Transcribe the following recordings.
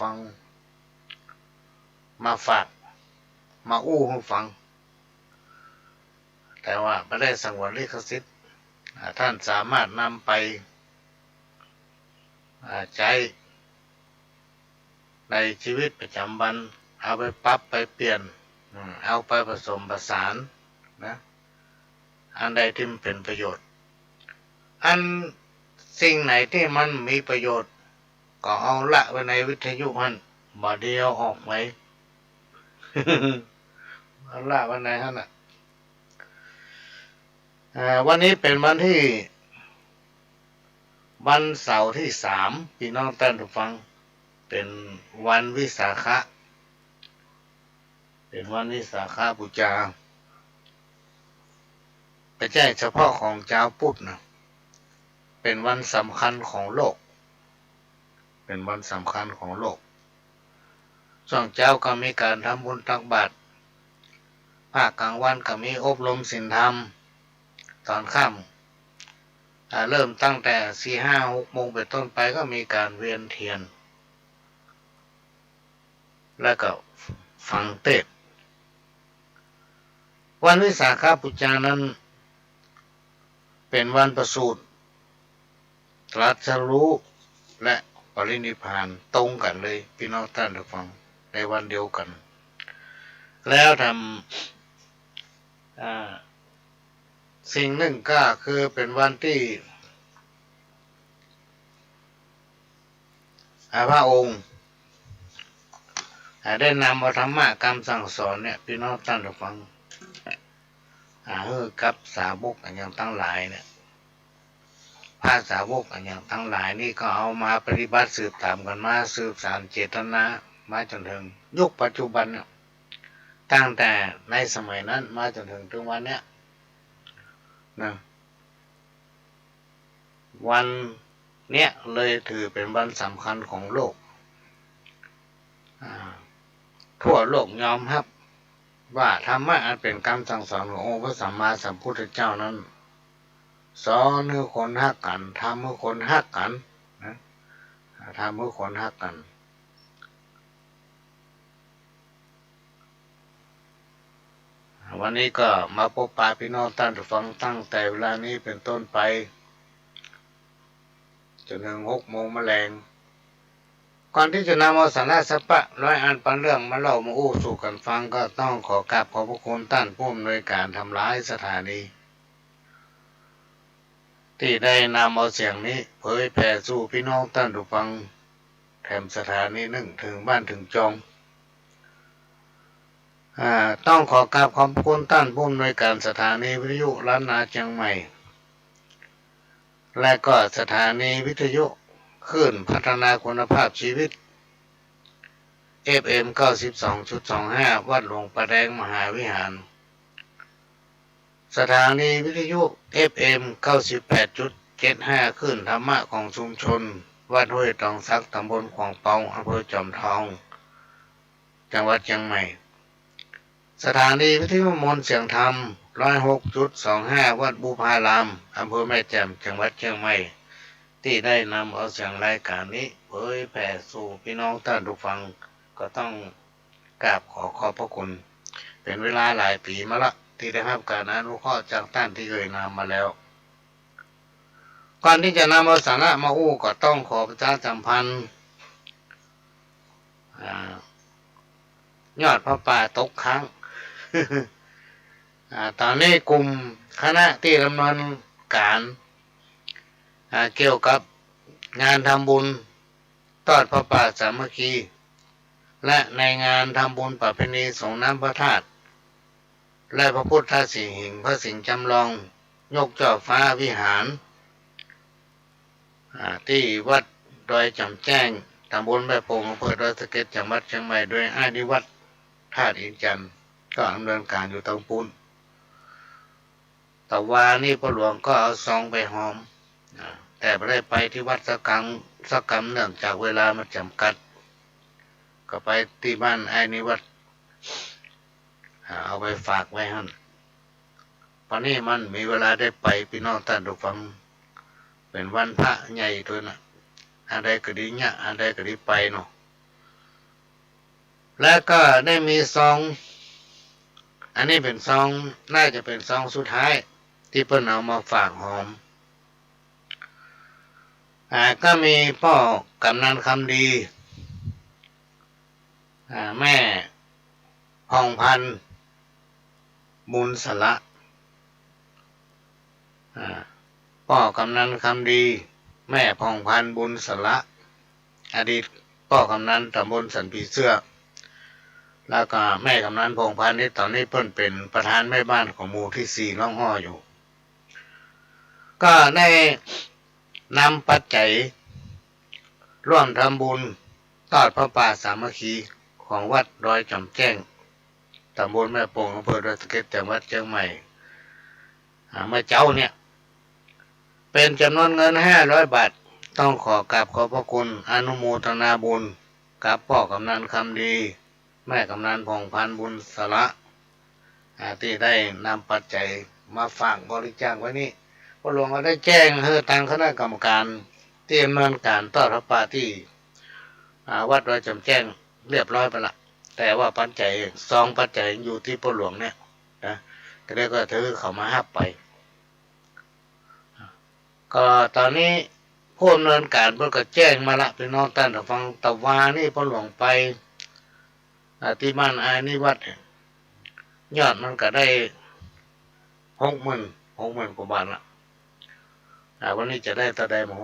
ฟังมาฝากมาอู้ให้ฟังแต่ว่าไม่ได้สังวรลิขสิทธิ์ท่านสามารถนำไปใช้ในชีวิตประจำวันเอาไปปรับไปเปลี่ยนเอาไปผสมผสานนะอันใดที่มันเป็นประโยชน์อันสิ่งไหนที่มันมีประโยชน์ก็เอาละไว้ในวิทยุมันบ่เดียวออกไหม เอาละไว้ในท่านน่ะวันนี้เป็นวันเสาร์ที่3พี่น้องท่านผู้ฟังเป็นวันวิสาขะเป็นวันวิสาขบูชาไม่ใช่เฉพาะของชาวพุทธนะเป็นวันสำคัญของโลกเป็นวันสำคัญของโลกช่วงเช้าก็มีการทำบุญตักบาตรภาคกลางวันก็มีอบรมศีลธรรมตอนค่ำเริ่มตั้งแต่ 4-5-6 โมงเป็นต้นไปก็มีการเวียนเทียนแล้วก็ฟังเทศน์วันวิสาขบูชานั้นเป็นวันประสูติตรัสรู้และปรินิพพานตรงกันเลยพี่น้องท่านผู้ฟังในวันเดียวกันแล้วทำสิ่งหนึ่งก็คือเป็นวันที่พระองค์ได้นำเอาธรรมะคำสั่งสอนเนี่ยพี่น้องท่านผู้ฟังกับสาวกอย่างทั้งหลายเนี่ยพระสาวกอย่างทั้งหลายนี่ก็เอามาปฏิบัติสืบตามกันมาสืบสานเจตนามาจนถึงยุคปัจจุบันเนี่ยตั้งแต่ในสมัยนั้นมาจนถึงวันเนี้ยนะวันเนี้ยเลยถือเป็นวันสำคัญของโลกทั่วโลกยอมรับว่าธรรมะอันเป็นคำสั่งสอนขององค์พระสัมมาสัมพุทธเจ้านั้นสอนให้คนฮักกันทำให้คนฮักกันนะทำให้คนฮักกันวันนี้ก็มาพบปะพี่น้องท่านผู้ฟังตั้งแต่เวลานี้เป็นต้นไปจนถึง6 โมงแมลงก่อนที่จะนำเอาสาระสัพพะร้อยอันปันเรื่องมาเล่ามาอู้สู่กันฟังก็ต้องขอกราบขอบพระคุณท่านผู้อำนวยการทำร้ายสถานีที่ได้นำเอาเสียงนี้เผยแผ่สู่พี่น้องท่านผู้ฟังแถมสถานีหนึ่งถึงบ้านถึงจองต้องขอกราบขอบคุณท่านผู้อำนวยการสถานีวิทยุล้านนาเชียงใหม่และก็สถานีวิทยุคลื่นพัฒนาคุณภาพชีวิต FM 92.25 วัดหลวงประแดงมหาวิหารสถานีวิทยุ FM 98.75 คลื่นธรรมะของชุมชนวัดห้วยตองซักตำบลขวางเปาอำเภอจอมทองจังหวัดเชียงใหม่สถานีวิทยุมนต์เสียงธรรม 106.25 วัดบูพารามอำเภอแม่แจ่มจังหวัดเชียงใหม่ที่ได้นำเอาเสียงรายการนี้เผยแผ่สู่พี่น้องท่านผู้ฟังก็ต้องกราบขอบพระคุณเป็นเวลาหลายปีมาละที่ได้รับการอนุเคราะห์จากท่านที่เคยนำมาแล้วก่อนที่จะนำเอาสาระมาอู้ก็ต้องขอประชาสัมพันธ์ยอดพระป่าตกค้าง ตอนนี้กลุ่มคณะที่ดำเนินการเกี่ยวกับงานทำบุญทอดพระป่าสามัคคีและในงานทำบุญประเพณีส่งน้ำพระธาตุและพระพุทธสิหิงพระสิงห์จำลองยกเจ้าฟ้าวิหารที่วัดดอยจำแจ้งตำบลแม่โป่งอำเภอดอยสะเก็ดจังหวัดเชียงใหม่โดยอานิวัฒน์ธาตุอินจันทร์ก็ดำเนินการอยู่ตรงปูนแต่ว่านี่พระหลวงก็เอาซองไปหอมแต่ไม่ได้ไปที่วัดสักกรรมเนื่องจากเวลามันจำกัดก็ไปที่บ้านไอ้นิวัฒน์เอาไปฝากไว้หั่นตอนนี้มันมีเวลาได้ไปพี่น้องท่านผู้ฟังเป็นวันพระใหญ่ตัวนะอะไรก็ดีเนี่ยอะไรก็ดีไปเนาะ แล้วก็ได้มีซองอันนี้เป็นซองน่าจะเป็นซองสุดท้ายที่เพิ่นเอามาฝากหอมก็มีพ่อกำนันคำดีแม่พองพันธ์บุญสละพ่อกำนันคำดีแม่พองพันธ์บุญสละอดีตพ่อกำนันตำบลสันผีเสื้อแล้วก็แม่กำนันพงพันธ์นี่ตอนนี้เพิ่นเป็นประธานแม่บ้านของหมู่ที่4ล่องอ้ออยู่ก็ได้นำปัจจัยร่วมทำบุญทอดพระป่าสามัคคีของวัดดอยจอมแจ้งตำบลแม่โป่งอำเภอดอยสะเก็ดจังหวัดเชียงใหม่เมื่อเจ้าเนี่ยเป็นจำนวนเงิน500 บาทต้องขอกราบขอบพระคุณอนุโมทนาบุญกับพ่อกำนันคำดีแม่กำนันพงพันธ์บุญสละที่ได้นำปัจจัยมาฝากบริจาคไว้นี่พระหลวงก็ได้แจ้งให้ทางคณะกรรมการที่ดำเนินการต้อนรับป่าที่วัดดอยจอมแจ้งเรียบร้อยไปละแต่ว่าปัจจัย2 ปัจจัยอยู่ที่พระหลวงเนี่ยนะก็ได้ก็ถือเขามาหับไปก็ตอนนี้ผู้ดำเนินการเพิ่นก็แจ้งมาละพี่น้องท่านฟังตะวานี่พระหลวงไปที่บ้านอานิวัดยอดมันก็ได้60,000 กว่าบาทละวันนี้จะได้ตะได้หมอ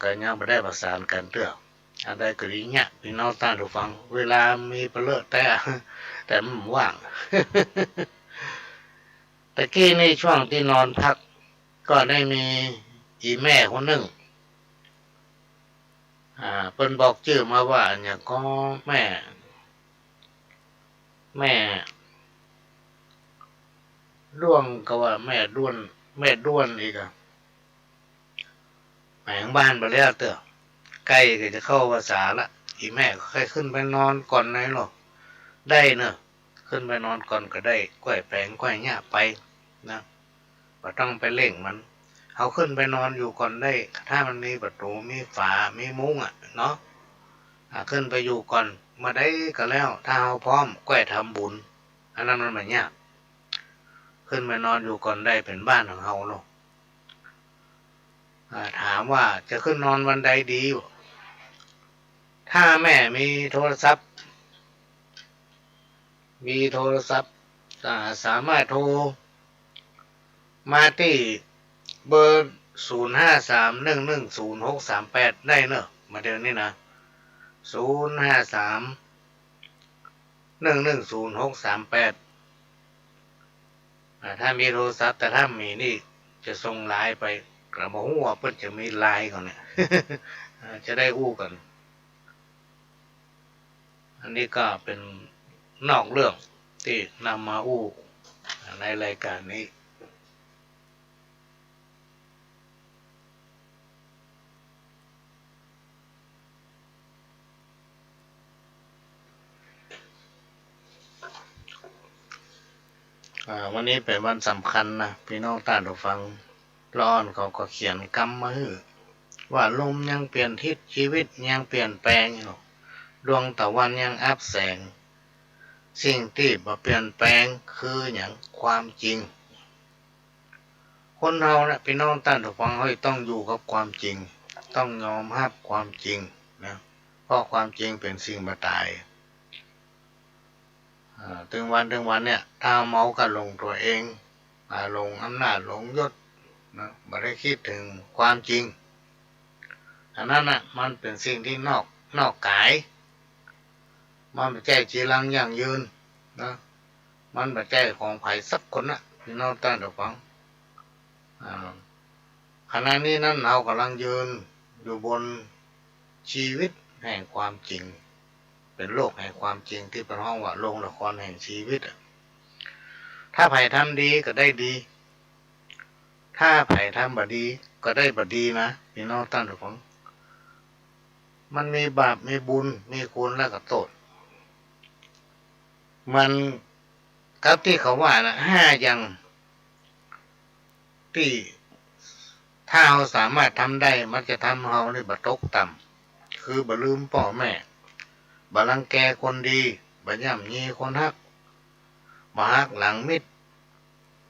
ก็ยังไม่ได้ประสานกันเรื่องอะไรก็ดีเนี่ยพี่น้องท่านฟังเวลามีเปลือกแต่มันว่าง ตะกี้ในช่วงที่นอนพักก็ได้มีอีแม่คนหนึ่งเพิ่นบอกชื่อมาว่าเนี่ยก็แม่ด้วงก็ว่าแม่ด้วนอีกแหมงบ้านไปแล้วเตอะใกล้ก็จะเข้าภาษาละอีแม่ก็ค่อยขึ้นไปนอนก่อนไหนหรอกได้เนอะขึ้นไปนอนก่อนก็ได้ก้อยแปลงก้อยหญ้าไปนะก็ต้องไปเล่งมันเอาขึ้นไปนอนอยู่ก่อนได้ถ้ามันมีประตูมีฝามีมุ้งเนาะขึ้นไปอยู่ก่อนมาได้ก็แล้วถ้าเราพร้อมก้อยทำบุญอันนั้นมันไม่ยากขึ้นไปนอนอยู่ก่อนได้เป็นบ้านของเราเนาะถามว่าจะขึ้นนอนวันใดดีถ้าแม่มีโทรศัพท์สามารถโทรมาที่เบอร์0531100638ได้เนอะมาเดี๋ยวนี้นะ0531100638ถ้ามีโทรศัพท์แต่ถ้ามีนี่จะส่งไลน์ไปกระบอกหัวเพิ่นจะมีไลน์ก่อนเนี่ย จะได้อู้กันอันนี้ก็เป็นนอกเรื่องที่นำมาอู้ในรายการนี้วันนี้เป็นวันสำคัญนะพี่น้องท่านผู้ฟังร้อนเขาก็เขียนกำมาฮือว่าลมยังเปลี่ยนทิศชีวิตยังเปลี่ยนแปลงอยู่ดวงตะวันยังอับแสงสิ่งที่บ่เปลี่ยนแปลงคืออย่างความจริงคนเรานะพี่น้องท่านผู้ฟังเขาต้องอยู่กับความจริงต้องยอมรับความจริงนะเพราะความจริงเป็นสิ่งบ่ตายถึงวันเนี่ยถ้าเมาก็ลงตัวเองลงอำนาจลงยศนะไม่ได้คิดถึงความจริงอันนั้นนะมันเป็นสิ่งที่นอกกายมันไม่ใช่จีรังยั่งยืนนะมันไม่ใช่ของใครสักคนนะพี่น้องท่านผู้ฟังขณะนี้นั้นเรากำลังยืนอยู่บนชีวิตแห่งความจริงเป็นโลกแห่งความจริงที่เป็นห้องว่าโรงละครแห่งชีวิตถ้าไผ่ทำดีก็ได้ดีถ้าไผ่ทำบดีก็ได้บดีนะพี่น้องท่านผู้ฟังมันมีบาปมีบุญมีคุณและก็โทษมันกับที่เขาว่านะ5 อย่างที่ถ้าเราสามารถทำได้มันจะทำเราในบ่ตกต่ำคือบ่ลืมพ่อแม่ บาลังแกคนดีบาย่ำยีคนฮักบาฮักหลังมิด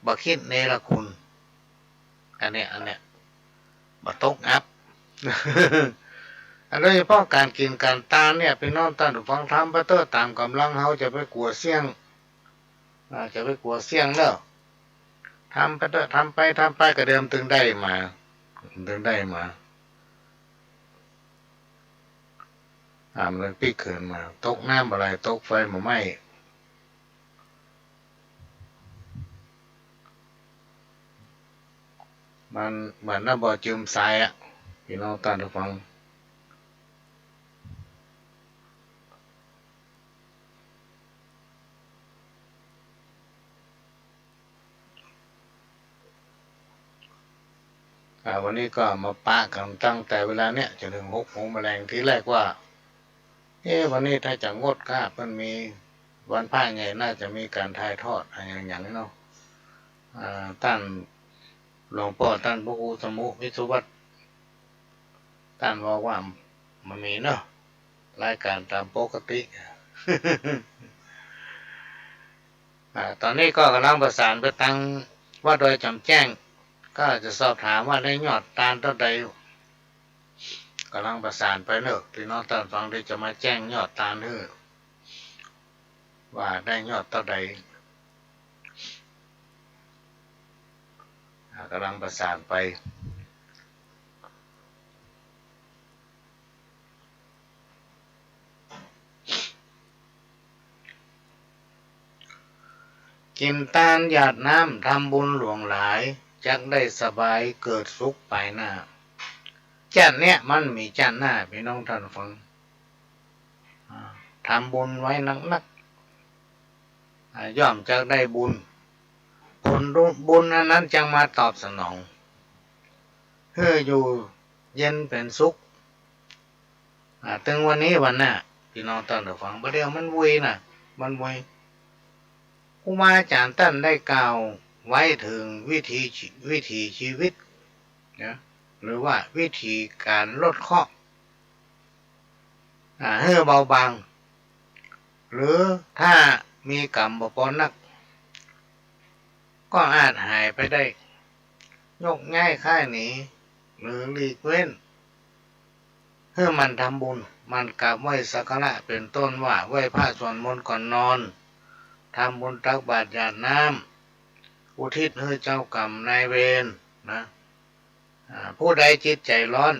บาคิดเนรคุณอันเนี้ยบาตกอับ โดยเฉพาะการกินการตานเนี่ยพี่น้องท่านผู้ฟังทำไปเตอตามกำลังเขาจะไปกลัวเสี่ยงแล้วทำไปเตอทำไปก็เดิมถึงได้มามันปีเขินมาตกน้ำอะไรตกไฟมาไหม้มันเหมือนน้ำบ่อจืมทรายอ่ะพี่น้องท่านผู้ฟังวันนี้ก็มาปะกันตั้งแต่เวลาเนี้ยจนถึง6 โมงแมลงที่แรกว่าวันนี้ถ้าจะงดก็มันมีวันพระใหญ่น่าจะมีการถ่ายทอดอะไรอย่างนี้เนาะท่านหลวงพ่อท่านพระครูสมุวิสุวัตท่านบอกว่ามันมีเนาะรายการตามปกติ ตอนนี้ก็กำลังประสานไปตั้งว่าโดยจำแจ้งก็จะสอบถามว่าได้ยอดตาลเท่าใดกำลังประสานไปเนอะพี่น้องท่านฟังที่จะมาแจ้งยอดตาลเนอะว่าได้ยอดเท่าใดกำลังประสานไปกินตาลหยาดน้ำทำบุญหลวงหลายจักได้สบายเกิดสุขไปหน้าจัดเนี้ยมันมีจัดหน้าพี่น้องท่านฟังทำบุญไว้นักย่อมจะได้บุญผลบุญนั้นจังมาตอบสนองเพื่ออยู่เย็นเป็นสุขถึงวันนี้วันหน้าพี่น้องท่านฟังประเดี๋ยวมันวุยนะมันวุยครูบาอาจารย์ท่านได้กล่าวไว้ถึงวิถีชีวิตนะหรือว่าวิธีการลดเคราะห์ให้เบาบางหรือถ้ามีกรรมบ่พอนักก็อาจหายไปได้ยกง่ายค่ายหนีหรือหลีกเว้นเพื่อมันทำบุญมันกราบไหว้สักการะเป็นต้นว่าไหว้พระสวดมนต์ก่อนนอนทำบุญตักบาตรหยาดน้ำอุทิศให้เจ้ากรรมนายเวรนะผู้ใดจิตใจร้อน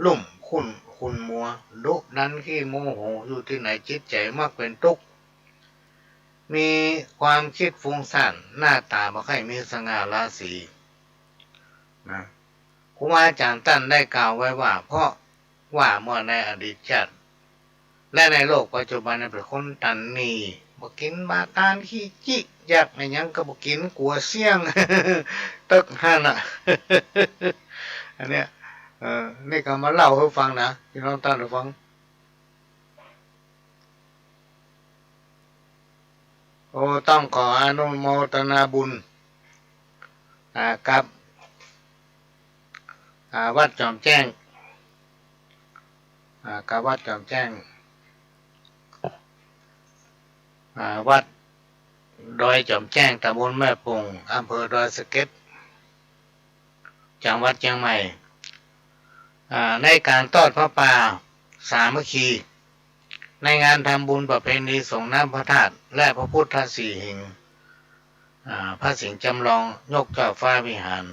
ลุ่มขุ่นมัวดุดันขี้โมโหอยู่ที่ไหนจิตใจมักเป็นทุกข์มีความคิดฟุ้งซ่านหน้าตาบ่ค่อยมีสง่าราศีนะครูบาอาจารย์ท่านได้กล่าวไว้ว่าเพราะว่าเมื่อในอดีตชาติและในโลกปัจจุบันเป็นคนตันหนีบ่กินบาตานขี้จิอยากไม่ยังก็บ่กินกลัวเสี่ยง ตึกห่าน่ะ อันเนี้ยนี่ก็มาเล่าให้ฟังนะพี่น้องท่านผู้ฟังต้องขออนุโมทนาบุญกับวัดจอมแจ้งกับวัดจอมแจ้งวัดดอยจอมแจ้งตำบลแม่ปุงอำเภอดอยสะเก็ดจังหวัดเชียงใหม่ในการทอดพระป่าสามัคคีในงานทำบุญประเพณีส่งน้ำพระธาตุและพระพุทธสี่หิ่งพระสิงห์จำลองยกเจ้าฟ้าวิหาร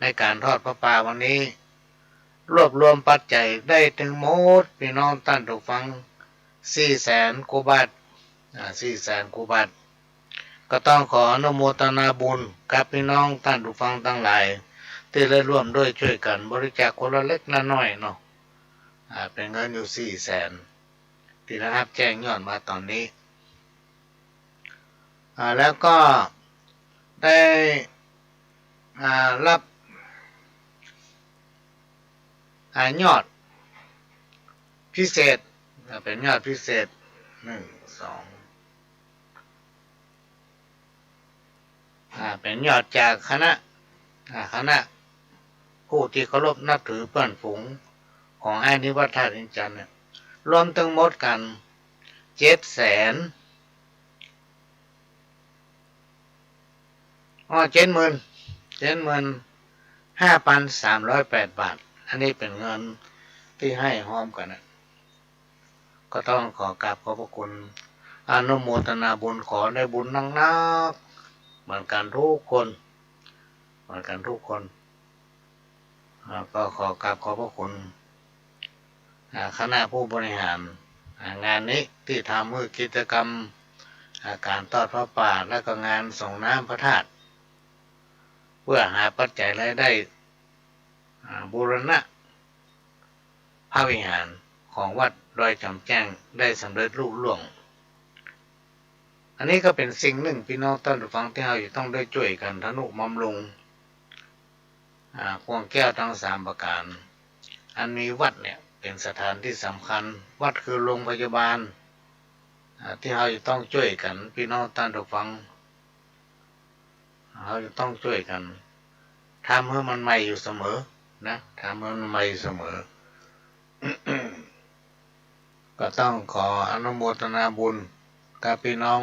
ในการทอดพระป่าวันนี้รวบรวมปัจจัยได้ถึงหมดพี่น้องท่านผู้ฟัง400,000 กว่าบาท400,000 กว่าบาทก็ต้องขออนุโมทนาบุญกับพี่น้องท่านผู้ฟังทั้งหลายที่ได้ร่วมด้วยช่วยกันบริจาคคนละเล็กละน้อยเนาะเป็นเงินอยู่400,000ที่นะครับแจ้งยอดมาตอนนี้แล้วก็ได้รับยอดพิเศษเป็นยอดพิเศษเป็นยอดจากคณะผู้ที่เคารพนับถือเพื่อนฝูงของไอ้นิวัฒน์ท่าดินจันทร์รวมทั้งหมดกัน 700,00075,308 บาทอันนี้เป็นเงินที่ให้พร้อมกันนะก็ต้องขอกราบขอบพระคุณอนุโมทนาบุญขอได้บุญนักเหมือนกันทุกคนก็ขอกราบขอบพระคุณคณะผู้บริหารงานนี้ที่ทำมือกิจกรรมการทอดพระป่าและก็งานส่งน้ำพระธาตุเพื่อหาปัจจัยรายได้บูรณะพระวิหารของวัดดอยจำแจ้งได้สำเร็จลุล่วงอันนี้ก็เป็นสิ่งหนึ่งพี่น้องท่านผู้ฟังที่เราอยู่ต้องได้ช่วยกันทนุบำรุงพวงแก้วทั้ง3ประการอันมีวัดเนี่ยเป็นสถานที่สำคัญวัดคือโรงพยาบาลที่เราจะต้องช่วยกันพี่น้องท่านผู้ฟังเราจะต้องช่วยกันทำให้มันใหม่อยู่เสมอนะทำให้มันใหม่เสมอ ก็ต้องขออนุโมทนาบุญกับพี่น้อง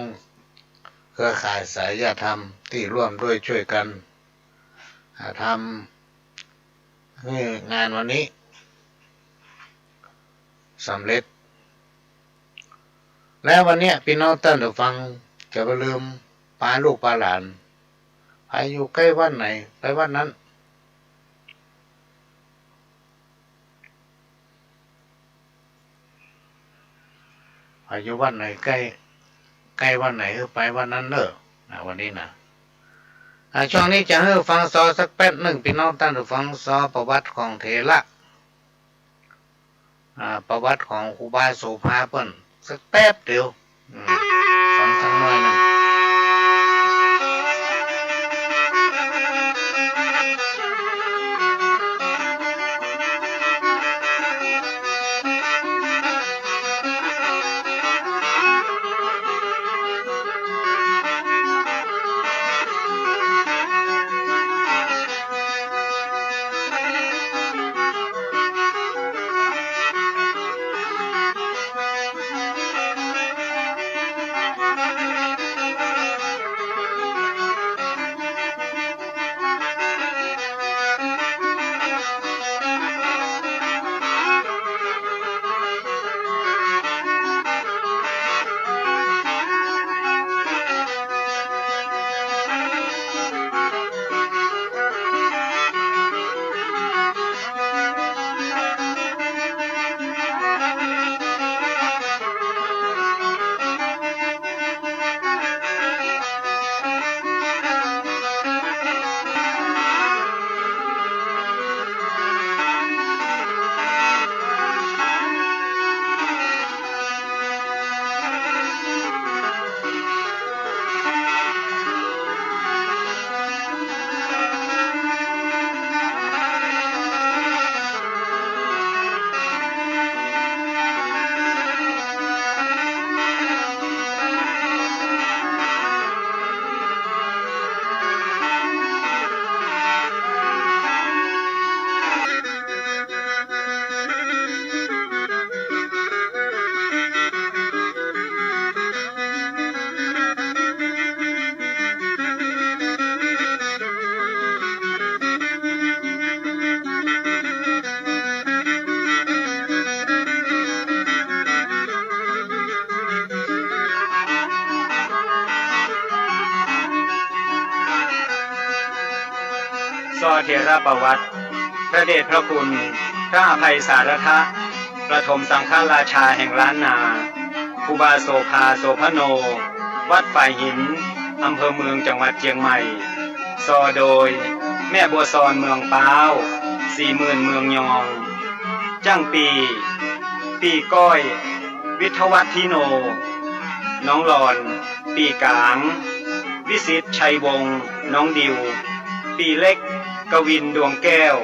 เครือข่ายสายญาติธรรมที่ร่วมด้วยช่วยกันทำให้งานวันนี้สำเร็จแล้ววันนี้พี่น้องท่านผู้ฟังจะไปลืมพาลูกพาหลานไปอยู่ใกล้วัดไหนไปวัดนั้นไปอยู่วัดไหนใกล้วัดไหนไปวัดนั้นเนอะวันนี้นะช่วงนี้จะให้ฟังซอสักแป๊บหนึ่งพี่น้องท่านผู้ฟังซอประวัติของเถระประวัติของครูบาโสภาเปิ้นสักแป๊บเดียวฟังสักหน่อยหนึ่งซอเถระประวัติพระเดชพระคุณพระอภัยสารทะประถมสังฆราชาแห่งล้านนาครูบาโสภาโสพโนวัดฝ่ายหินอำเภอเมืองจังหวัดเชียงใหม่ซอโดยแม่บัวซอนเมืองป้าว40,000เมืองยองจ้างปีก้อยวิทวัฒทิโนน้องหลอนปีกางวิสิตชัยวงศ์น้องดิวปีเล็กกวินดวงแก้ว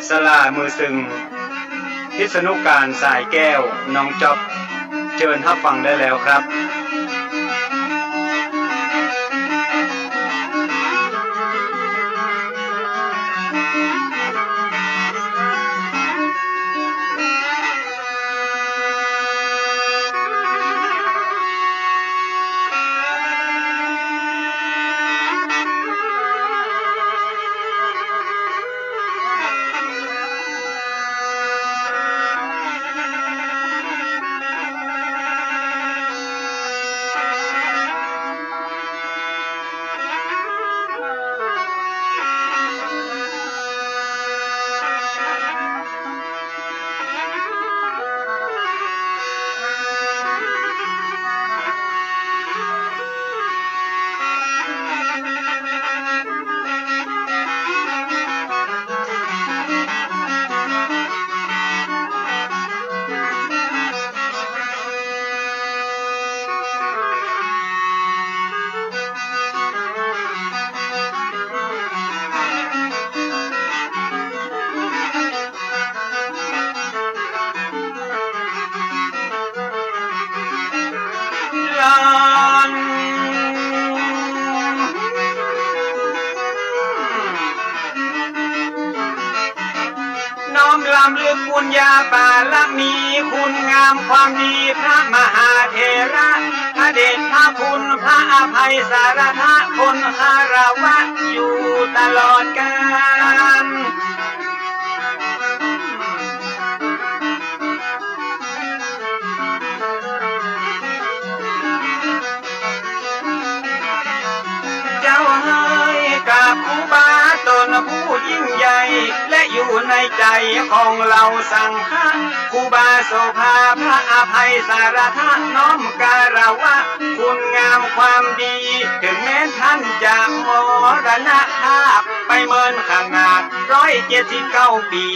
สลามือซึงพิษณุการสายแก้วน้องจ๊อบเชิญรับฟังได้แล้วครับ เ รำลึกบุญญาบารมีคุณงามความดีพระมหาเถระพระเดชพระคุณพระอภัยสารทะคนคารวะอยู่ตลอดกาลเจ้าให้กับครูบาตนผู้ยิ่งใหญ่และอยู่ในใจของเราสังฆะครูบาโสภาพระอภัยสารทะน้อมการวะคุณงามความดีถึงแม้ท่านจะมรณภาพไปเมินขนาด179 ปี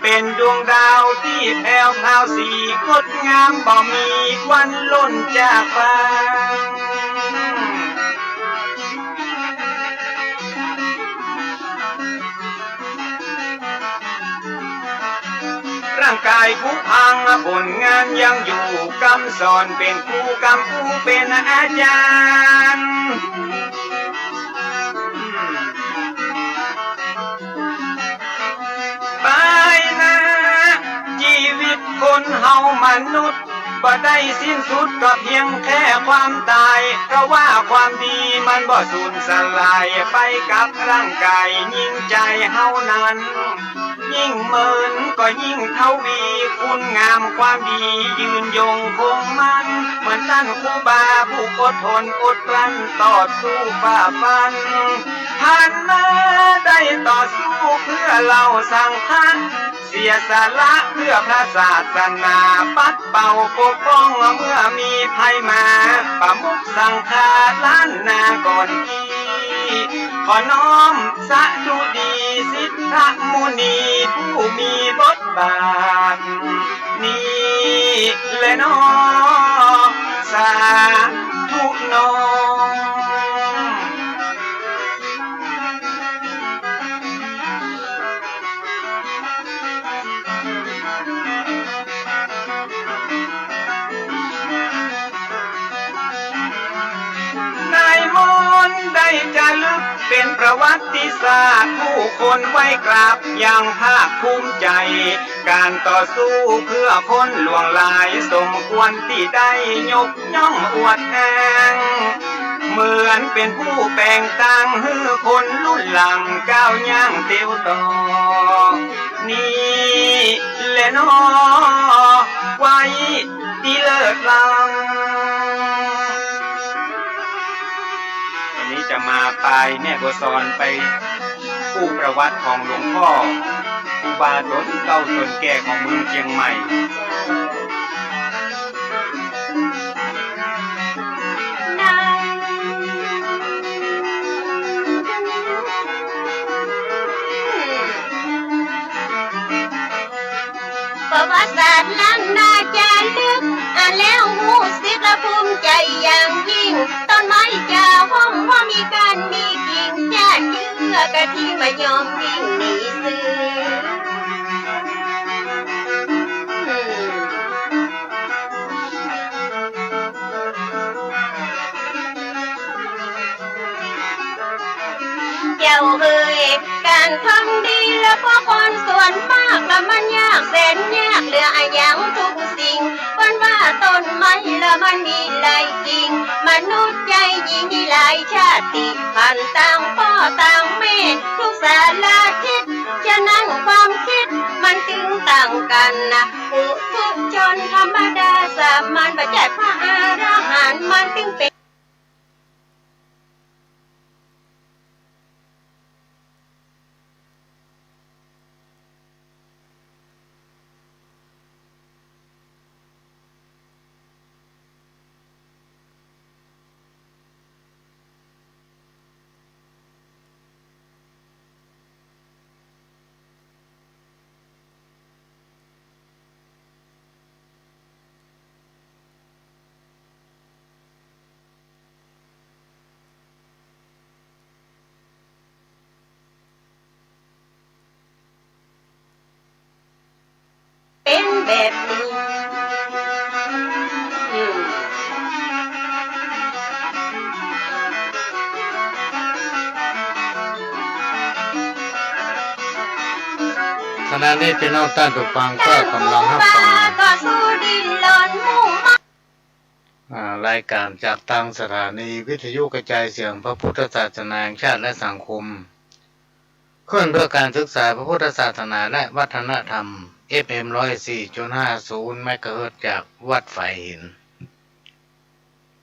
เป็นดวงดาวที่แผ่วพราวสีงดงามบ่มีวันล่นจากฟ้าร่างกายผู้พังผลงานยังอยู่กำสอนเป็นครูกำผู้เป็นอาจารย์ไปนะชีวิตคนเฮามนุษย์บ่ได้สิ้นสุดก็เพียงแค่ความตายเพราะว่าความดีมันบ่สูญสลายไปกับร่างกายยิ่งใจเฮานั้นยิ่งเมินก็ยิ่งเท่าวีคุณงามความดียืนยงคงมันเหมือนท่านครูบาผู้อดทนอดกลั้นต่อสู้ฝ่าฟันผ่านมาได้ต่อสู้เพื่อเราสังฆะเสียสละเพื่อพระศาสนาปัดเป่าปกป้องเมื่อมีภัยมาประมุขสังฆาล้านนาก่อนกี้ขอน้อมสะดุดีสิทธมุนีผู้มีบทบาทนี้และน้อสาธุน้อได้จะลึกเป็นประวัติศาสตร์ผู้คนไว้กราบอย่างภาคภูมิใจการต่อสู้เพื่อคนหลวงหลายสมควรที่ได้ยกย่องอวดแองเหมือนเป็นผู้แบ่งต่างให้คนรุ่นหลังก้าวย่างเตียวต่อนี่แหละน้อไว้ดีเลิศลังจะมาปลายแม่บัวซอนไปผู้ประวัติของหลวงพ่อครูบาตนเก่าตนแก่ของเมืองเชียงใหม่ประวัติศาสตร์ล้านนาจารึกอ่านแล้วหูสิและภูมิใจอย่างยิ่งต้นไม้จะห้องว่ามีการมีกิ่งญาติเยื่อกะที่มายอมวิ่งหนีซื้อเจ้าเอ่ยการทำดีแล้วพวกคนส่วนมากแล้วมันยากแสนยากเหลืออย่างทุกสิ่งวันว่าต้นไม้แล้วมันมีหลายกิ่งมนุษย์ใจยิ่งหลายชาติพันธุ์ต่างพ่อต่างแม่ทุกสารทิศฉะนั้นความคิดมันจึงต่างกันนะผู้ทุกชนธรรมดาสามัญประจักษ์พระอรหันต์มันจึงเป็นแบบนี้ ขณะนี้พี่น้องท่านผู้ฟังก็กำลังรับฟังรายการจากทางสถานีวิทยุกระจายเสียงพระพุทธศาสนาแห่งชาติและสังคมขึ้นเพื่อการศึกษาพระพุทธศาสนาและวัฒนธรรม FM 104.50 เมกะเฮิรตซ์จากวัดฝ่ายหิน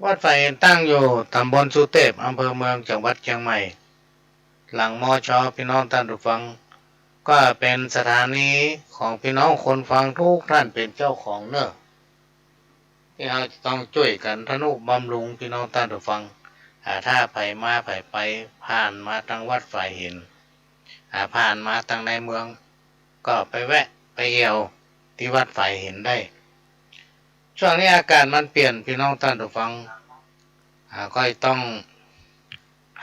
วัดฝ่ายหินตั้งอยู่ตำบลสุเทพอำเภอเมืองจังหวัดเชียงใหม่หลังมช.พี่น้องท่านผู้ฟังก็เป็นสถานีของพี่น้องคนฟังทุกท่านเป็นเจ้าของเนอะที่เราจะต้องช่วยกันทนุบำรุงพี่น้องท่านผู้ฟังถ้าไปมาไปผ่านมาทางวัดฝ่ายหินผ่านมาทางในเมืองก็ไปแวะไปเอี่ยวที่วัดฝ่ายหินได้ช่วงนี้อากาศมันเปลี่ยนพี่น้องท่านผู้ฟังก็ต้อง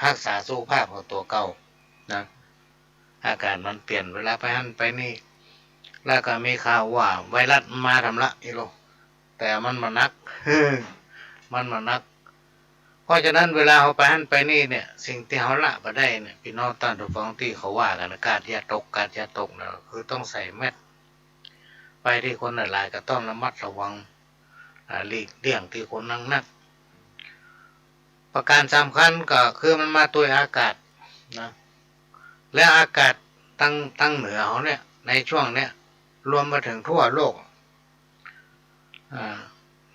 รักษาสุขภาพของตัวเก่านะอากาศมันเปลี่ยนเวลาไปหันไปนี่แล้วก็มีข่าวว่าไวรัสมาทำละอีโลแต่มันมานัก มันมานักเพราะฉะนั้นเวลาเขาไปหันไปนี่เนี่ยสิ่งที่เขาละไปได้เนี่ยพี่น้องท่านผู้ฟังที่เขาว่ากันอากาศอย่าตกนะคือต้องใส่แมสไปที่คนหลายๆก็ต้องระมัดระวังหลีกเลี่ยงที่คนนั่งนักประการสำคัญก็คือมันมาตัวอากาศนะและอากาศตั้งเหนือเขาเนี่ยในช่วงเนี้ยรวมมาถึงทั่วโลก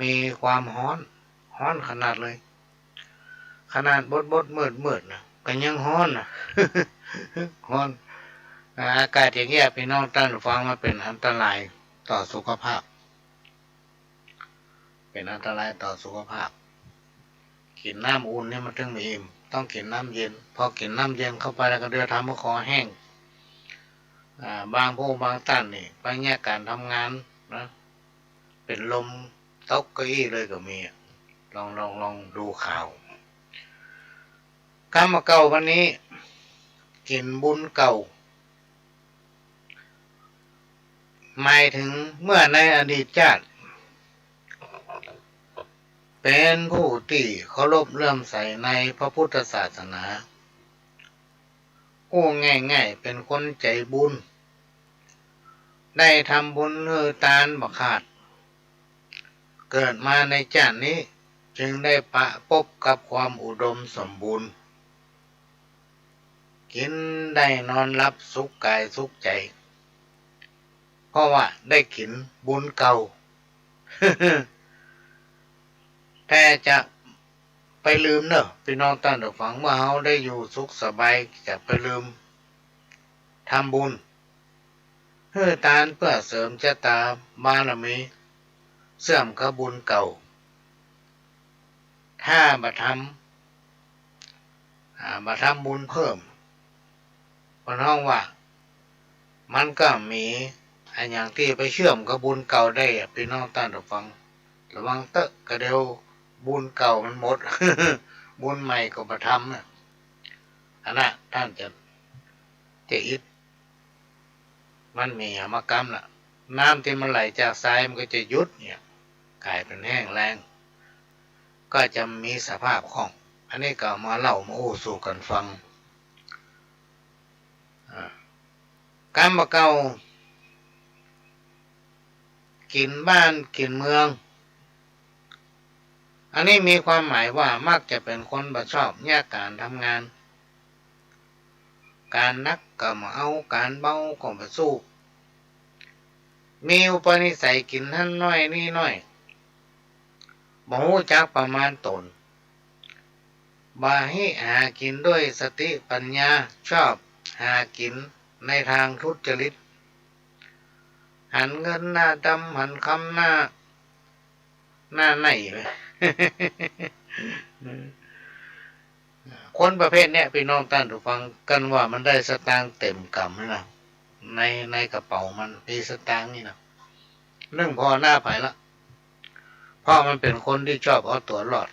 มีความร้อนขนาดเลยขนาดบดมืดนะก็ยังร้อนนะ ร้อนอากาศอย่างเงี้ยพี่น้องท่านฟังมาเป็นอันตรายต่อสุขภาพเป็นอันตรายต่อสุขภาพกินน้ำอุ่นเนี่ยมันถึงมีอิ่มต้องกินน้ำเย็นพอกินน้ำเย็นเข้าไปแล้วก็เดือดทำให้คอแห้งบางผู้บางท่านนี่บางแง่การทำงานนะเป็นลมตกเก้าอี้เลยก็มีลองดูข่าวกรรมเก่าวันนี้กินบุญเก่าหมายถึงเมื่อในอดีตชาติเป็นผู้ที่เคารพเลื่อมใสในพระพุทธศาสนาผู้ง่ายๆเป็นคนใจบุญได้ทำบุญเฮือตาลบักขาดเกิดมาในชาตินี้จึงได้ปะพบกับความอุดมสมบูรณ์กินได้นอนหลับสุขกายสุขใจเพราะว่าได้กินบุญเก่า แต่จะไปลืมเนอะพี่น้องท่านผู้ฟังเมื่อเขาได้อยู่สุขสบายจะไปลืมทำบุญเพื่อทานเพื่อเสริมชะตาบารมีเสื่อมขบุญเก่าถ้ามาทำบุญเพิ่มเพราะน้องว่ามันก็มีอันอย่างที่ไปเชื่อมกับบุญเก่าได้พี่น้องท่านผู้ฟังระวังเตอะกระเดียวบุญเก่ามันหมด บุญใหม่ก็มาทำนะอันนั้นท่านจะอิดมันมีมากรรมล่ะน้ำที่มันไหลจากทรายมันก็จะยุดเนี่ยกลายเป็นแห้งแล้งก็จะมีสภาพของอันนี้ก็มาเล่ามาอู้สู่กันฟังกรรมเก่ากินบ้านกินเมืองอันนี้มีความหมายว่ามักจะเป็นคนบ่ชอบแยกการทำงานการนักก็มาเอาการเบาก็มาสู้มีอุปนิสัยกินท่านน้อยนี่น้อยบ่ฮู้จักประมาณตนบ่ให้หากินด้วยสติปัญญาชอบหากินในทางทุจริตหันเงินหน้าดำหันคำหน้าไหนเลย คนประเภทเนี้ยพี่น้องท่านผู้ฟังกันว่ามันได้สตางค์เต็มกำนะในกระเป๋ามันมีสตางค์นี่นะเรื่องพอหน้าไผ่ละเพราะมันเป็นคนที่ชอบเอาตัวรอด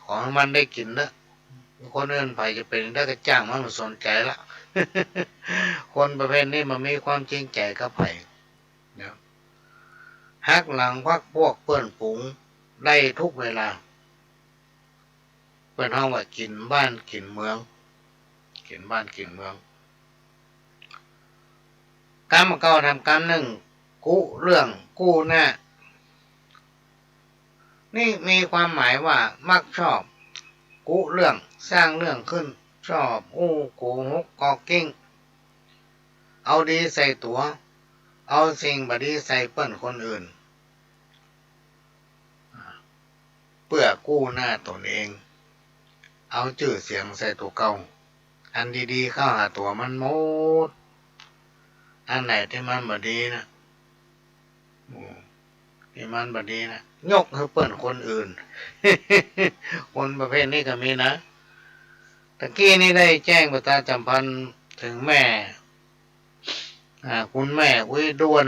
ของมันได้กินนะคนอื่นไผ่จะเป็นได้ก็จ้างมันสนใจละ คนประเภทนี้มันมีความจริงใจกับไผ่หักหลังพักพวกเพื่อนฝูงได้ทุกเวลาเป็นห้องว่ากินบ้านกินเมือง กรรมเก่าทำกรรมหนึ่งกุเรื่องกู้หน้านี่มีความหมายว่ามักชอบกุเรื่องสร้างเรื่องขึ้นชอบโกหกกอกกิ้งเอาดีใส่ตัวเอาสิ่งบดีใส่เปิ้นคนอื่นเพื่อกู้หน้าตนเองเอาชื่อเสียงใส่ตัวเก่าอันดีๆเข้าหาตัวมันหมดอันไหนที่มันบดีนะที่มันบดีนะยกให้เปิ้นคนอื่น คนประเภทนี้ก็มีนะตะกี้นี่ได้แจ้งประชาสัมพันธ์ถึงแม่คุณแม่วิด้วน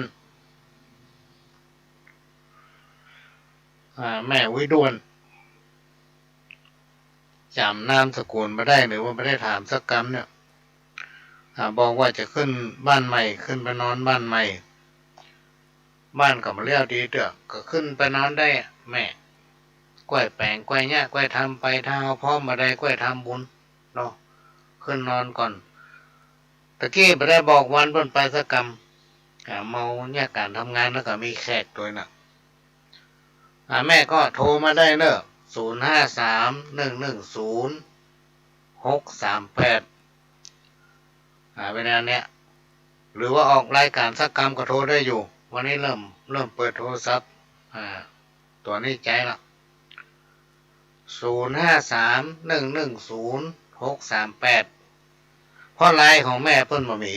แม่วิด้วนจำนามสกุลมาได้หรือว่าไม่ได้ถามสักคำเนี่ยบอกว่าจะขึ้นบ้านใหม่ขึ้นไปนอนบ้านใหม่บ้านก็มาเลี้ยวดีเด้อก็ขึ้นไปนอนได้แม่ก้อยแปลงก้อยเนี่ยก้อยทำไปถ้าเอาพร้อมมาได้ก้อยทำบุญเนาะขึ้นนอนก่อนตะกี้ไม่ได้บอกวันเพิ่นไปสักคำเมาเนี่ยการทำงานแล้วก็มีแขกตัวน่ะแม่ก็โทรมาได้เนอะ053-110-638เป็นอันเนี้ยหรือว่าออกรายการสักกรรมก็โทรได้อยู่วันนี้เริ่มเปิดโทรศัพท์ตัวนี้ใจละ053-110-638เพราะไลน์ของแม่เพิ่นมามี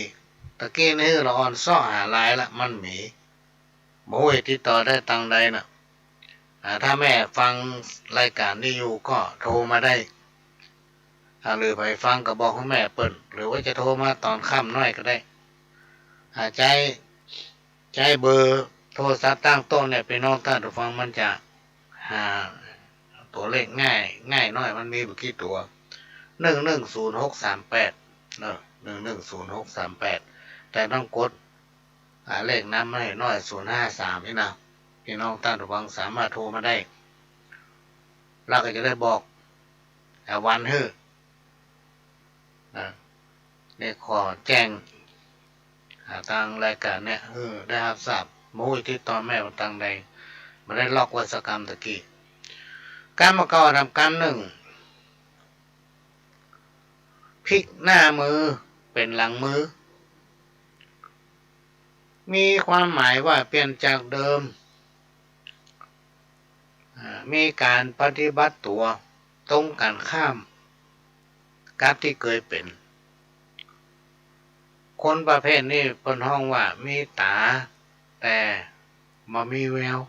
ตะกี้นี่เราออนซ่อหาไลน์ละมันมีบ่ให้ติดต่อได้ทางใดน่ะถ้าแม่ฟังรายการนี้อยู่ก็โทรมาได้หรือไปฟังก็บอกให้แม่เปิดหรือว่าจะโทรมาตอนค่ำน้อยก็ได้ใจเบอร์โทรศัพท์ตั้งต้นเนี่ยไปน้องท่านผู้ฟังมันจะหาตัวเลขง่ายน้อยมันมีอยู่กี่ตัว110-638เนอะ110-638แต่ต้องกดเลขนั้นไม่ให้น้อย053นี่นะพี่น้องท่านผู้ฟังสามารถโทรมาได้เราก็จะได้บอกวันฮื้อนี่ขอแจ้งทางรายการเนี่ยได้รับทราบมูลที่ตอนแม่มันตังใดมาได้ล็อกวัสกรรมตะกี้การมาก่อทำการหนึ่งพลิกหน้ามือเป็นหลังมือมีความหมายว่าเปลี่ยนจากเดิมมีการปฏิบัติตัวตรงกันข้ามกับที่เคยเป็นคนประเภทนี้เป็นห้องว่ามีตาแต่มามีแวว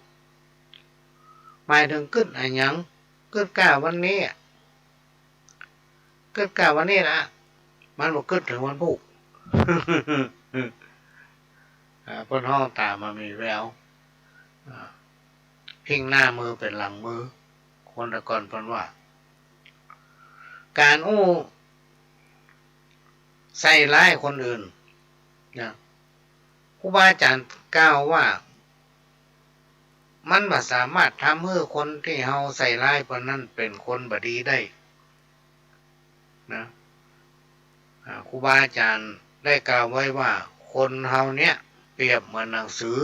หมายถึงขึ้นอะไรยังขึ้นกล้าวันนี้ขึ้นกล้าวันนี้นะมันบอกขึ้นถึงวันพุธเป็นห้องตามามีแววพิงหน้ามือเป็นหลังมือคนตะก่อนเป็นว่าการใส่ร้ายคนอื่นนะครูบาอาจารย์กล่าวว่ามันบ่สามารถทำให้คนที่เฮาใส่ร้ายคนนั้นเป็นคนบดีได้นะครูบาอาจารย์ได้กล่าวไว้ว่าคนเฮาเนี้ยเปรียบเหมือนหนังสือ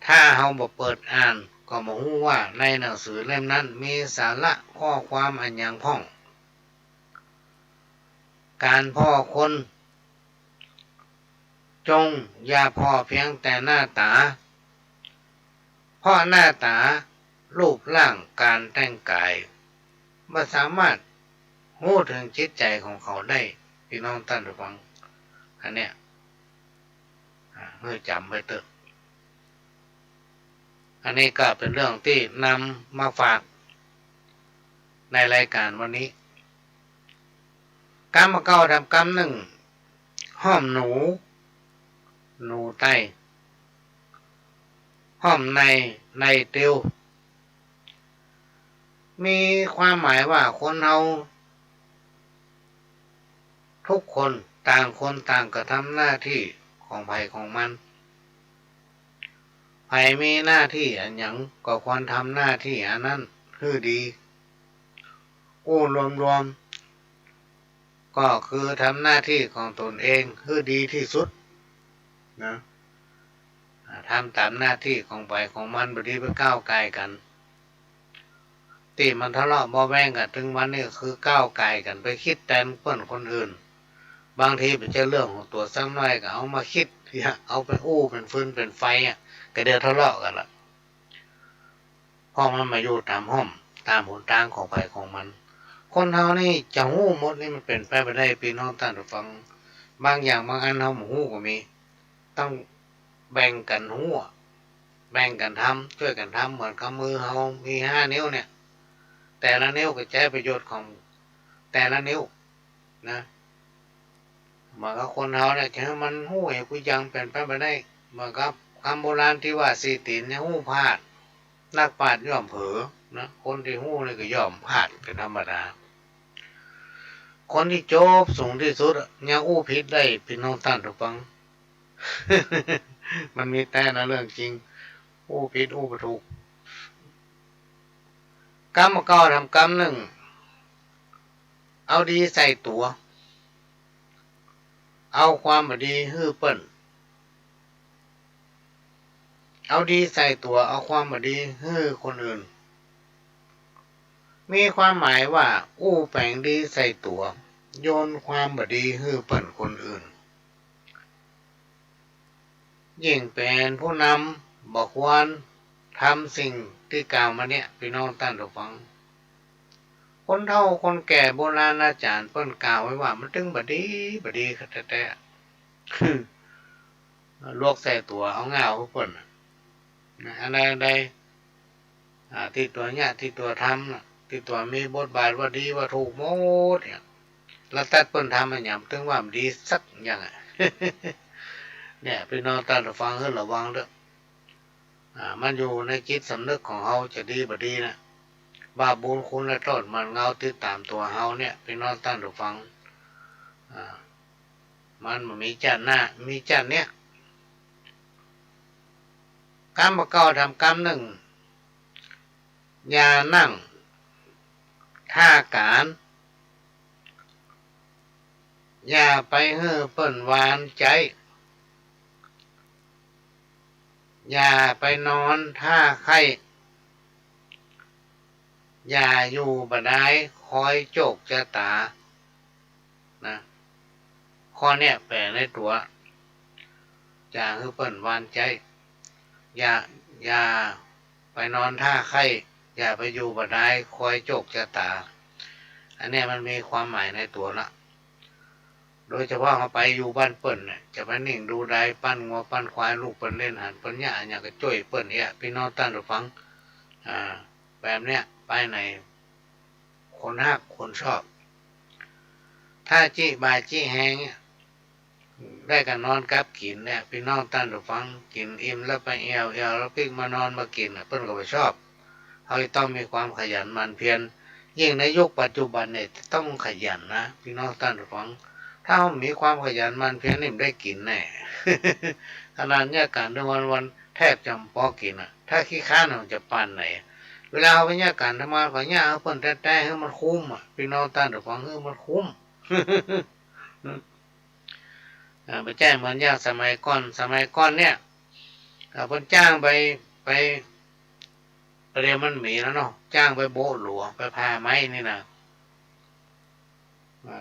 ถ้าเฮาบ่เปิดอ่านก็บ่ฮู้ว่าในหนังสือเล่มนั้นมีสาระข้อความอันหยังพ้องการพ่อคนจงอย่าพ่อเพียงแต่หน้าตาเพราะหน้าตารูปร่างการแต่งกายไม่สามารถรู้ถึงจิตใจของเขาได้พี่น้องท่านผู้ฟังอันเนี้ยเมื่อจำไว้เถอะอันนี้ก็เป็นเรื่องที่นำมาฝากในรายการวันนี้กรรมเก่าทำกรรมหนึ่งห้อมหนูไตห้อมในเตียวมีความหมายว่าคนเราทุกคนต่างคนต่างกระทำหน้าที่ของไผของมันไผมีหน้าที่อันหยังก็ควรทำหน้าที่อันนั้นคือดีรวม ก็คือทำหน้าที่ของตนเองคือดีที่สุดนะทำตามหน้าที่ของไปของมันบดีไปก้าวไกลกันตีมันทะเลาะเบาแวงกันถึงวันนี้คือก้าวไกลกันไปคิดแทนเพื่อนคนอื่นบางทีเป็นเจ้าเรื่องของตัวสักน้อยก็เอามาคิดเอาไปอู้เป็นฟืนเป็นไฟก็เดี๋ยวทะเลาะกันละเพราะมันมาอยู่ตามห้องตามหนทางของไปของมันคนเฮานี่จะหู้หมดนี่มันเป็นไปไม่ได้พี่น้องท่านผู้ฟังบางอย่างบางอันเฮาหมู่หู้ก็มีต้องแบ่งกันหู้แบ่งกันทำช่วยกันทำเหมือนกับมือเฮามี5 นิ้วเนี่ยแต่ละนิ้วก็ใช้ประโยชน์ของแต่ละนิ้วนะเหมือนกับคนเฮาเนี่ยจะให้มันหู้ให้กูยังเป็นไปไม่ได้เหมือนกับคำโบราณที่ว่าสีตีนเนี่ยหู้พลาดนักปราชญ์ย่อมเผลอนะคนที่หู้นี่ก็ย่อมพลาดเป็นธรรมดาคนที่จบสูงที่สุดยังอู้ผิดได้พี่น้องท่านทุกฟัง มันมีแต่นะเรื่องจริงอู้ผิดอู้ประถูกกรรมเก่าทำกรรมหนึ่งเอาดีใส่ตัวเอาความบดีฮื้อเปิ้นเอาดีใส่ตัวเอาความบดีฮื้อคนอื่นมีความหมายว่าอู้แฝงดีใส่ตัวโยนความบดีฮื้อเปิ้นคนอื่นยิ่งเป็นผู้นำบอกควรทำสิ่งที่กล่าวมาเนี่ยพี่น้องท่านผู้ฟังคนเฒ่าคนแก่โบราณอาจารย์เปิ้นกล่าวไว้ว่ามันถึงบดีแต่ลวกใส่ตัวเอาง่าวเปิ้นอะไรที่ตัวเนี่ยที่ตัวทำที่ตัวมีบทบาทว่าดีว่าถูกหมดเนี่ยแล้วแต่เปิ้นทำมันอย่างถึงว่ามันดีสักอย่างเนี่ยพี่น้องท่านผู้ฟังให้ระวังเด้อมันอยู่ในจิตสำนึกของเฮาจะดีบ่ดีนะบาปบุญคุณและโทษมันเงาติดตามตัวเฮาเนี่ยพี่น้องท่านผู้ฟังมันมีจันหน้ามีจันเนี่ยกรรมเก่าทำกรรมหนึ่งอย่านั่งท่าการอย่าไปเฮ้อเปิ้นหวานใจอย่าไปนอนท่าไข้อย่าอยู่บ่ได้คอยโจกชะตานะข้อเนี้ยแปลในตัวอย่าให้เปิ้นหวานใจอย่าไปนอนท่าไข้อย่าไปอยู่บ่ได้คอยโจกชะตาอันนี้มันมีความหมายในตัวละโดยเฉพาะเขาไปอยู่บ้านเปิ้นเนี่ยจะไปนิ่งดูได้ปั้นงัวปั้นควายลูกเปิ้นเล่นหันเปิ้นหญ้าอย่างก็จ้อยเปิ้นเนี่ยพี่น้องท่านผู้ฟังแบบเนี้ยไปไหนคนฮักคนชอบถ้าจี้บายจี้แหงได้กันนอนกับกินเนี่ยพี่น้องท่านผู้ฟังกินอิ่มแล้วไปเอวแล้วพลิกมานอนมากินเปิ้นก็ไปชอบเขาต้องมีความขยันหมั่นเพียรยิ่งในยุคปัจจุบันเนี่ยต้องขยันนะพี่น้องท่านผู้ฟังถ้ามีความขยันมันเพียงนี่ได้กินแน่ ขนาดเนี่ยการทั้งวันแทบจำพอกินถ้าขี้ข้านมันจะปั่นไหนเวลาเอาไปเนี่ยการทำงานของเนี่ยเอาเพิ่นแต่ให้มันคุ้มพี่น้องท่านผู้ฟังให้มันคุ้ม ไปแจ้งเหมือนอย่างสมัยก่อนเนี่ยเพิ่นจ้างไปเรียนมันมีแล้วเนาะจ้างไปโบหลวงไปพาไม้นี่นะ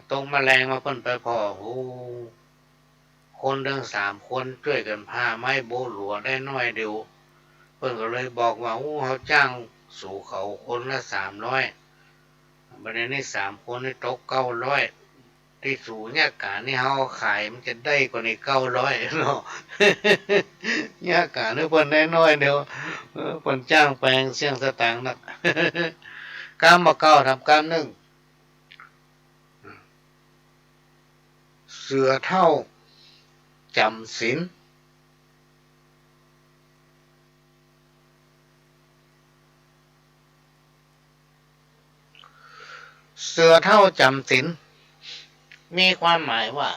ตรงแมลงมาเพิ่นไปพอโอ้คนทั้ง3 คนช่วยกันพาไม้โบหลวงได้น้อยเดียวเพิ่นก็เลยบอกว่าโอ้เขาจ้างสู่เขาคนละ300บัดนี้3 คนนี่ตก900ที่สู่เนี่ยการนี่เฮาขายมันจะได้กว่านี้900เนาะ เนี่ยการนี่เพิ่นได้น้อยเดียวเพิ่นจ้างแปลงเสียงสตางค์นัก กรรมเก่าทำกรรมหนึ่งเสือเท่าจำศีลเสือเท่าจำศีลมีความหมายว่า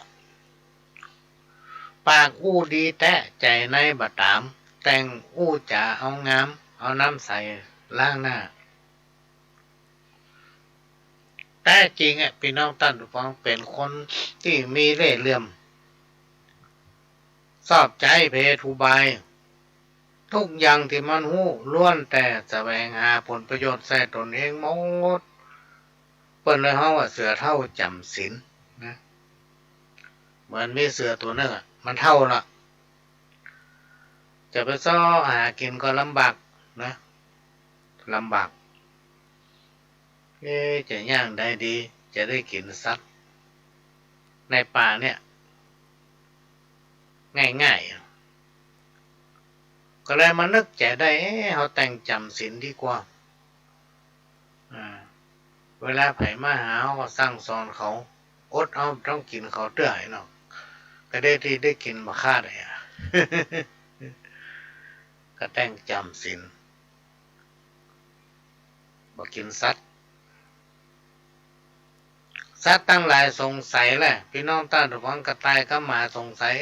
ปากอู้ดีแต่ใจในบัดตามแต่งอู้จ่าเอางามเอาน้ำใส่ล้างหน้า แต่จริงอ่ะพี่น้องท่านผู้ฟังเป็นคนที่มีเล่ห์เหลี่ยมชอบใจเพทุบายทุกอย่างที่มันหู้ล้วนแต่แสวงหาผลประโยชน์ใส่ตนเองหมดเปิ้นเลยเฮาว่าเสือเท่าจำศีลนะเหมือนมีเสือตัวนึงอ่ะมันเท่าละจะไปซ้อหากินก็ลำบากนะลำบากจะย่างได้ดีจะได้กินสัตว์ในป่าเนี่ยง่ายๆก็เลยมานึกใจได้เขาแต่งจำศีลดีกว่าเวลาไผมาหาเขาก็สั่งสอนเขาอดเอาต้องกินเขาเตื้อยเนาะก็ได้ที่ได้กินมาฆ่าได้อะ ก็แต่งจำศีลบ่กินสัตว์ตั้งหลายสงสัยแหละพี่น้องท่านผู้ฟังกระต่ายก็มาสงสัย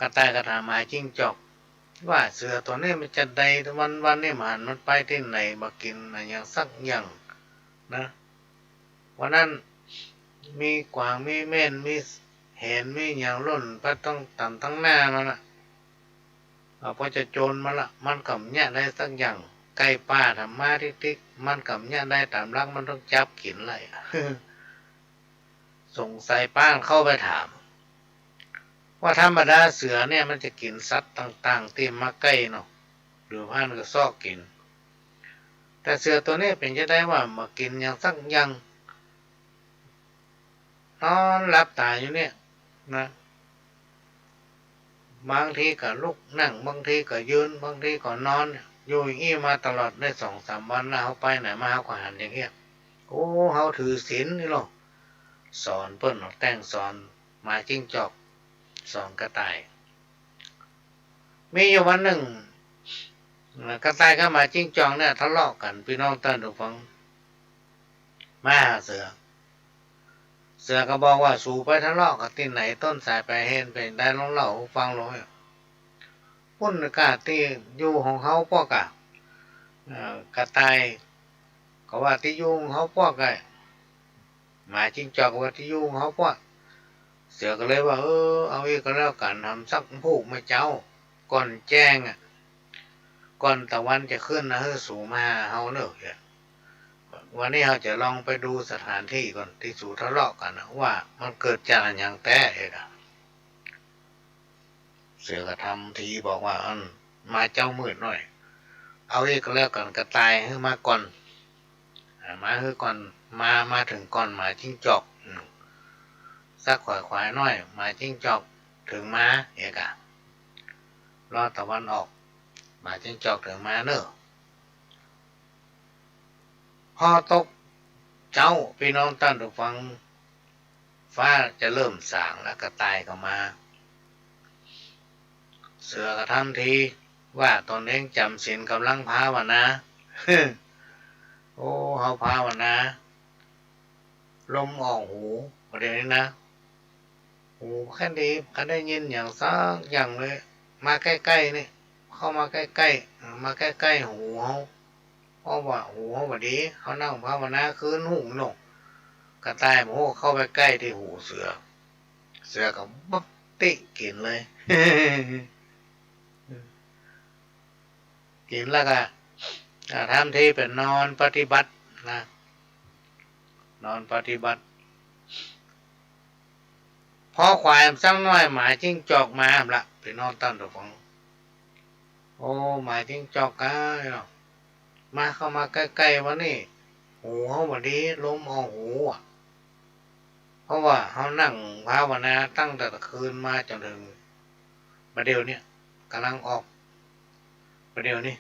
กระต่ายกระถามหาจิ้งจอกว่าเสือตัวนี้มันจะใดวันนี้มันไปที่ไหนมากินอะไรอย่างสักอย่างนะวันนั้นมีกวางมีเม่นมีเห็นมีอย่างล่นไปต้องต่ำทั้งหน้ามันละพอจะโจรมาละมันกับเนี่ยได้สักอย่างไก่ป่าทำมาติ๊กมันกับเนี่ยได้ตามรักมันต้องจับกินเลย สงสัยป้านเข้าไปถามว่าธรรมดาเสือเนี่ยมันจะกินสัตว์ต่างๆที่มาใกล้เนาะหรือพันก็ซอกกินแต่เสือตัวนี้เป็นจะได้ว่ามากินอย่างสักอย่างนอนหลับตาอยู่เนี่ยนะบางทีก็ลุกนั่งบางทีก็ยืนบางทีก็นอนอยู่อย่างนี้มาตลอดได้2-3 วันแล้วเขาไปไหนมาเขาก็หันอย่างเงี้ยโอ้เขาถือศีลนี่หรอสอนเปิ้นแต่งสอนหมาจิ้งจอกสอนกระต่ายมีอยู่วันหนึ่งกระต่ายกับหมาจิ้งจอกเนี่ยทะเลาะกันพี่น้องท่านผู้ฟังมาหาเสือก็บอกว่าสู่ไปทะเลาะกับที่ไหนต้นสายไปเห็นเป็นได้ลองเล่าฟังลอยพุ่นกาที่อยู่ของเขาพวกกระต่ายก็ว่าที่อยู่ของเขาพวกหมาจิ้งจอกว่าที่อยู่ของเขาพวกเสือก็เลยว่าเอาอีกก็แล้วกันทำสักผูกไม่เจ้าก่อนแจ้งก่อนตะวันจะขึ้นนะสู่มาเฮาเนอะวันนี้เราจะลองไปดูสถานที่ก่อนที่สู่ทะเลาะกันนะว่ามันเกิดจากอย่างแท้เองเสือก็ทำทีบอกว่ามาเจ้ามืดหน่อยเอาอีกก็แล้วกันกระต่ายให้มาก่อนมาให้ก่อนมาถึงก่อนหมาจิ้งจอกสักขวายน้อยหมาจิ้งจอกถึงมาเอกรอตะวันออกหมาจิ้งจอกถึงมาเนอะพอตกเจ้าพี่น้องท่านผู้ฟังฟ้าจะเริ่มสางแล้วก็ตายก็มาเสือก็ทำทีว่าตนเองจำศีลกำลังภาวนา โอ้เขาภาวนาลมออกหูประเดี๋ยวนี้นะหูแค่ดีก็ได้ยินอย่างซักอย่างเลยมาใกล้ๆนี่เข้ามาใกล้ๆมาใกล้ๆหูเขาเพราะว่าหูเขาแบบนี้เขานั่งภาวนาคืนหูหนกกระต่ายโม่เข้าไปใกล้ที่หูเสือก็ปั๊บติกินเลย กินแล้วก็ทำทีเป็นนอนปฏิบัตินะนอนปฏิบัติพอควายซ้ำน้อยหมาจิ้งจอกมาละไปนอนตั้งตัวฟังโอ้หมาจิ้งจอกกันมาเข้ามาใกล้ๆวันนี้หูเขาวันนี้ล้มเอาหูเพราะว่าเขานั่งภาวนาตั้งแต่คืนมาจนถึงประเดี๋ยวนี้กำลังออกประเดี๋ยวนี้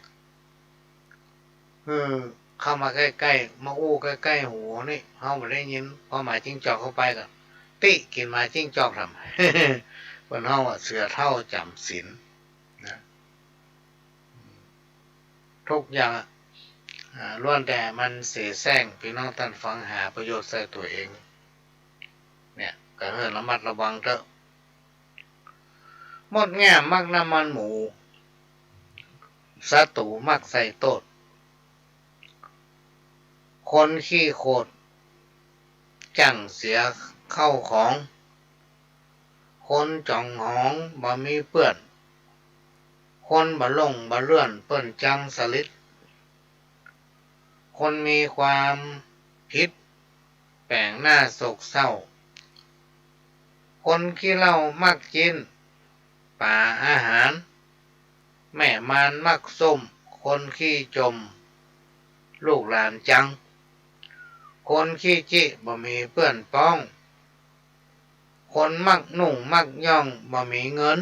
เข้ามาใกล้ๆมาอู้ใกล้ๆหูนี่เขาไม่ได้ยินพอหมาจิ้งจอกเข้าไปกันติกินหมาจิ้งจอกทำคนเขาเสือเท่าจำศีลนะทุกอย่างล้วนแต่มันเสแสร้งพี่น้องท่านฟังหาประโยชน์ใส่ตัวเองเนี่ยก็ให้ระมัดระวังเถอะมดแง่มักน้ำมันหมูศัตรูมักใส่โตดค คนขี้โคตรจั่งเสียเข้าของคนจ่องหองบ่มีเปื้อนคนบ่ลงบ่เลื่อนเปิ้นจังสลิดคนมีความผิดแปลงหน้าโศกเศร้าคนขี้เหล้ามักกินป่าอาหารแม่มารมักส้มคนขี้จมลูกหลานจังคนขี้จิบ่มีเพื่อนป้องคนมักนุ่งมักย่องบ่มีเงิน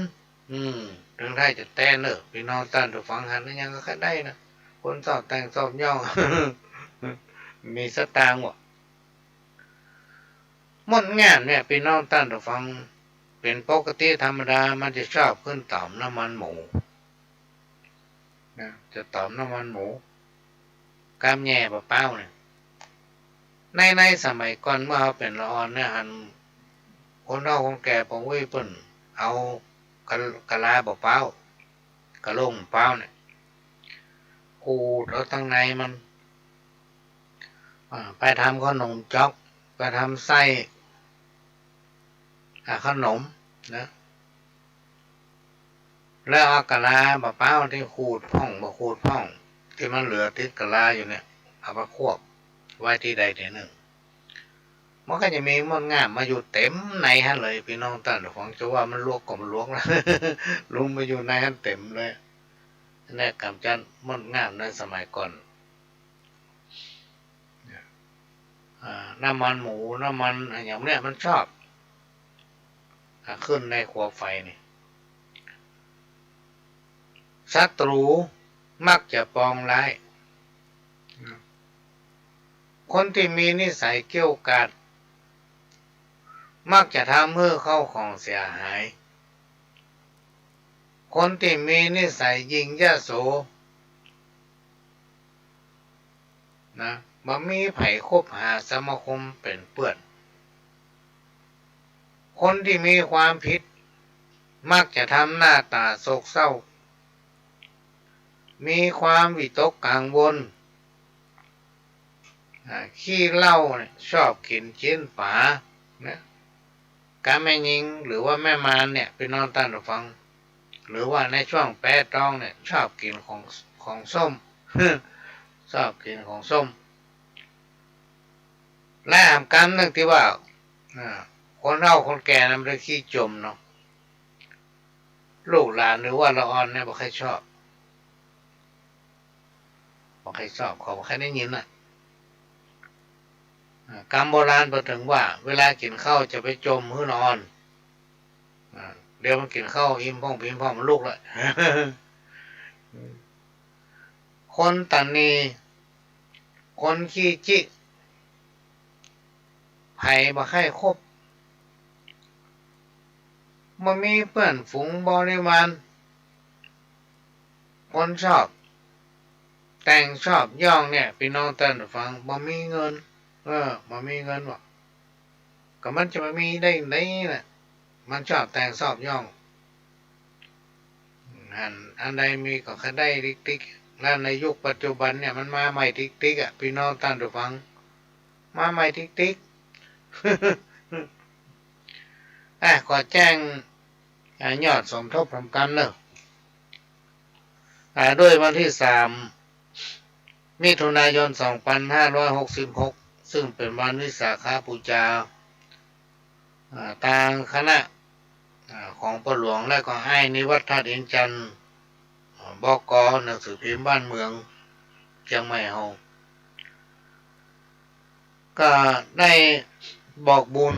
ถึงได้จะแต่เนอะพี่น้องท่านผู้ฟังหันยังก็แค่ได้นะคนสอบแต่งสอบย่อง มีสตางค์ว่ะมดงานเนี่ยพี่น้องท่านผู้ฟังเป็นปกติธรรมดามันจะชอบขึ้นต่อมน้ำมันหมูนะจะต่อมน้ำมันหมูกามแย่เปล่าเนี่ยในสมัยก่อนเมื่อเขาเป็นละออนเนี่ยหันคนเราคนแก่ปองเว้ยเปิ้นเอากะลาเปล่ากะลงเปล่าเนี่ยขูดเอาตั้งในมันไปทำขนมจ๊อกไปทำไส้ขนมนะแล้วเอากะลาเปล่าที่ขูดพ่องขูดพ่องที่มันเหลือติดกะลาอยู่เนี่ยเอามาควบไว้ที่ใดที่หนึ่งมันก็จะมีมดงามมาอยู่เต็มในฮะเลยพี่น้องท่านของจะว่ามันลวกก็มันลวกนะ ลุงมาอยู่ในฮะเต็มเลยนี่กำจัดมดงามในสมัยก่อนน้ำมันหมูน้ำมันอย่างเนี้ยมันชอบขึ้นในขัวไฟนี่ศัตรูมักจะปองร้ายคนที่มีนิสัยเกี่ยวกาดมักจะทำให้เข้าของเสียหายคนที่มีนิสัยยิงยโสนะบ่มีไผคบหาสมาคมเป็นเปื้อนคนที่มีความผิดมักจะทำหน้าตาโศกเศร้ามีความวิตกกังวลขี้เหล้าชอบกินชิ้นป๋านะการแม่ยิงหรือว่าแม่มารเนี่ยพี่น้องท่านผู้ฟังหรือว่าในช่วงแปะต้องเนี่ยชอบกินของส้ม ชอบกินของส้มและหามกันนึงที่ว่าคนเฒ่าคนแก่นั้นมันขี้จมเนาะลูกหลานหรือว่าละอ่อนเนี่ยบ่ใครชอบเขาบ่ใครได้ยินน่ะกรรมโบราณบอกถึงว่าเวลากินข้าวจะไปจมหื้อนอนเดี๋ยวมันกินข้าวอิ่มพ่องพิมพ์พ่อมันลูกเลย คนตันนีคนขี้จิไผ่บ่ใครคบมันมีเพื่อนฝูงบริวารคนชอบแต่งชอบย่องเนี่ยพี่น้องท่านฟังบ่มีเงินบ่มีเงินวะก็มันจะมามีได้ไหนน่ะมันชอบแต่งชอบย่องอันใดมีก็แค่ได้ติ๊กแล้วในยุคปัจจุบันเนี่ยมันมาใหม่ติ๊กอ่ะพี่น้องท่านฟังมาใหม่ติ๊ก ขอแจ้งยอดสมทบพร้อมกันเนอะด้วยวันที่3 มิถุนายน 2566 ซึ่งเป็นวันวิสาขบูชาทางคณะของพ่อหลวงและก็ให้นิวัฒน์ท่าดินจันทร์บก.หนังสือพิมพ์บ้านเมืองเชียงใหม่เฮาก็ได้บอกบุญ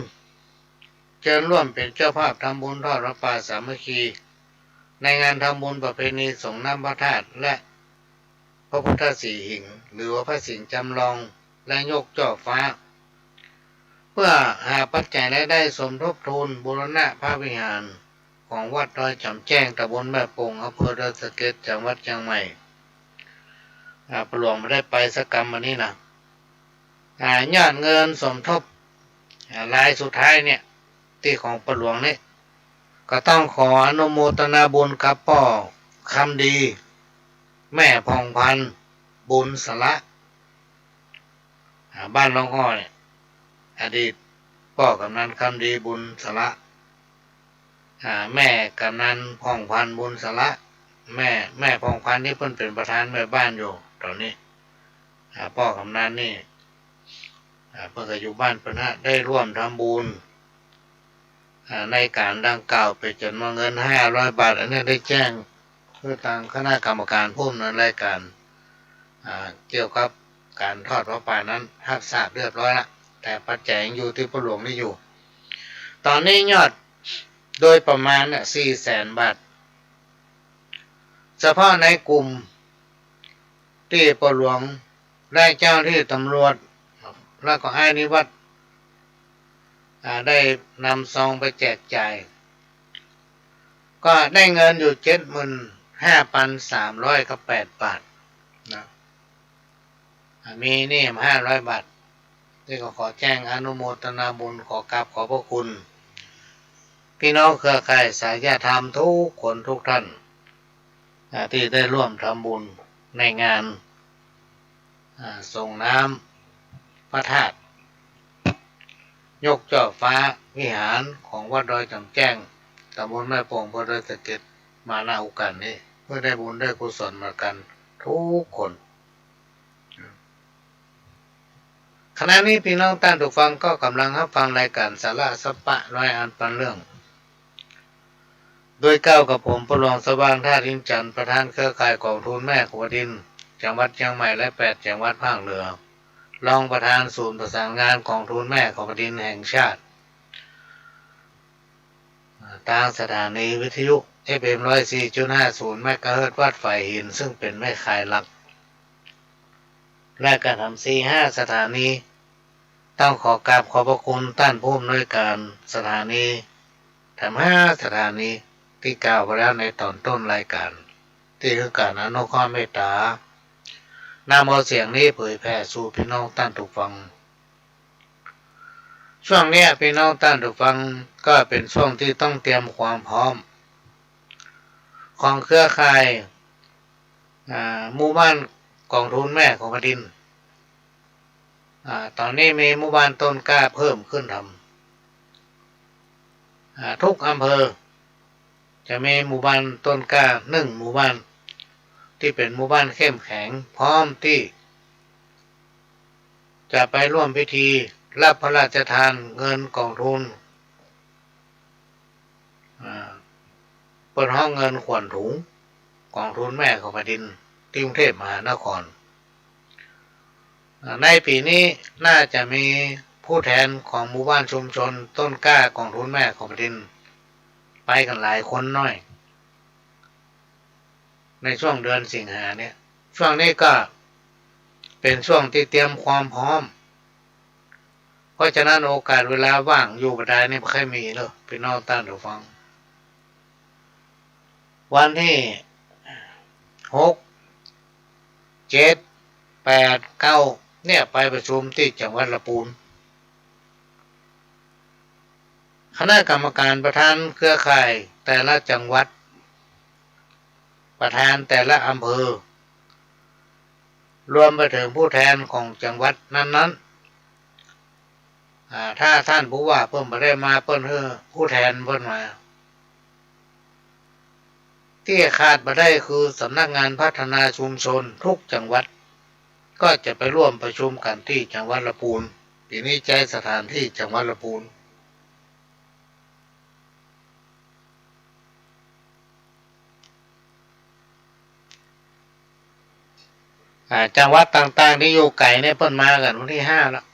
เชิญร่วมเป็นเจ้าภาพทำบุญทอดพระป่าสามัคคีในงานทำบุญประเพณีส่งน้ำพระธาตุและพระพุทธสีหิงหรือว่าพระสิงห์จำลองและยกจ่อฟ้าเพื่อหาปัจจัยและได้สมทบทุนบูรณะพระวิหารของวัดดอยจำแจ้งตำบลแม่ปงอำเภอดอยสะเก็ดจังหวัดเชียงใหม่ปหลวงไม่ได้ไปสักกรรมวันนี้นะยอดเงินสมทบรายสุดท้ายเนี่ยที่ของปหลวงนี่ก็ต้องขออนุโมทนาบุญกับพ่อคำดีแม่พองพันธ์บุญสละ บ้านล่องอ้อเนี่ยอดีตพ่อกำนันคำดีบุญสละแม่กำนันพองพันบุญสละแม่พองพันนี่เพิ่นเป็นประธานแม่บ้านอยู่ตอนนี้พ่อกำนันนี่เพิ่นก็อยู่บ้านเพิ่นได้ร่วมทำบุญในการดังกล่าวไปจนว่าเงิน500 บาทอันนี้ได้แจ้งเพื่อทางคณะกรรมการผู้ดำเนินรายการเกี่ยวกับการทอดพระป่านั้นรับทราบเรียบร้อยละแต่ปัจจัยยังอยู่ที่พระหลวงนี่อยู่ตอนนี้ยอดโดยประมาณ400,000 บาทเฉพาะในกลุ่มที่พระหลวงได้เจ้าที่ตำรวจแล้วก็ให้นิวัตรได้นำซองไปแจกจ่ายก็ได้เงินอยู่75,308 บาทนะมีนี่500 บาทที่ก็ขอแจ้งอนุโมทนาบุญขอกราบขอบพระคุณพี่น้องเครือข่ายสายธรรมทุกคนทุกท่านที่ได้ร่วมทำบุญในงานส่งน้ำพระธาตุยกจ่อฟ้าวิหารของวัดดอยจำแจ้งตำบลแม่โป่งอำเภอดอยสะเก็ดมาณโอกาสนี้เพื่อได้บุญได้กุศลมากันทุกคนขณะนี้พี่น้องท่านผู้ฟังก็กำลังรับฟังรายการสาระสัปปะร้อยอันปันเรื่องโดยก้าวกับผมพระหลวงสว่างท่าดินจันทร์ประธานเครือข่ายกองทุนแม่ขวดินจังหวัดเชียงใหม่และ8 จังหวัดภาคเหนือรองประธานศูนย์ประสานงานกองทุนแม่ขวดินแห่งชาติทางสถานีวิทยุ FM 104.50 เมกะเฮิรตซ์วัดฝ่ายหินซึ่งเป็นแม่ข่ายหลักและการทำ4-5 สถานีต้องขอกราบขอบพระคุณท่านผู้อำนวยการสถานีทั้ง5 สถานีที่กล่าวไปแล้วในตอนต้นรายการที่คือการอนุเคราะห์เมตตานำเอาเสียงนี้เผยแผ่สู่พี่น้องท่านทุกฟังช่วงนี้พี่น้องท่านทุกฟังก็เป็นช่วงที่ต้องเตรียมความพร้อมของเครือข่ายหมู่บ้านกองทุนแม่ของแผ่นดินตอนนี้มีหมู่บ้านต้นกล้าเพิ่มขึ้นทำทุกอำเภอจะมีหมู่บ้านต้นกล้า1 หมู่บ้านที่เป็นหมู่บ้านเข้มแข็งพร้อมที่จะไปร่วมพิธีรับพระราชทานเงินกองทุนเปิดห้องเงินขวัญถุงกองทุนแม่ของแผ่นดินที่กรุงเทพมหานครในปีนี้น่าจะมีผู้แทนของหมู่บ้านชุมชนต้นกล้ากองทุนแม่ของแผ่นดินไปกันหลายคนน้อยในช่วงเดือนสิงหาเนี่ยช่วงนี้ก็เป็นช่วงที่เตรียมความพร้อมเพราะฉะนั้นโอกาสเวลาว่างอยู่บ่ได้นี่ไม่ค่อยมีเนอะพี่น้องท่านผู้ฟังวันที่6 7 8 9เนี่ยไปประชุมที่จังหวัดลำพูนคณะกรรมการประธานเครือข่ายแต่ละจังหวัดประธานแต่ละอำเภอรวมไปถึงผู้แทนของจังหวัดนั้นๆถ้าท่านผู้ว่าเพิ่มมาได้มาเพิ่นผู้แทนเพิ่นมาที่ขาดมาได้คือสำนักงานพัฒนาชุมชนทุกจังหวัดก็จะไปร่วมประชุมกันที่จังหวัดลำพูนปีนี้ใช้สถานที่จังหวัดลำพูนจังหวัดต่างๆที่อยู่ไกลเนี่ยเพิ่นมากันวันที่5แล้ว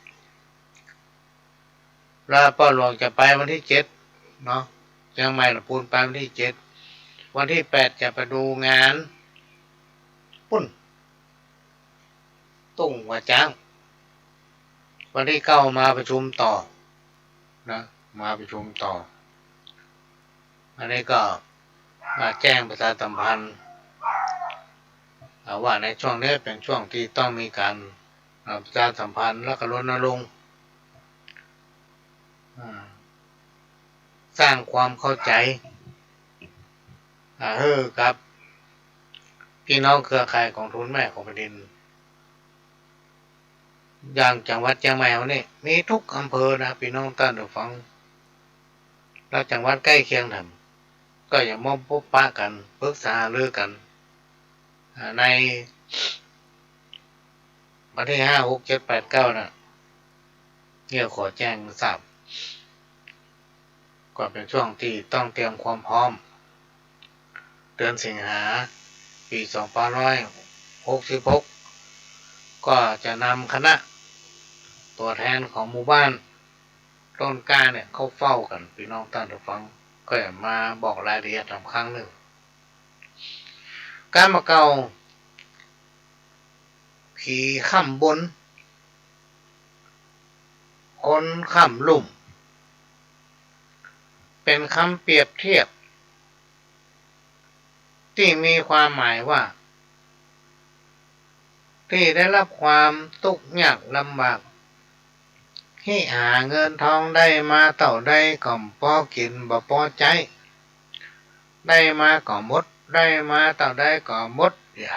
ป้าหลวงจะไปวันที่7เนาะเชียงใหม่ลำพูนไปวันที่7วันที่8จะไปดูงานปุ้นตุ้งหัวจ้างวันที่9มาประชุมต่อนะมาประชุมต่ออันนี้ก็แจ้งประชาสัมพันธ์ว่าในช่วงนี้เป็นช่วงที่ต้องมีการประชาสัมพันธ์และก็รณรงค์สร้างความเข้าใจกับพี่น้องเครือข่ายกองทุนแม่ของแผ่นดิน อย่างจังหวัดเชียงใหม่นี่มีทุกอำเภอนะพี่น้องท่านผู้ฟังแล้วจังหวัดใกล้เคียงทำก็อย่ามาพบปะกันปรึกษาเรื่องกันในวันที่5 6 7 8 9นะเนี่ยขอแจ้งทราบก่อนเป็นช่วงที่ต้องเตรียมความพร้อมเดือนสิงหาปี2566ก็จะนำคณะตัวแทนของหมู่บ้านต้นกล้าเนี่ยเข้าเฝ้ากันพี่น้องท่านผู้ฟังก็จะมาบอกรายละเอียดครั้งหนึ่งการมาเกาผีข้ามบนคนข้ามลุ่มเป็นคำเปรียบเทียบที่มีความหมายว่าที่ได้รับความทุกข์ยากลำบากที่หาเงินทองได้มาเต่าได้ก่อมพอกินบ่พอใจได้มาก่อมดได้มาเต่าได้ก่อมดอย่า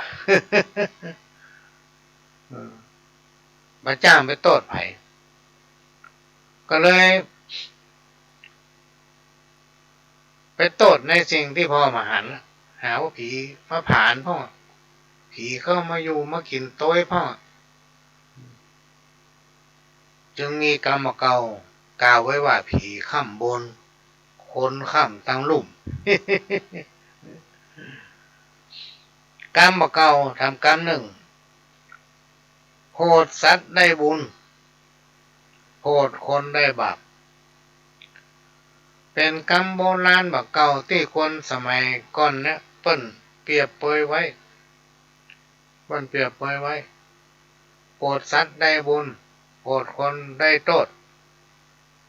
บาจ้างไปโทษไผก็เลยไปโทษในสิ่งที่พ่อมาหันหาว่าผีมาผ่านพ่อผีเข้ามาอยู่มากินโต้ยพ่อจึงมีกรรมเก่ากล่าวไว้ว่าผีข้ามบนคนข้ามตั้งลุ่ม กรรมเก่าทำกรรมหนึ่งโหดสัตว์ได้บุญโหดคนได้บาปเป็นกรรมโบราณบักเก่าที่คนสมัยก่อนเนี่ยเปิ้นเปรียบเปยไว้โหดสัตว์ได้บุญโหดคนได้โทษ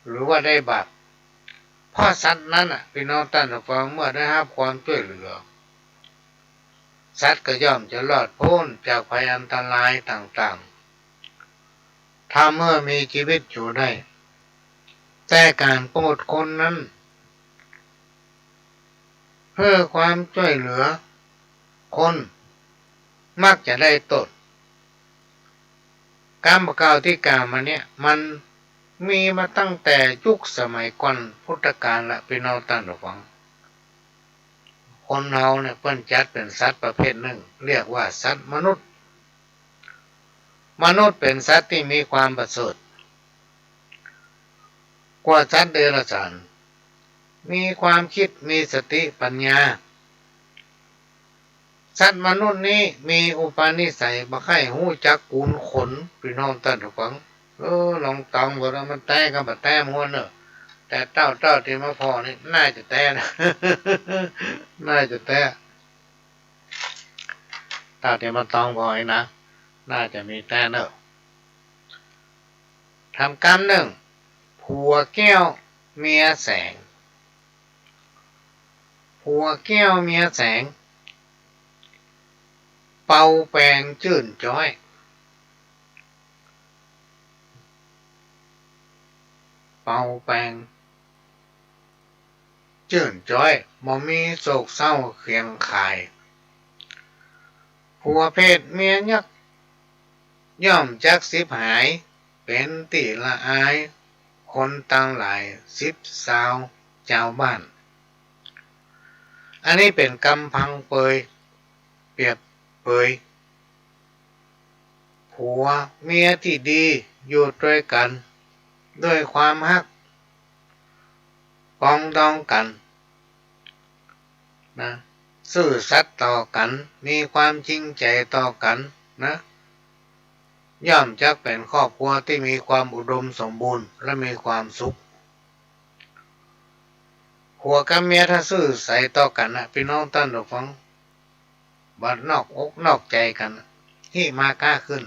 หรือว่าได้บาปเพราะสัตว์นั้นพี่น้องท่านผู้ฟังเมื่อได้รับความช่วยเหลือสัตว์ก็ย่อมจะรอดพ้นจากภัยอันตรายต่างๆถ้าเมื่อมีชีวิตอยู่ได้แต่การโปรดคนนั้นเพื่อความช่วยเหลือคนมักจะได้ตดกรรมเก่าที่กล่าวมาเนี่ยมันมีมาตั้งแต่ยุคสมัยก่อนพุทธกาลละพี่น้องท่านผู้ฟังคนเราเนี่ยเพิ่นจัดเป็นสัตว์ประเภทหนึ่งเรียกว่าสัตว์มนุษย์เป็นสัตว์ที่มีความประเสริฐกว่าสัตว์เดรัจฉานมีความคิดมีสติปัญญาสัตว์มนุษย์นี้มีอุปนิสัยบ่ค่อยฮู้จักกูลขนพี่น้องท่านผู้ฟังลองตองบ่แล้วมันแต้ก็บ่แต้ม่วนเด้อแต่เต้าที่มาพอนี่น่าจะแต้นะ น่าจะแต้เต้าที่มาตองพอนะน่าจะมีแต้เนอะทำกรรมหนึ่งผัวแก้วเมียแสงผัวแก้วเมียแสงเป่าแปงจื่นจ้อยเป่าแปงจื่นจ้อยบ่มีโศกเศร้าเคียงข่ายผัวเพศเมียยักย่อมจักสิบหายเป็นติละอายคนตั้งหลาย10 สาวเจ้าบ้านอันนี้เป็นกำพังเปยเปรียบเปยผัวเมียที่ดีอยู่ด้วยกันด้วยความฮักปองดองกันนะซื่อสัตย์ต่อกันมีความจริงใจต่อกันนะย่อมจักเป็นครอบครัวที่มีความอุดมสมบูรณ์และมีความสุขผัวกับเมียถ้าซื่อใส่ต่อกันนะพี่น้องท่านผู้ฟังบัดนอกอกนอกใจกันที่มากล้าขึ้น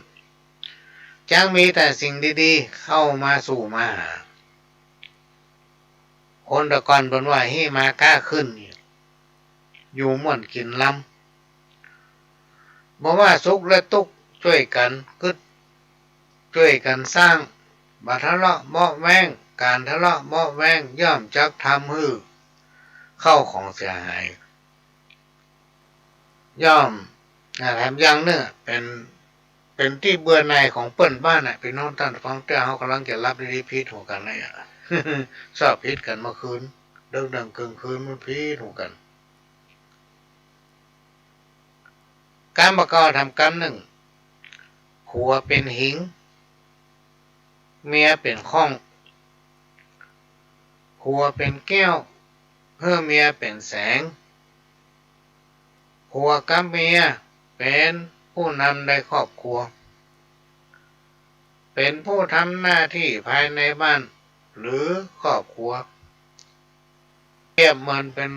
จังมีแต่สิ่งดีๆเข้ามาสู่มาหาคนตะกอนบนว่าให้มากล้าขึ้นอยู่ม่วนกินลำบอกว่าสุขและทุกข์ช่วยกันกึศช่วยกันสร้างบัดทะเลาะเบาะแว้งการทะเลาะเบาะแว้งย่อมจักทำให้เข้าของเสียหายย่อมแถมอย่างเนื้อเป็น เป็นที่เบื่อหน่ายของเปิ้นบ้านน่ะพี่น้องท่านฟังแต่เขากำลังจะรับดีๆพิษหัวกันเลยอ่ะ ชอบพิษกันเมื่อคืนเดิงๆเกินคืนมันพิษหัวกันการประกอบทำกรรมหนึ่งผัวเป็นหิงเมียเป็นข้องผัวเป็นแก้วเพื่อเมียเป็นแสงผัวกับเมียเป็นผู้นำในครอบครัวเป็นผู้ทำหน้าที่ภายในบ้านหรือครอบครัวเปรียบเหมือนเป็น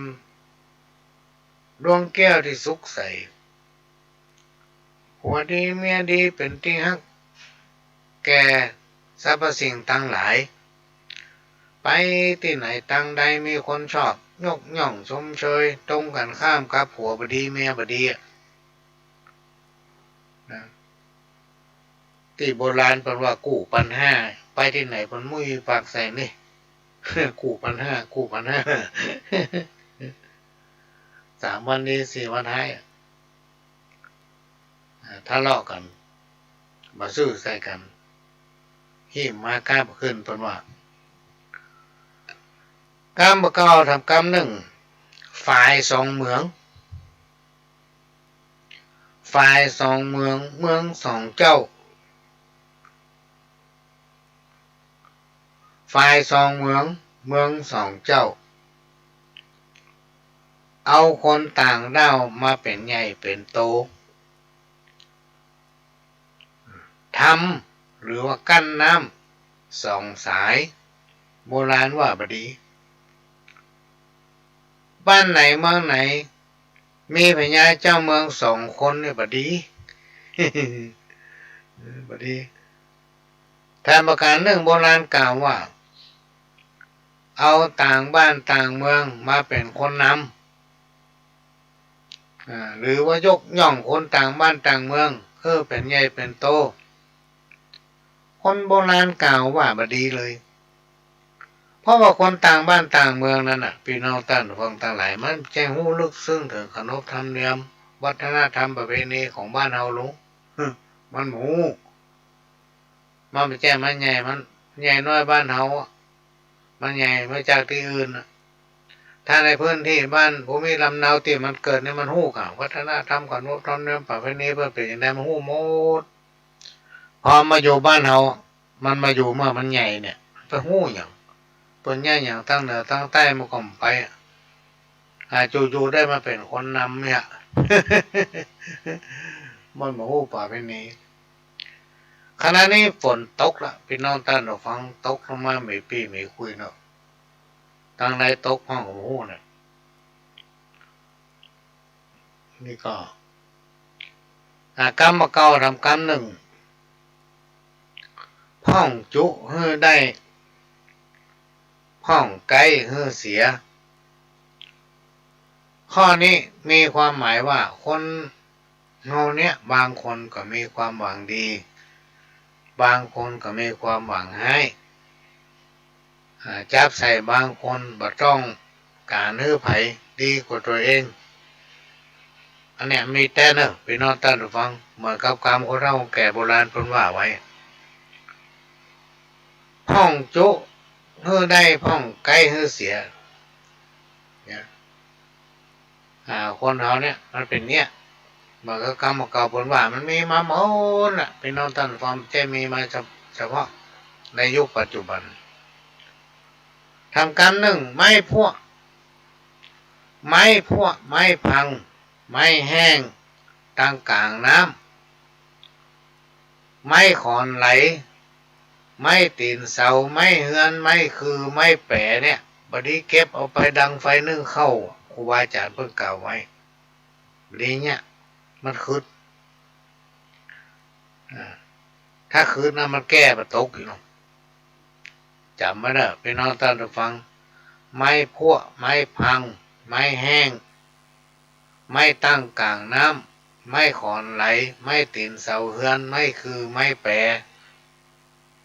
ดวงแก้วที่สุกใสผัวดีเมียดีเป็นที่ฮักแก่สรรพสิ่งทั้งหลายไปที่ไหนตั้งใดมีคนชอบยกย่องชมเชยตรงกันข้ามกับผัวบดีเมียบดีที่โบราณเป็นว่ากู้ปันห้าไปที่ไหนมันมุ้ยปากใส่นี่ กู้ปันห้า3 วันนี้4 วันให้ทะเลาะกันมาซื้อใส่กันหิมมาก้าขึ้นเป็นว่าการประกอบทำกรรมหนึ่งฝ่ายสองเมืองฝ่ายสองเมืองเมืองสองเจ้าฝ่ายสองเมืองเมืองสองเจ้าเอาคนต่างด้าวมาเป็นใหญ่เป็นโตทำหรือว่ากั้นน้ำ2 สายโบราณว่าบดีบ้านไหนเมืองไหนมีพญาเจ้าเมือง2 คนเนี่ยบดี บดีท่านประการเรื่องโบราณกล่าวว่าเอาต่างบ้านต่างเมืองมาเป็นคนนำหรือว่ายกย่องคนต่างบ้านต่างเมืองเพื่อเป็นใหญ่เป็นโตคนโบราณกล่าวว่าบดีเลยเพราะว่าคนต่างบ้านต่างเมืองนั่นน่ะพี่น้องท่านฟังต่างหลายมันแจ้งหู้ลึกซึ้งถึงขนบธรรมเนียมวัฒนธรรมประเพณีของบ้านเฮาลุง มันหมูมันไม่แจ้งมันใหญ่มันใหญ่น้อยบ้านเฮามันใหญ่มาจากที่อื่นถ้าในพื้นที่บ้านภูมิลำเนาที่มันเกิดเนี่ยมันหู้ข่าววัฒนธรรมขนบธรรมเนียมประเพณีเพื่อเป็นอย่างไรมันหู้หมดพอมาอยู่บ้านเฮามันมาอยู่เมื่อมันใหญ่เนี่ยไปหู้อย่างเปิ้นใหญ่อย่างตั้งเหนือตั้งใต้มันก็ไปจู่ๆได้มาเป็นคนนำเนี่ย มันมาหู้ป่าเป็นนี้ขณะนี้ฝนตกละพี่น้องท่านเราฟังตกลงมาไม่ปีไม่คุยเนาะตั้งในตกห้องของหู้เนี่ยนี่ก็กรรมมาเก่าทำกรรมหนึ่งพ่องจุเฮือได้พ่องไกลเฮือเสียข้อนี้มีความหมายว่าคนเฮาเนี่ยบางคนก็มีความหวังดีบางคนก็มีความหวังให้จับใส่บางคนบ่ต้องการฮื้อไผดีกว่าตัวเองอันเนี้ยมีแต่เนอะพี่น้องท่านฟังเหมือนกับคำคนเราแก่โบราณเพิ่นว่าไว้พ่องจุเฮือได้พ่องไกลเฮือเสียเนี่ยคนเราเนี่ยมันเป็นเนี่ยเหมือนกับคำเก่าเพิ่นว่ามันมีมาหมดน่ะพี่น้องท่านฟังจะมีมาเฉพาะในยุคปัจจุบันทำกรรมหนึ่งไม้พวกไม้พังไม้แห้งตั้งกลางน้ำไม้ขอนไหลไม้ตีนเสาไม้เฮือนไม้คือไม้แปะเนี่ยบดีเก็บเอาไปดังไฟนึ่งเข้าครูบาอาจารย์เพิ่งกล่าวไว้ดีเนี่ยมันคืดถ้าคืดนะมันแก้ประตกอยู่จำไว้เด้อพี่น้องท่านฟังไม้พวกไม้พังไม้แห้งไม้ตั้งกลางน้ำไม้ขอนไหลไม้ตีนเสาเฮือนไม้คือไม้แปร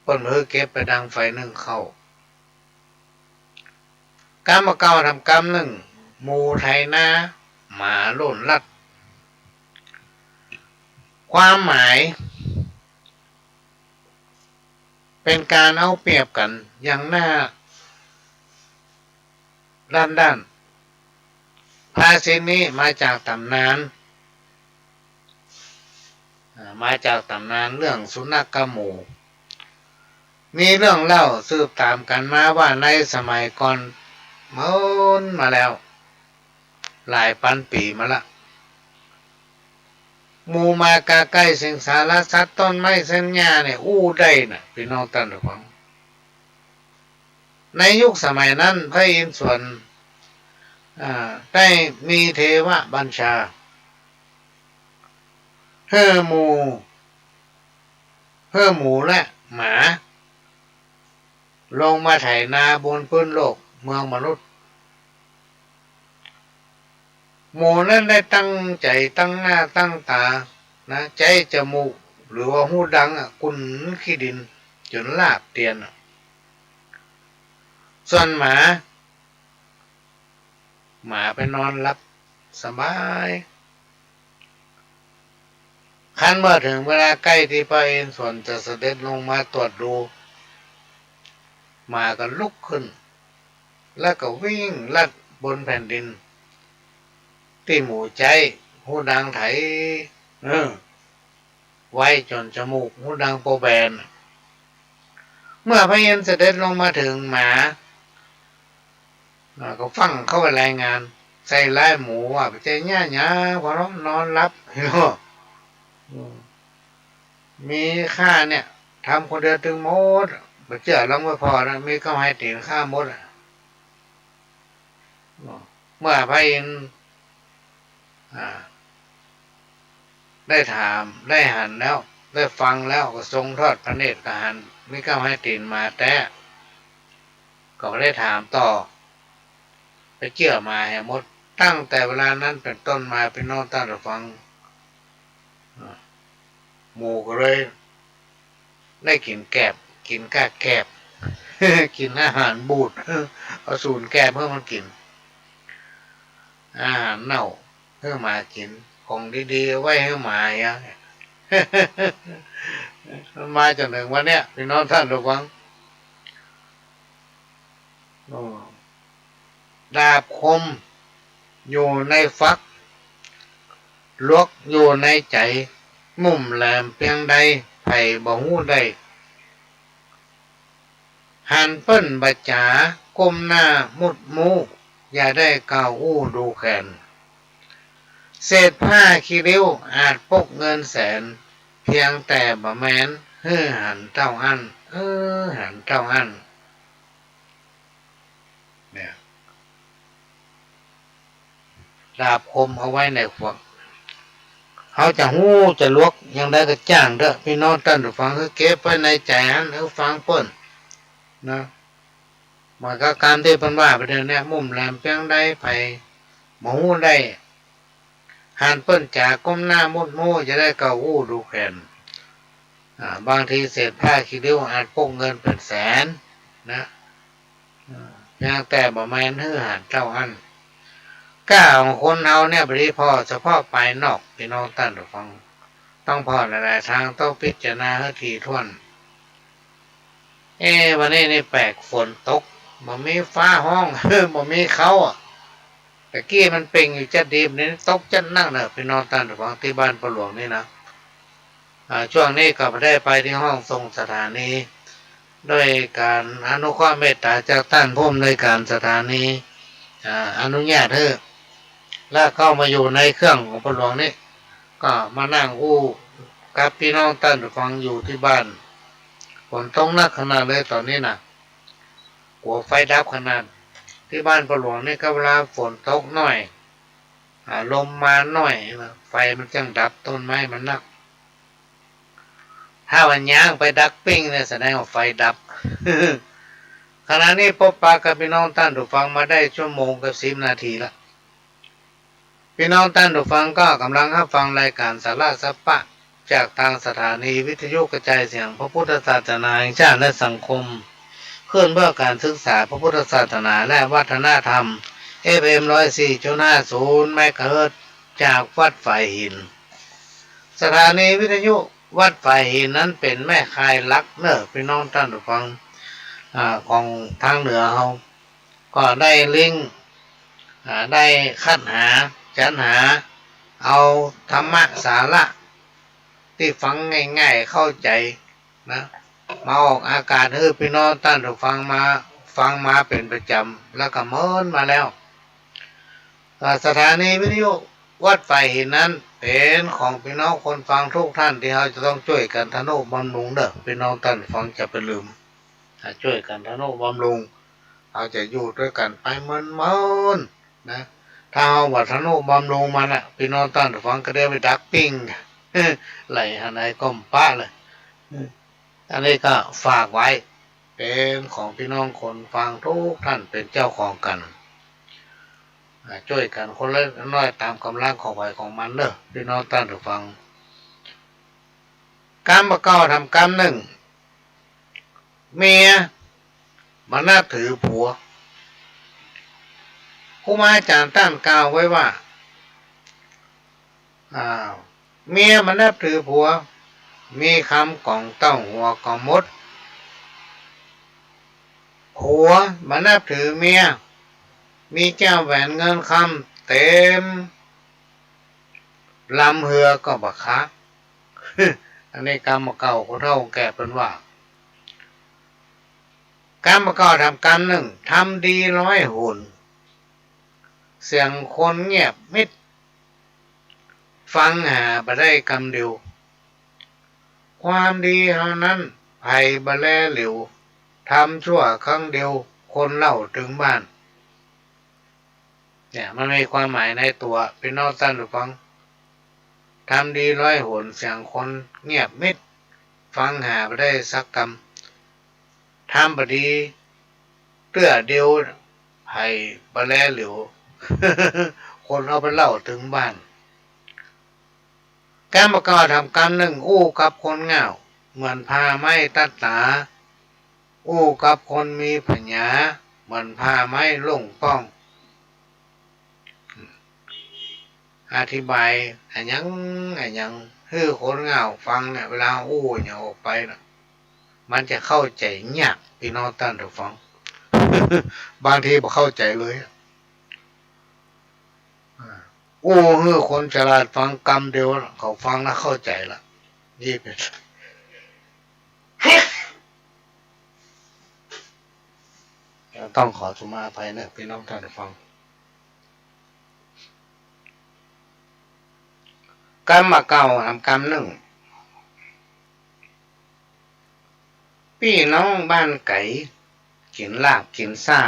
เปิ้นมือเก็บไปดังไฟนึ่งเข้ากรรมเก่าทำกรรมหนึ่งหมูไทยนาหมาล่นลัดความหมาย เป็นการเอาเปรียบกันอย่างหน้าด้านภาษิตนี้มาจากตำนานเรื่องสุนัขกับหมูมีเรื่องเล่าสืบตามกันมาว่าในสมัยก่อนมาแล้วหลายพันปีมาละหมูมากาใกล้สิงสารสัตว์ต้นไม้เส้นหญ้าเนี่ยอู้ได้นะพี่น้องท่านผู้ฟังในยุคสมัยนั้นพระอินทร์ส่วนได้มีเทวบัญชาเฮ่อหมูและหมาลงมาไถนาบนพื้นโลกเมืองมนุษย์หมูนั้นได้ตั้งใจตั้งหน้าตั้งตานะใจจมูกหรือว่าหูดังกุนขี้ดินจนลาบเตียนส่วนหมาไปนอนหลับสบายคันเมื่อถึงเวลาใกล้ที่พระอินทร์ส่วนจะเสด็จลงมาตรวจดูหมาก็ลุกขึ้นแล้วก็วิ่งลัดบนแผ่นดินที่หมูใจหูดังไถไว้จนจมูกหูดังโปแบนเมื่อพระอินทร์เสด็จลงมาถึงหมาก็ฟังเข้าไปรายงานใส่ร้ายหมูว่าไปเจ้าหญ้าพอเรานอนรับมีข้าเนี่ยทำคนเดียวถึงหมดบ่เชื่อลองไม่พอนะมีก็ให้ตีนข้าหมดเมื่อพระอินทร์ได้ถามได้หันแล้วได้ฟังแล้วก็ทรงทอดพระเนตรกหันมีก็ให้ตีนมาแต่ก็ได้ถามต่อไปเชื่อมาให้หมดตั้งแต่เวลานั้นเป็นต้นมาเป็นน้องตั้งแต่ฟังหมูก็เลยได้กินแกบกินก้าแกบ กินอาหารบูดเอาสูนแกบเพื่อมันกินอาหารเน่าเพื่อมากินของดีๆไว้ให้หมาอย่างมันมาจนถึงวันเนี้ยพี่น้องท่านระวังดาบคมอยู่ในฟักลวกอยู่ในใจมุ่มแหลมเพียงใดไผ่บ่หูได้หันเปิ้นบัจจาก้มหน้ามุดมูอย่าได้ก้าวอู้ดูแขนเศษผ้าขี้ริ้วอาจปกเงินแสนเพียงแต่บ่แม้นหันเจ้าอันหันเจ้าอันเนี่ยดาบคมเอาไว้ในขวดเขาจะหู้จะลวกยังได้ก็จ้างเด้อพี่น้องท่านผู้ฟังคือเก็บไว้ในใจอันฟังเปิ้นนะมันก็การที่เพิ่นว่าไปเดี๋ยวนี้มุมแหลมเพียงใดไผบ่ฮู้ได้หันเปิ้นจากก้มหน้ามุดโมจะได้เก้าอู้ดูแขนบางทีเศษผ้าขี้ริ้วอาจพกเงินเป็นแสนนะอย่างแต่บ่แม่นหันเจ้าอันก้าของคนเอาเนี่ยบริพอเฉพาะภายนอกพี่น้องท่านผู้ฟังต้องพอหลายๆทางต้องพิจารณาให้ถี่ถ้วนวันนี้นี่แปลกฝนตกบ่มีฟ้าห้องบ่มีเขาแต่กี้มันเป่งอยู่จัดดีบนี่ตกจัดนั่งเนอะพี่น้องท่านผู้ฟังที่บ้านประหลวงนี่นะช่วงนี้ก็ได้ไปที่ห้องทรงสถานีด้วยการอนุเคราะห์เมตตาจากท่านผู้อำนวยการสถานีอนุญาตให้แล้วเข้ามาอยู่ในเครื่องของประหลวงนี่ก็มานั่งอู้กับพี่น้องท่านผู้ฟังอยู่ที่บ้านฝนตกหนักขนาดเลยตอนนี้นะกลัวไฟดับขนาดที่บ้านประหลวงนี่ก็เวลาฝนตกหน่อยลมมาหน่อยนะไฟมันจังดับต้นไม้มันนักถ้าวันย่างไปดักปิ้งเนี่ยแสดงว่าไฟดับ ขณะนี้พบปะกับพี่น้องท่านผู้ฟังมาได้ชั่วโมงกับ10 นาทีละพี่น้องท่านผู้ฟังก็กำลังรับฟังรายการสาระสัพพะจากทางสถานีวิทยุกระจายเสียงพระพุทธศาสนาแห่งชาติและสังคมเพื่อการศึกษาพระพุทธศาสนาและวัฒนธรรม FM 104.50 เมกะเฮิรตซ์จากวัดฝ่ายหินสถานีวิทยุ วัดฝ่ายหินนั้นเป็นแม่คายลักเนอพี่น้องท่านผู้ฟังของทางเหนือเขาก็ได้ลิงก์ได้คัดหาจัดหาเอาธรรมะสาระที่ฟังง่ายๆเข้าใจนะมาออกอากาศให้พี่น้องท่านผู้ฟังมาเป็นประจำแล้วก็เมินมาแล้วสถานีวิทยุวัดฝ่ายหินนั้นเป็นของพี่น้องคนฟังทุกท่านที่เราจะต้องช่วยกันทนุบำรุงเด้อพี่น้องท่านฟังจะไปลืมช่วยกันทนุบำรุงเราจะอยู่ด้วยกันไปเมินนะถ้าเอาวัฒนุบำรุงมันพี่น้องท่านฟังก็ได้ไปดักปิ้งไหลอะไรก้มป้าเลยอันนี้ก็ฝากไว้เป็นของพี่น้องคนฟังทุกท่านเป็นเจ้าของกันช่วยกันคนละน้อยตามกำลังของไหวของมันเด้อพี่น้องท่านฟังการประกอบทำกรรมหนึ่งเมียมันนับถือผัวครูบาอาจารย์ท่านกล่าวไว้ว่าเมียมันนับถือผัวมีคำของเต้าหัวของมดผัวมันนับถือเมียมีแก้วแหวนเงินคำเต็มลำเหือก็บักคัก อันนี้กรรมเก่าคนเท่าแก่เป็นว่ากรรมเก่าทำกรรมหนึ่งทำดี100 หนเสียงคนเงียบมิดฟังหาบ่ได้กรรมเดียวความดีเท่านั้นไผ่บ่แลเหลวทำชั่วครั้งเดียวคนเล่าถึงบ้านเนี่ยมันมีความหมายในตัวพี่น้องท่านผู้ฟังทำดี100 หนเสียงคนเงียบมิดฟังหาบ่ได้สักกรรมทำบดีเตื้อเดียวไผ่บ่แลเหลว คนเอาไปเล่าถึงบ้านการประกอบทำกรรมหนึ่งอู้กับคนเหงาเหมือนพาไม้ตัดตาอู้กับคนมีปัญญาเหมือนพาไม้ล่งป้องอธิบายอันยังให้คนเหงาฟังเนี่ยเวลาอู้เนี่ยออกไปนะมันจะเข้าใจยากพี่น้องท่านผู้ฟัง บางทีบ่เข้าใจเลยให้คนฉลาดฟังกรรมเดียวเขาฟังแล้วเข้าใจละยี่เป็นต้องขอสุมาอภัยนะพี่น้องท่านผู้ฟังกรรมเก่าทำกรรมหนึ่งพี่น้องบ้านไก่กินลาบกินซ่า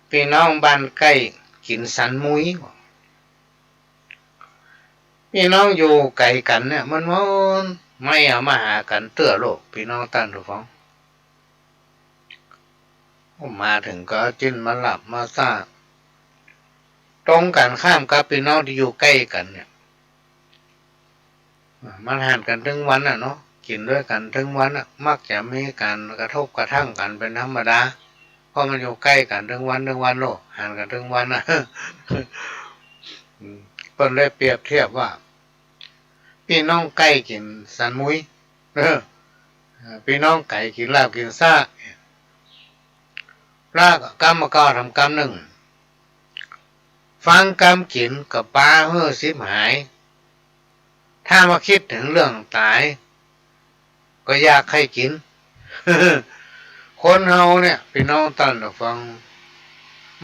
พี่น้องบ้านใกล้กินสันมุยพี่น้องอยู่ไกลกันเนี่ยมันไม่เอามาหากันเตื้อโลกพี่น้องท่านผู้ฟังมาถึงก็จิ้นมาหลับมาซ่าตรงกันข้ามกับพี่น้องที่อยู่ใกล้กันเนี่ยมันห่างกันถึงวันเนาะกินด้วยกันถึงวันมักจะมีการกระทบกระทั่งกันเป็นธรรมดาเพราะมันอยู่ใกล้กันถึงวันโลกห่างกันถึงวันเพิ่นได้เปรียบเทียบว่าพี่น้องไก่กินสันมุยพี่น้องไก่กินลาบกินซ่าลากกรรมก็ทำกรรมหนึ่งฟังกรรมกินกับปลาสิบหายถ้ามาคิดถึงเรื่องตายก็อยากให้กิน คนเฮาเนี่ยพี่น้องท่านผู้ฟัง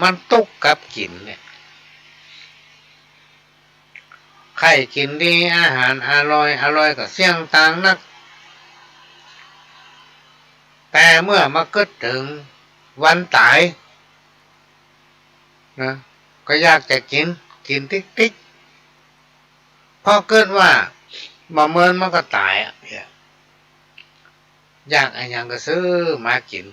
มันตุกกับกินเนี่ยใครกินดีอาหารอร่อยก็เสี่ยงต่างนักแต่เมื่อมาคิดถึงวันตายนะก็อยากจะกินติ๊กพอเกิดว่ามาเมินมันก็ตายอยากอะไรอย่างก็ซื้อมากิน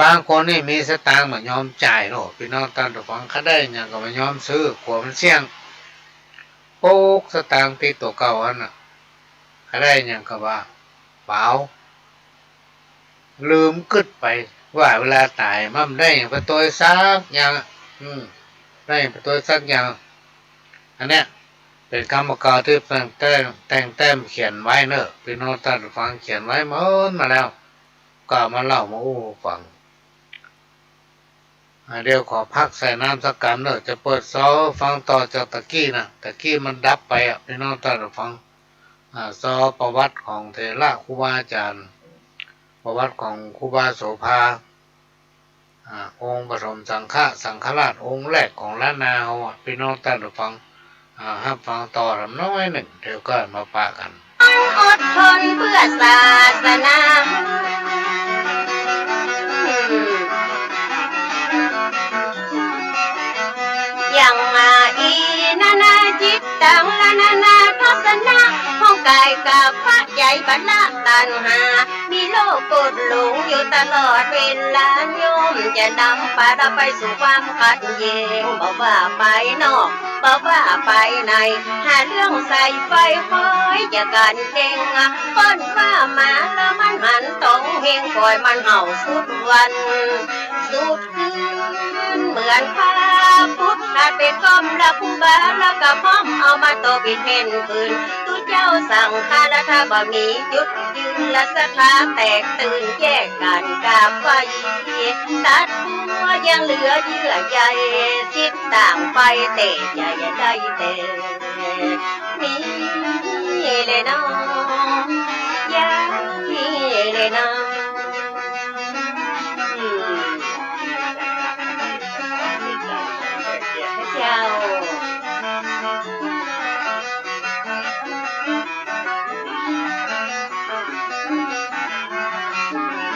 บางคนนี่มีสตางค์มายอมจ่ายเนาะพี่น้องท่านผู้ฟังเขาได้อย่างก็มายอมซื้อกลัวมันเสี่ยงโป๊กสตางค์ที่ตัวเก่าอันน่ะเขาได้อย่างก็ว่าเปล่าลืมกึดไปว่าเวลาตายมันได้อย่างประตูซักอย่าง ได้ตัวสักอย่างอันเนี้ยเป็นคำประกาศที่แต่งแต้มเขียนไว้เนอะพี่น้องท่านฟังเขียนไว้มาแล้วก็มาเล่ามาอู้ฟังเดี๋ยวขอพักใส่น้ำสักกันเนอะจะเปิดซอฟังต่อจากตะกี้นะตะกี้มันดับไปอ่ะพี่น้องท่านฟังซอประวัติของเถระครูบาอาจารย์ประวัติของครูบาโสภาองค์ปฐมสังฆราชองค์แรกของล้านนาเขาพี่น้องท่านฟังห้ามฟังต่อลำน้อยหนึ่งเดี๋ยวก็มาปะกันอดทนเพื่อศาสนาอย่างอีนาจิตตังละนาทัศนะห้องกายกับพระใจบรรละตัณหามีโลกกดหลงอยู่ตลอดเวลาโยมจะนำพาเราไปสู่ความขัดแย้งบอกว่าไปนอกบอกว่าไปในหาเรื่องใส่ไฟคอยจะกันเก่งป้นว่ามาแล้วมันหันตรงเฮงปล่อยมันเห่าสุดวันสุดคืนเหมือนพาพุทธขาดไปก้มละผู้บาแล้วก็พร้อมเอามาโตปิดเห็นปืนตุเจ้าสั่งข้าและถ้าบ่มีจุดยืนและสถาแตกตื่นแยกกันกาบไฟตัดหัวยังเหลือเยื่อใยทิศต่างไปเตะใหญ่ได้เตะนี่เลยน้องยานี่เลยน้องเจ้า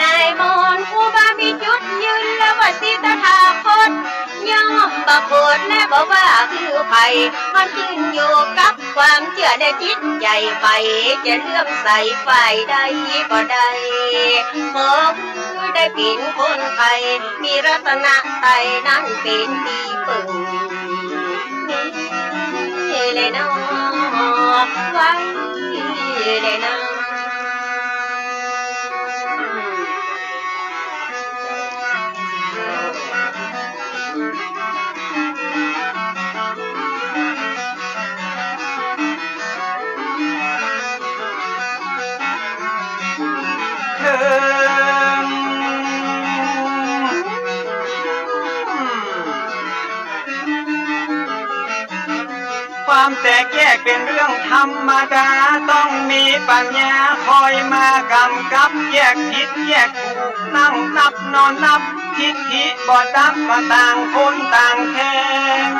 นายมนต์ผู้บามีจุดยืนและว่าสิตถาคตย่อมปรากฏและบอกว่าคือไผ่มันขึ้นอยู่กับความเชื่อในจิตใจไปจะเลื่อมใสฝ่ายใดก็ได้ขอได้เป็นคนไทยมีรัตนไตรนั้นเป็นที่ปึงนี่เลยน้องไว้เลยน้องความแตกแยกเป็นเรื่องธรรมดาต้องมีปัญญาคอยมากำกับแยกผิดแยกถูกนั่งนับนอนนับทิฏฐิบ่ดับก็ต่างคนต่างแทง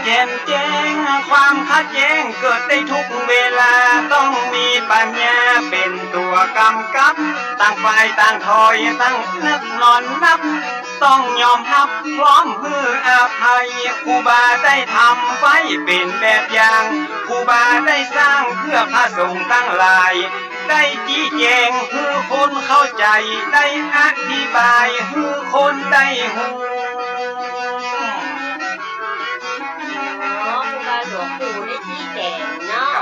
แจ่มแจ้งความขัดแย้งเกิดได้ทุกเวลาต้องมีปัญญาเป็นตัวกำกับต่างฝ่ายต่างถอยตั้งนึกนอนนับต้องยอมรับพร้อมฮืออภัยครูบาได้ทำไว้เป็นแบบอย่างครูบาได้สร้างเพื่อพระสงฆ์ตั้งหลายได้ชี้แจงคือคนเข้าใจได้อธิบายคือคนได้หูหลวงปู่ได้ชี้แจงเนาะ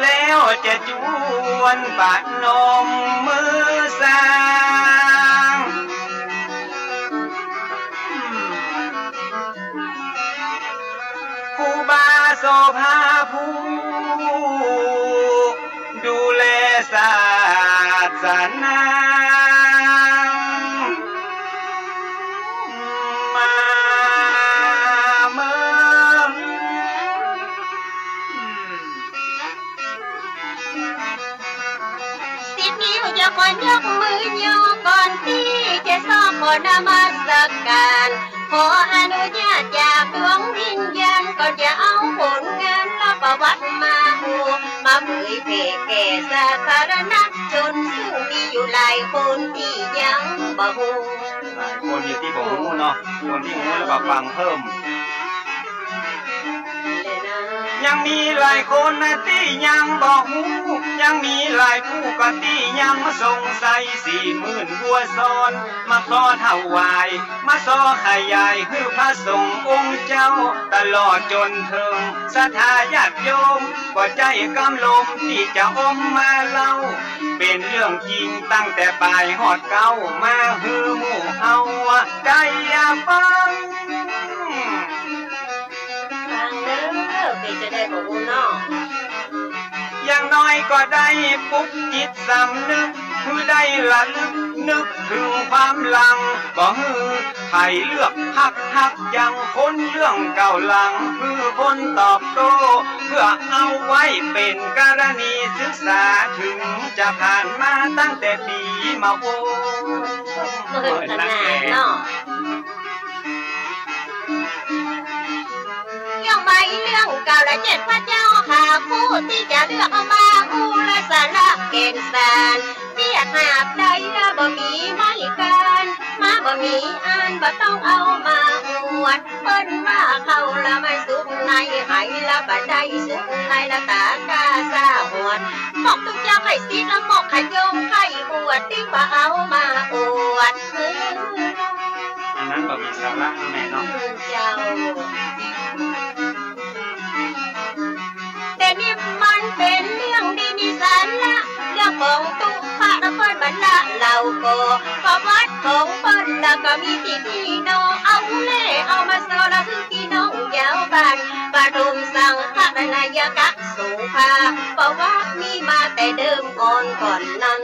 แล้วจะจวนปะนมมือสร้างครูบาโสภาผู้ดูแลศาสนาก่อนยกมือยอก่อนที่จะสอบขอนมัสการขออนุญาตจากดวงวิญญาณก่อนจะเอาผลงานและประวัติมามาเผยแผ่แก่สาธารณชนซึ่งมีอยู่หลายคนที่ยังบ่ฮู้หลายคนอยู่ที่บ่ฮู้เนาะคนที่ฮู้แล้วก็ฟังเพิ่มยังมีหลายคนนะที่ยังบ่ฮู้ ยังมีหลายผู้ก็ที่ยังสงสัย40,000บัวซ้อนมาขอถวายมาซอขยายคือพระสงฆ์องค์เจ้าตลอดจนถึงศรัทธาญาติโยมบ่ใจกำลมที่จะอมมาเล่าเป็นเรื่องจริงตั้งแต่ปลายหอดเก้ามาฮือหมู่เอาได้อย่าฟังทางเด้อพี่จะได้บอกเนาะอย่างน้อยก็ได้ปลุกจิตสำนึกคือได้ระลึกนึกถึงความหลังบ่ฮือไทยเลือกฮักยังคนเรื่องเก่าหลังคือคนตอบโต้เพื่อเอาไว้เป็นกรณีศึกษาถึงจะผ่านมาตั้งแต่ปีมาโขนาดเนาะยังไม่เรื่องเก่าและ7พระเจ้าหาผู้ที่จะเลือกเอามาอู้และสาระเกณฑ์สารเรียกหาบใดละบ่มีไม่การมาบ่มีอ่านบ่ต้องเอามาอวดเปิ้นว่าเขาละมันสุขในไหละบ่ได้สุขในละตากาซาหวดบอกทุกอย่างให้สิละหมอกให้โยมให้อวดที่บ่เอามาอวดอันนั้นบ่มีสาระแน่นอนเจ้าแต่นี่มันเป็นเรื่องดีมีสาระเรื่องของตุ๊กพระเปิ้นบรรละเหล่าโกประวัติของเปิ้นแล้วก็มีพี่น้องเอาเล่เอามาสอนละคือพี่น้องยาวบ้านปฐุมสังฆนายกักสุภาประวัติมีมาแต่เดิมก่อนนั้น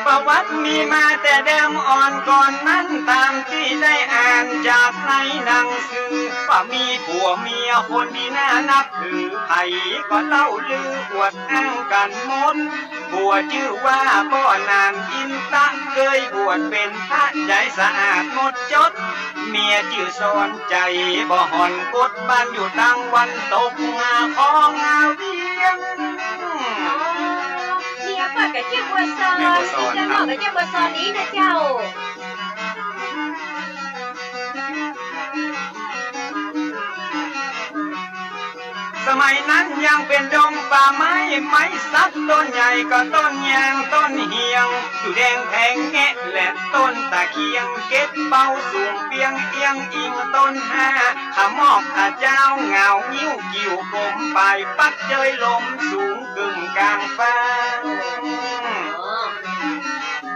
ประวัติมีมาแต่เดิมอ่อนก่อนนั้นตามที่ได้อ่านจากในหนังสือว่ามีผัวเมียคนที่น่านับถือไผก็เล่าลืออวดอ้างกันหมดผัวชื่อว่าพ่อนานอินตะเคยบวชเป็นพระใจสะอาดหมดจดเมียชื่อสอนใจบ่ห่อนกดบ้านอยู่ตั้งวันตกงาของาเวียงเปิดกับเจ้าบัวซอนจะบอกกับเจ้าบัวซอนนี้นะเจ้าสมัยนั้นยังเป็นดงป่าไม้สักต้นใหญ่ก็ต้นยางต้นเหียงอยู่แดงแทงแงะและต้นตะเคียงเก็บเป้าสูงเปียงเอียงอิงต้นห้าขมอกเจ้าเงานิ้วกิ่วกลมปลายปักเจยลมสูงกึ่งกลางฟ้า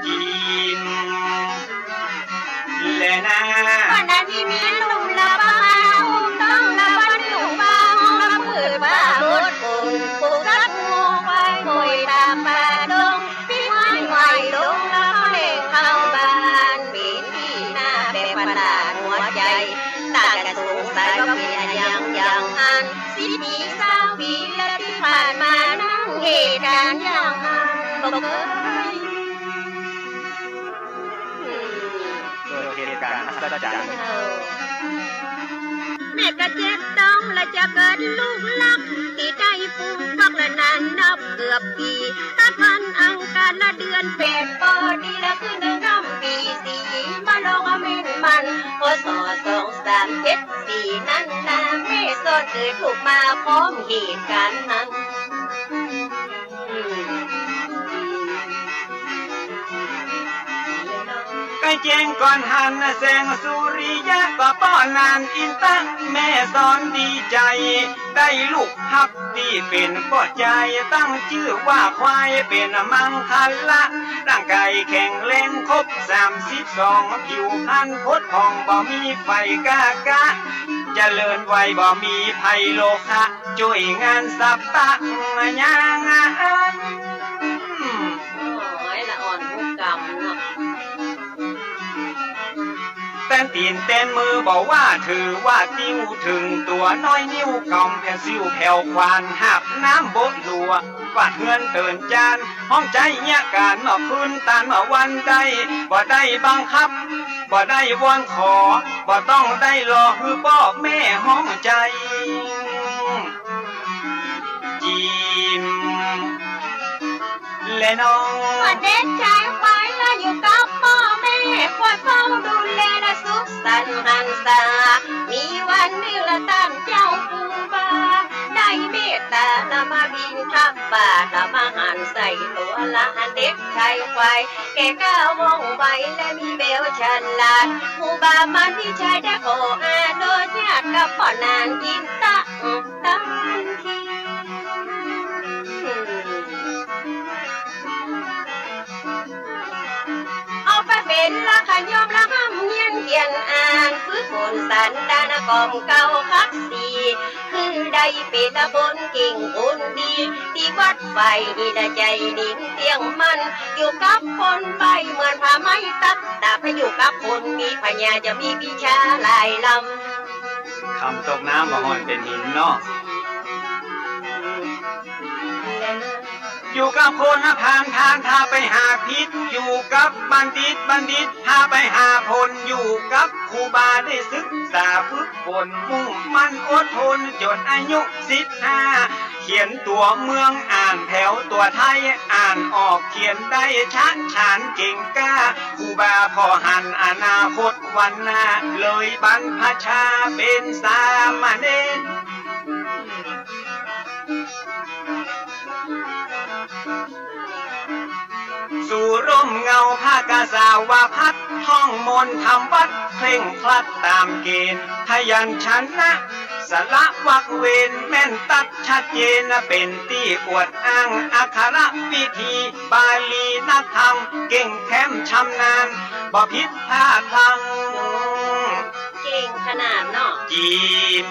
จีนและนาวันนั้นมีเมียลุงละบ้าต้องละบ้านอยู่บ้านละมือบ้ารถปูรักงูไว้หอยตาปลาดงพี่ไม้ไหวลงละเล่เข้าบ้านปีที่หน้าแบบประหลาดหัวใจตากันสงสัยว่าเมียยังอัน10 20 ปีและที่ผ่านมานั่งเหตุการณ์อย่างอันบ่เคยเหตุการณ์อัศจรรย์แม่ก็เจ็บต้องและจะเกิดลูกลักที่ได้ฟุ้งฟักและนานนับเกือบปีถ้าพันอังการละเดือน8 ปอดีละคือ1 ปี4มาลองเม่นมันพศ2374นั้นนาแม่สดเกิดถูกมาพร้อมเหตุการณ์นั้นใกล้แจ้งก่อนหันแสงสุริยะก็ป้อนานอินตั้งแม่สอนดีใจได้ลูกฮักที่เป็นก็ใจตั้งชื่อว่าควายเป็นมังคัลละร่างกายแข็งแรงครบ32ผิวพรรณพดผ่องบ่มีไฟกากะเจริญไวบ่มีภัยโลคะช่วยงานสับตะยางอันละอ่อนมุกกรรมเนาะแต้นตีนแต้นมือบอกว่าถือว่าติ้วถึงตัวน้อยนิ้วกำแผ่นซิวแผ่วควานหับน้ำบดลัววาดเงินเตือนจานห้องใจเนี่ยการมาคืนตานมาวันใดบ่ได้บังคับบ่ได้วอนขอบ่ต้องได้รอคือพ่อแม่ห้องใจจีมและน้องเด็กชายไปแล้วอยู่กับพ่อแม่ คอยเฝ้าดูแลและสุขสันต์หันษามีวันหนึ่งละตามเจ้าครูบาได้เมตตาละมาบินทับบาทละมาหันใส่ตัวละเด็กชายควายแก่ก้าวว่องไวและมีเบลฉลาดครูบามันพี่ชายได้ขออาโดยญาติกับพ่อนางกินตันทีเอาไปเป็นละขันยอมละห้ำเงียนเขียนอ่านฝึกฝนสันดานกองเก่าคักสีคือได้เป็นตะบนเก่งคนดีที่วัดไฟนี่ละใจนิ่งเตียงมันอยู่กับคนไปเหมือนผ้าไม้ตัดแต่พอยู่กับคนมีปัญญาจะมีวิชาหลายลำคำตกน้ำมาห่อนเป็นหินเนาะอยู่กับคนผ่านทางพาไปหาพิษอยู่กับบัณฑิตพาไปหาพลอยู่กับครูบาได้ศึกษาฝึกฝนมุ่งมั่นอดทนจนอายุ15เขียนตัวเมืองอ่านแถวตัวไทยอ่านออกเขียนได้ชัดฉานเก่งกล้าครูบาพอหันอนาคตวันหน้าเลยบรรพชาเป็นสามเณรสู่ร่มเงาผ้ากาสาวาพัดท่องมนต์ทำวัดเคร่งครัดตามเกณฑ์ขยันชนะสละวักเวนแม่นตัดชัดเจนเป็นที่อวดอ้างอักขระวิธีบาลีนักธรรมเก่งแถมชำนาญบ่ผิดพลาดพลังเก่งขนาดเนาะจีม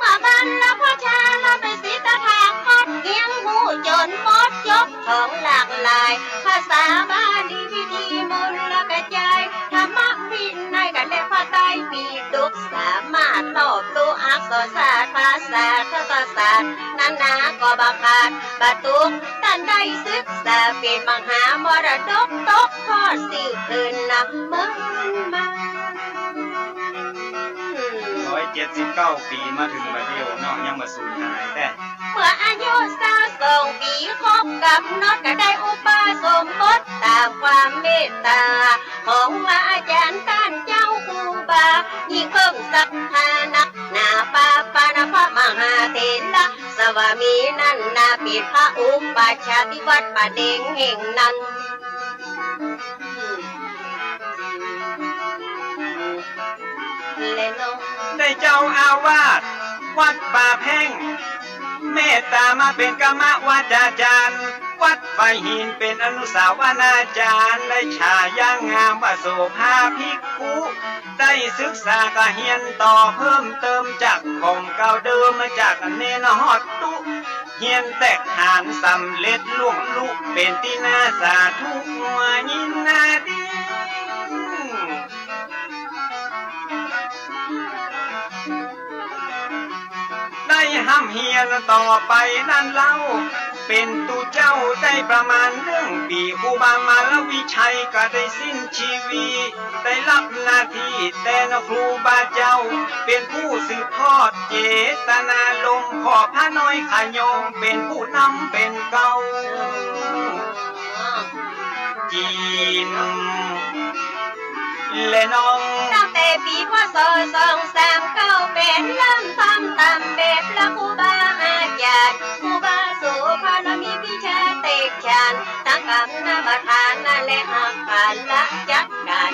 มาบ้านละพ่อชาเราไปศิษฐาคอดเอียงหูจนหมดยกของหลากหลายภาษาบาลีพิธีมนต์ละกระจายธรรมะวินัยกันและพระไตรปิฎกสามารถตอบตัวอักษรศาสตร์ภาษาคณิตศาสตร์นานาก็บังคับบัตุกท่านได้ศึกษาเป็นมหามรดกตกทอดสืบคืนนับเมื่อมา179 ปีมาถึงบัดเดียวเนาะยังมาสูญหายแต่เมื่ออายุ22 ปีครบกับนดก็ได้อุปสมบทตามความเมตตาของอาจารย์ท่านเจ้าครูบายิ่งเพิ่มศรัทธานักหนาปาปานพระมหาเถระสวามีนันนาปิดพระอุปชาติวัดป่าเด้งแห่งนั้นได้เจ้าอาวาสวัดป่าแพ่งเมตตามาเป็นกรรมวาจาจารย์วัดไฟหินเป็นอนุสาวนาจารย์ได้ฉายางามว่าโสภาภิกขุได้ศึกษากะเฮียนต่อเพิ่มเติมจากของเก่าเดิมมาจากเนนฮอดตุเฮียนแตกหานสำเร็จล่วงลุเป็นที่น่าสาธุหัวยินนาดีได้ห้ำเฮียนต่อไปนั่นเล่าเป็นตูเจ้าได้ประมาณ1 ปีครูบามาลวิชัยก็ได้สิ้นชีวิตได้รับหน้าที่แต่นครูบาเจ้าเป็นผู้สืบทอดเจตนาลมขอพระน้อยขยงเป็นผู้นำเป็นเก่าจีนและน้องตั้งแต่ปีพศ2398เป็นเริ่มทำตามแบบละครูบาอาจารย์ครูบาโสภาและมีวิชาเตกฉานทั้งกรรมนประธานและอาการละจัดการ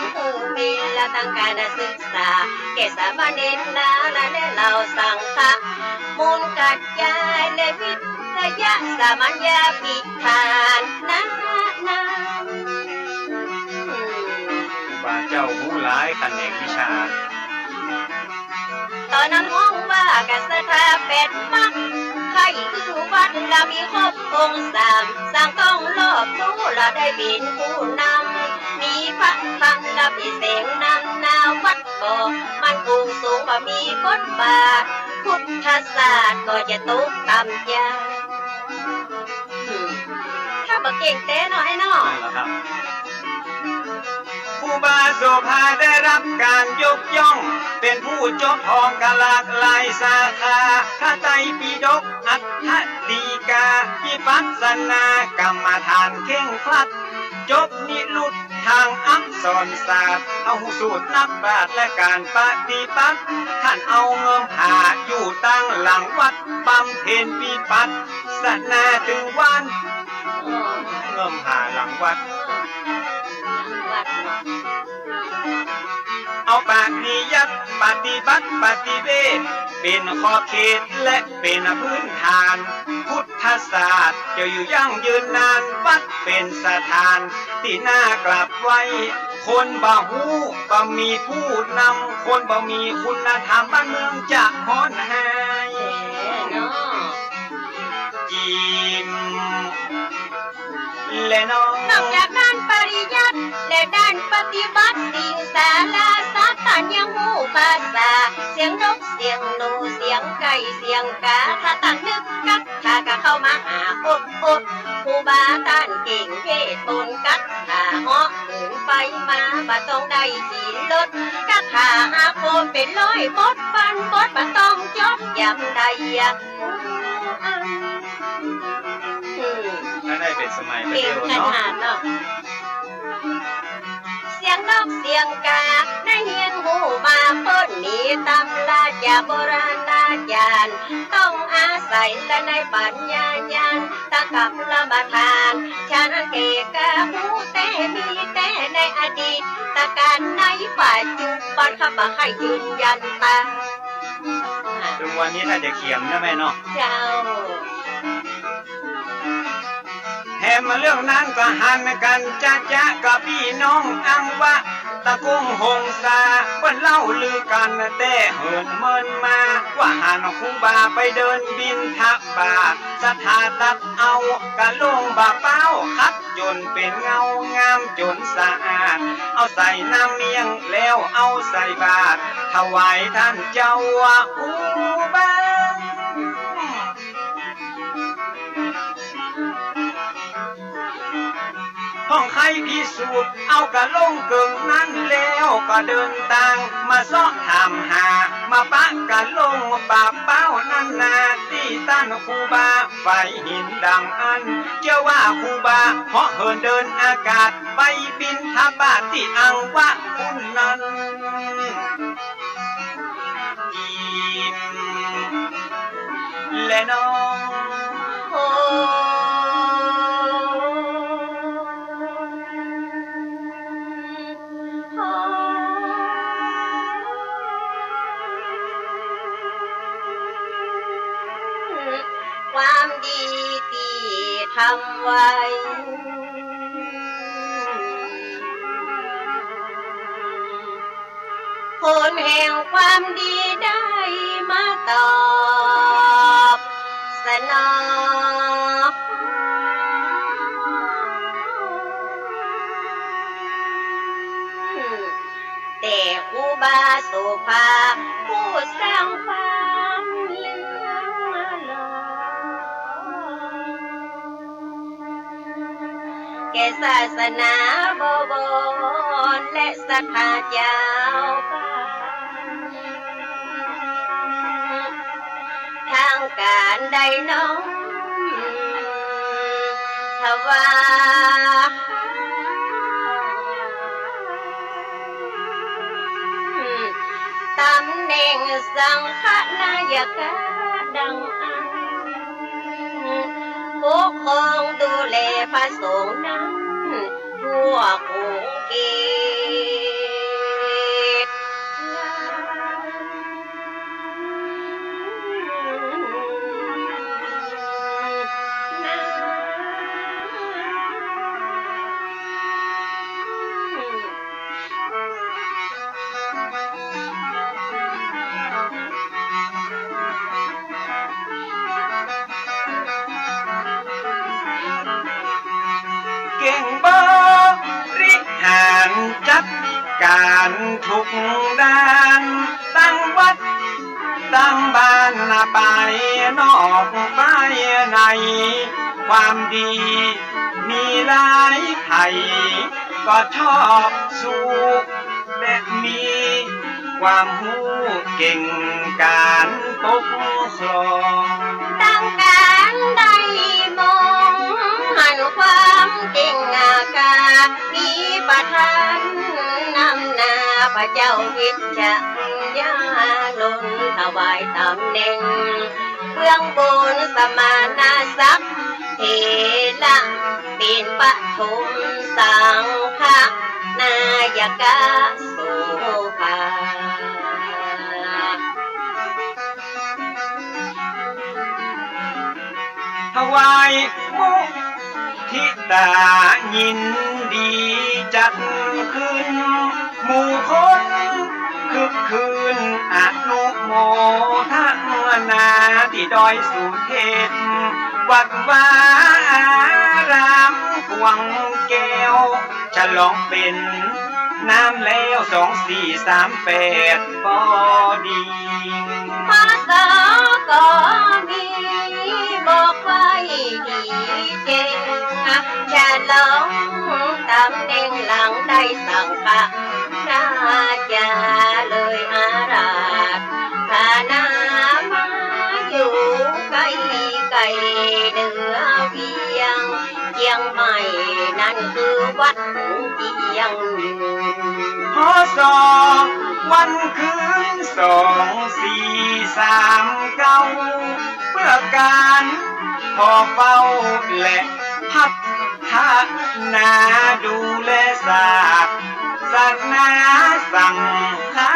มีและตั้งการศึกษาแก่สามเณรและเราสังฆะมูลกัดยายและวิทยาสามัญญาปิธานนาเจ้าผู้หลายแขนงวิชาตอนนั้นห้องว่ากันสถาเป็ดมักใครคือวัดละมีครบองค์3สร้างต้องรอบรู้ละได้เป็นผู้นำมีพระธรรมละพิเศษนำนาวัดก็มันคงสูงว่ามีบทบาทพุทธศาสตร์ก็จะตกต่ำยาถ้าบ่เก่งเต้หน่อยเนาะครูบาโสภาได้รับการยกย่องเป็นผู้จบทองกะหลากหลายสาขาพระไตรปิฎกอัฏฐ ฏิกาวิปัสสนากรรมฐานเข่งครัดจบนิรุตทางอักษรศาสตร์เอาสูตรนักปราชญ์และการปฏิบัติท่านเอาเงิมหาอยู่ตั้งหลังวัดบำเพ็ญวิปัสสนาถึงวันเงิมหาหลังวัดเอาปฏิยัติปฏิบัติปฏิเวทเป็นขอบเขตและเป็นพื้นฐานพุทธศาสตร์จะอยู่ยั่งยืนนานวัดเป็นสถานที่น่ากลับไว้คนบ่ฮู้บ่มีผู้นำคนบ่มีคุณธรรมบ้านเมืองจะฮ้อนหายยิ้มและน้องนอกจากด้านปริยัติและด้านปฏิบัติสิ่งสาราสัตว์ท่านยังหูภาษาเสียงนกเสียงหนูเสียงไก่เสียงกาถ้าตั้งนึกกักถ้าก็เข้ามาหาอดครูบาท่านเก่งเทศตนกักถ้าเหาะขืนไปมาบ่ต้องได้ขี่รถกักถ้าหาโคเป็นร้อยบดปันบดบ่ต้องจบยำใดถ้าได้เป็นสมัยไป เก่ เดี ง ยว ขนาดเนาะเนาะเสียงนกเสียงกาได้เฮียนหูมาเพิ่นนี้ตำราจาโบราณอาจารย์ต้องอาศัยและในปัญญาญาณตะกับละมาทานชาณเกกาหูแต่มีแต่ในอดีตตะการในปัจจุบันข้ามาให้ยืนยันตาถึงวันนี้ถ้าจะเขียมนะแม่เนาะเจ้าแถมมาเรื่องนั้นก็หันกันจะกับพี่น้องอังวะตะกุ้งหงสาเปิ้นเล่าลือกันแต่เหินเมินมาว่าหันครูบาไปเดินบินทับบาทสถาตัดเอากะลงบาเป้าคัดจนเป็นเงางามจนสะอาดเอาใส่น้ำเมียงแล้วเอาใส่บาตรถวายท่านเจ้าครูบาห้องใครพิสูจน์เอากะลงเกิงนั้นแล้วก็เดินทางมาซ้อถามหามาปะกะลงปาเป้านั่นนาที่ต้านครูบาไฟหินดังอันเจ้าว่าครูบาเพราะเหินเดินอากาศไปบินทบาทที่อังวะคุณนั้นกินและน้องความดีที่ทำไว้ผลแห่งความดีได้มาตอบสนองแต่ครูบาโสภาผู้สร้างความเหลือหลอแก่ศาสนาบวรและศรัทธาเจ้าบ้านทางการใดน้องถวายตำแหน่งสังฆนายกดังอันปกครองดูแลพระสงฆ์นั้นทั่วกรุงเกตเก่งบริหารจัดการทุกด้านตั้งวัดตั้งบ้านไปนอกไปในความดีมีหลายไผ่ก็ชอบสู้และมีความหูเก่งการปกครองตั้งการใด พระเจ้าวิชญาลุนถวายตำแหน่งเบื้องบนสมานาศักดิ์เทระเป็นปฐมสังฆนายกโสภาถวายมุทิตายินดีจัดขึ้นหมู่คนคึกคืนอนุโมทนาที่ดอยสุเทพวัดวาอารามกวงแก้วฉลองเป็นน้ำแล้ว2438พอดีภาษาก็มีบอกไว้ดีเจงฉลองตำแหน่งหลังได้สั่งพระราชาเลยอาราธนามาอยู่ไกลไกลเหนือเวียงเชียงใหม่นั่นคือวัดเจียงพศวันคืน2439เพื่อการพอเฝ้าและพัฒนาดูแลศาสตร์ศาสนาสังฆา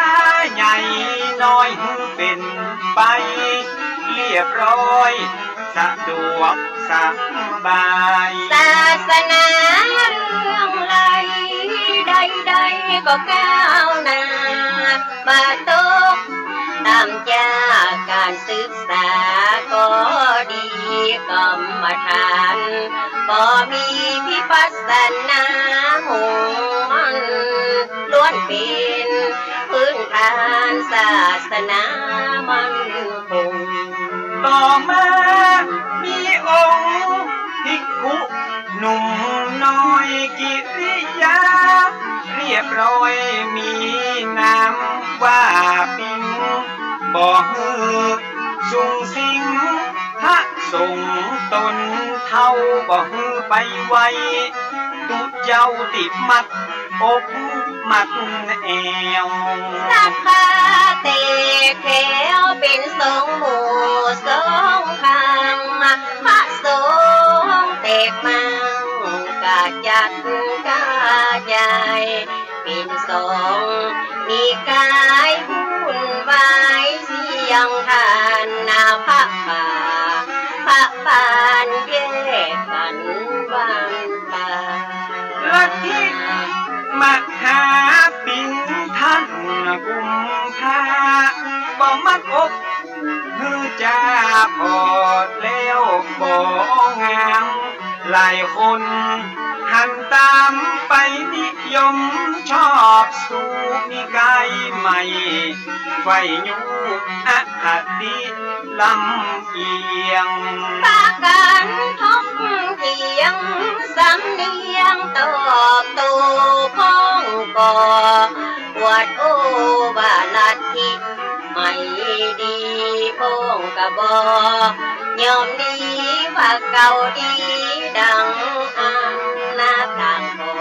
ใหญ่น้อยเป็นไปเรียบร้อยสะดวกสบายศาสนาเรื่องไรใดๆก็ก้าวหน้ามาตกตามจากการศึกษาก็ดีกรรมฐานก็มีพิปัสสนามุ่งมั่นล้วนเป็นพื้นฐานศาสนามั่นคงต่อมามีองค์ภิกขุหนุ่มน้อยกิริยาเรียบร้อยมีนามว่าปิงบ่ฮือสุงสิงพระสงฆ์ตนเท่าบ่ฮือไปไวตุเจ้าติดมัดอกมัดแอวสักพาเตแถวเป็นสงหมู่สงทางพระสงฆ์เตกมังกาจัดกาใหญ่เป็นสงมีกายหุ่นวายเสียงทานนาพระป่าพระปานแยกกันบางตาลัทธิมหาปิ่นท่านกุมภาบ่มัดอกคือจ่าพอดแล้วบ่งามหลายคนหันตามไปนิยมชอบสู่นิกายใหม่ไฟยุอคติลำเอียงปากันทบเทียงสำเนียงตอบโต้พ้องก่อปวดโอวาลัทธิไม่ดีพ้องกะบอกยอมดีว่าเก่าดีดังอันนาต่างบ่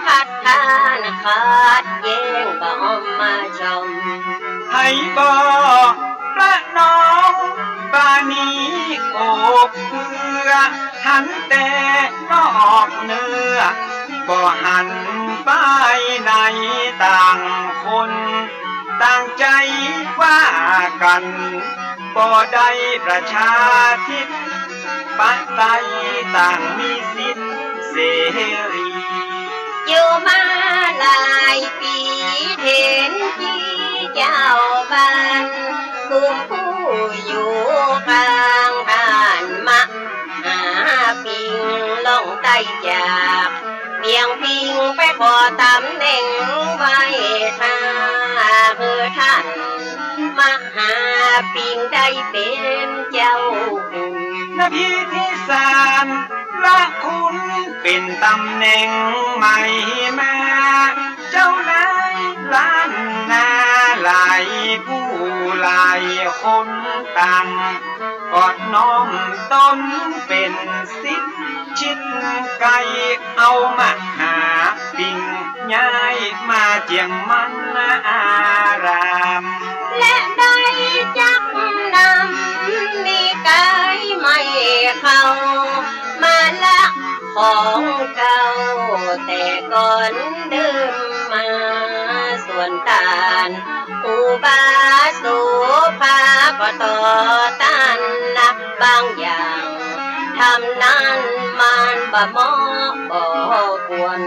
พัดทานขาดแย้งบ่มาชมให้บ่ประนองบานีโอบเพื่อหันแต่นอกเนื้อบ่หันไปในต่างคนต่างใจว่ากันบ่ได้ประชาธิปไตยต่างมีสิทธิเสรีอยู่มาหลายปีเห็นที่เจ้าบ้านกลุ่มผู้อยู่กลางบ้านมาหาปิงลงใต้จากเบี่ยงพิงไปขอตำแหน่งไว้ท่าคือท่านมหาปิงได้เป็นเจ้าคุณนพิธีสารละคุณเป็นตำแหน่งใหม่มาเจ้านายล้านนาหลายผู้หลายคนต่างกอดน้อมต ตนเป็นสิทธิ์ชิดไกลเอามาหาปิ่งย้ายมาเจียงมันอาราม และได้จักนำมีกายไม่เข้ามาละของเก่าแต่ก่อนเดิมมาส่วนตานอุบาโสภาก็ต่อต้านนะบางอย่างทำนั้นมันบ่เหมาะบ่ควร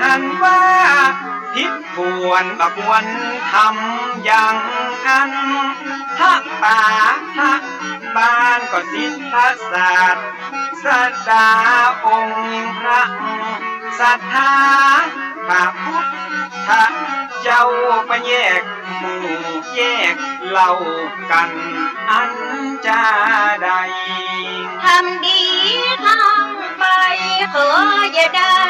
หันว่าทิพพวนบักวนทำอย่างอันถ้าป่าถ้าบ้านก็สิทธศาสตร์สัตดาองค์พระศรัทธาพระพุทธเจ้าไปแยกหมู่แยกเล่ากันอันจะได้ทำดีทำไปขออย่าได้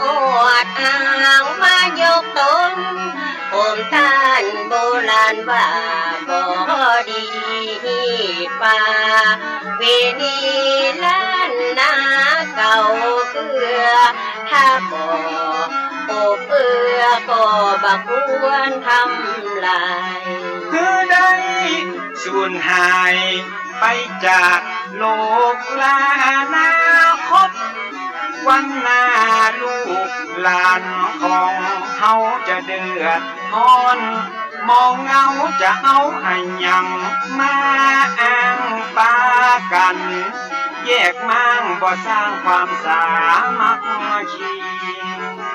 อวดอ้างมายกตนผมท่านโบราณว่าบ่ดีป่าเวนีล้านนาเก่าเกือถ้าบ่โอบเอื้อก็บักควรทำลายคือได้สูญหายไปจากโลกลานาคตวันหน้าลูกหลานของเฮาจะเดือดร้อนมองเงาจะเอาให้ยังมาอ้างปากันแยกมั่งบ่สร้างความสามัคคี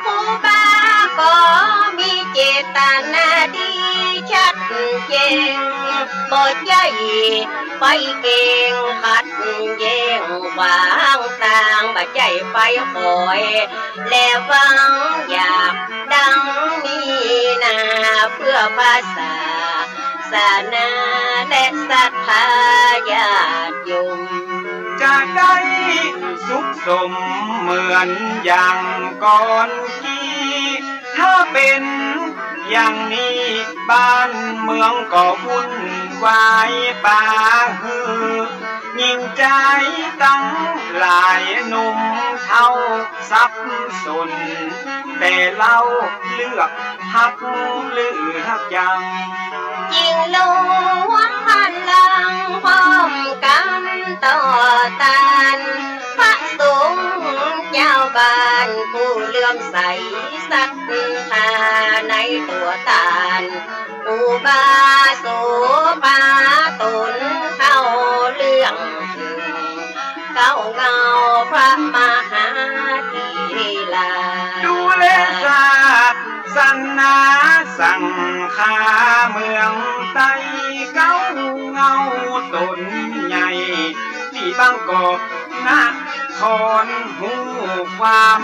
ผู้บ้าก็มีเจตนาดีชัดเจนบ่ใหญ่ไปเก่งขัดแย้งวางต่างบ่ใจไปคอยแล้วหวังอยากดังมีนาเพื่อภาษาศาสนาและศรัทธาญาติโยมจะได้สุขสมเหมือนอย่างก่อนกี้ถ้าเป็นอย่างนี้บ้านเมืองก็วุ่นวายป่าฮือยิ่งใจตั้งหลายหนุ่มเท่าสับสนแต่เราเลือกหักเลือกยังยิ่งรู้ว่าพลังพร้อมกันต่อต้านพระสงฆ์เจ้าบ้านผู้เลื่อมใสศรัทธาในตัวตานอุบาโสภาตนเข้าเรื่องถึงเก้าเงาพระมหาธีลาดูแลศาสนาสังฆาเมืองไต้เก้าเงาตนใหญ่ที่บางกอกนะครหูความ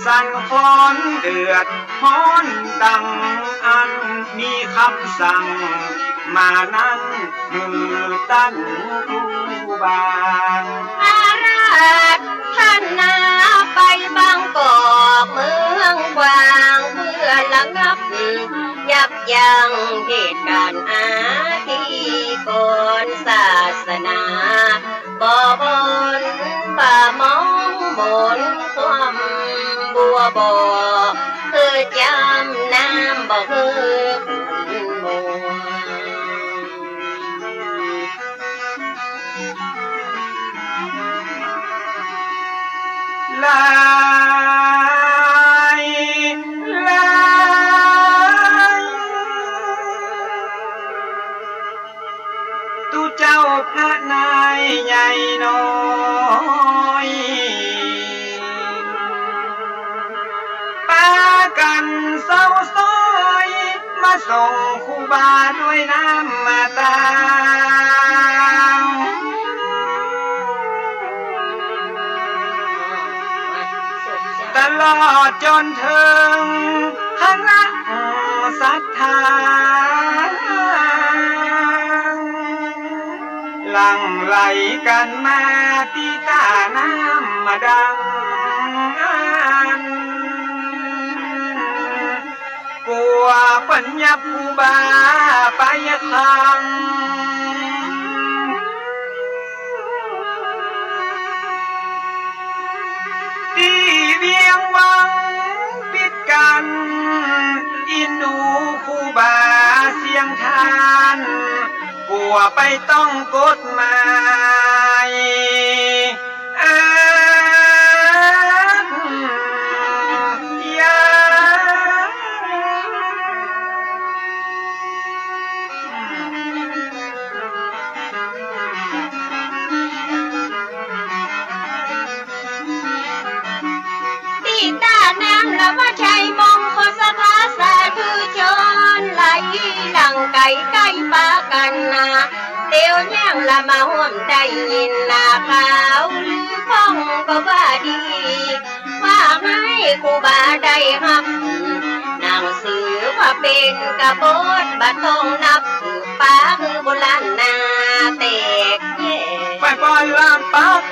สั่นคลอนเดือดฮ้อนดังอันมีคำสั่งมานั้นมือตั้นครูบาอาราธนาไปบางกอกเมืองกวางเพื่อระงับยับยั้งเหตุการณ์อาธิกรศาสนาบ่บนป่ามองบนความบัวบ่คือจำน้ำบ่คือคุณบัวลายตุเจ้าพระนายใหญ่น้อยปากันเศร้าซ้อยมาส่งครูบาด้วยน้ำมาตาตลอดจนถึงคณะศรัทธาหลั่งไหลกันมาที่ตาน้ำมาดังกลัวปัญญาภูบาไปคัง วไปต้องกฎหมายว่าใช่มงคลสถาสาธุชนไหลหลังไก่ไก่ปากันนาเตียวย่างละมาห่วมได้ยินนาขาวลือพ้องก็ว่าดีว่าให้ครูบาได้หับหนังสือว่าเป็นกระบฏบัดต้องนับคือป้าคือโบราณนาเตกเย่ไปปล่อยลำปัก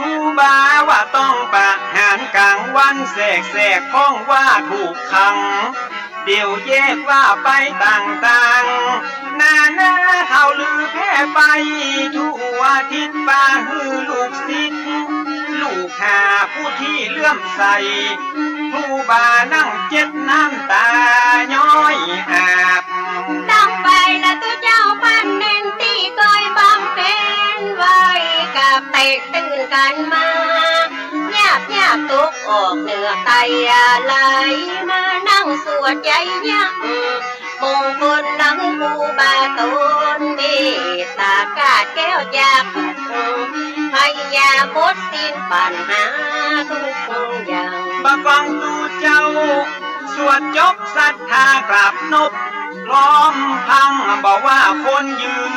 ครูบาว่าต้องประหารกลางวันแสกพ้องว่าถูกขังเดี๋ยวแยกว่าไปต่างๆนาเท่าลือแพ้ไปทั่วทิศป่าฮือลูกศิษย์ลูกหาผู้ที่เลื่อมใสครูบานั่งเจ็ดน้ำตาย้อยอาบตั้งไปละตัวเจ้าพันเน้นที่คอยบำเพ็ญไว้กับเตะตื่นกันมาหยาบตกออกเหนือไตไหลมานั่งสวดใจยักมงคลนังบูบาตนเมตตากาดแก้วจากพยาหมดสิ้นปัญหาทุกอย่างบังฟังตูเจ้าสวดจบศรัทธากราบนบล้อมพังบอกว่าคนยืน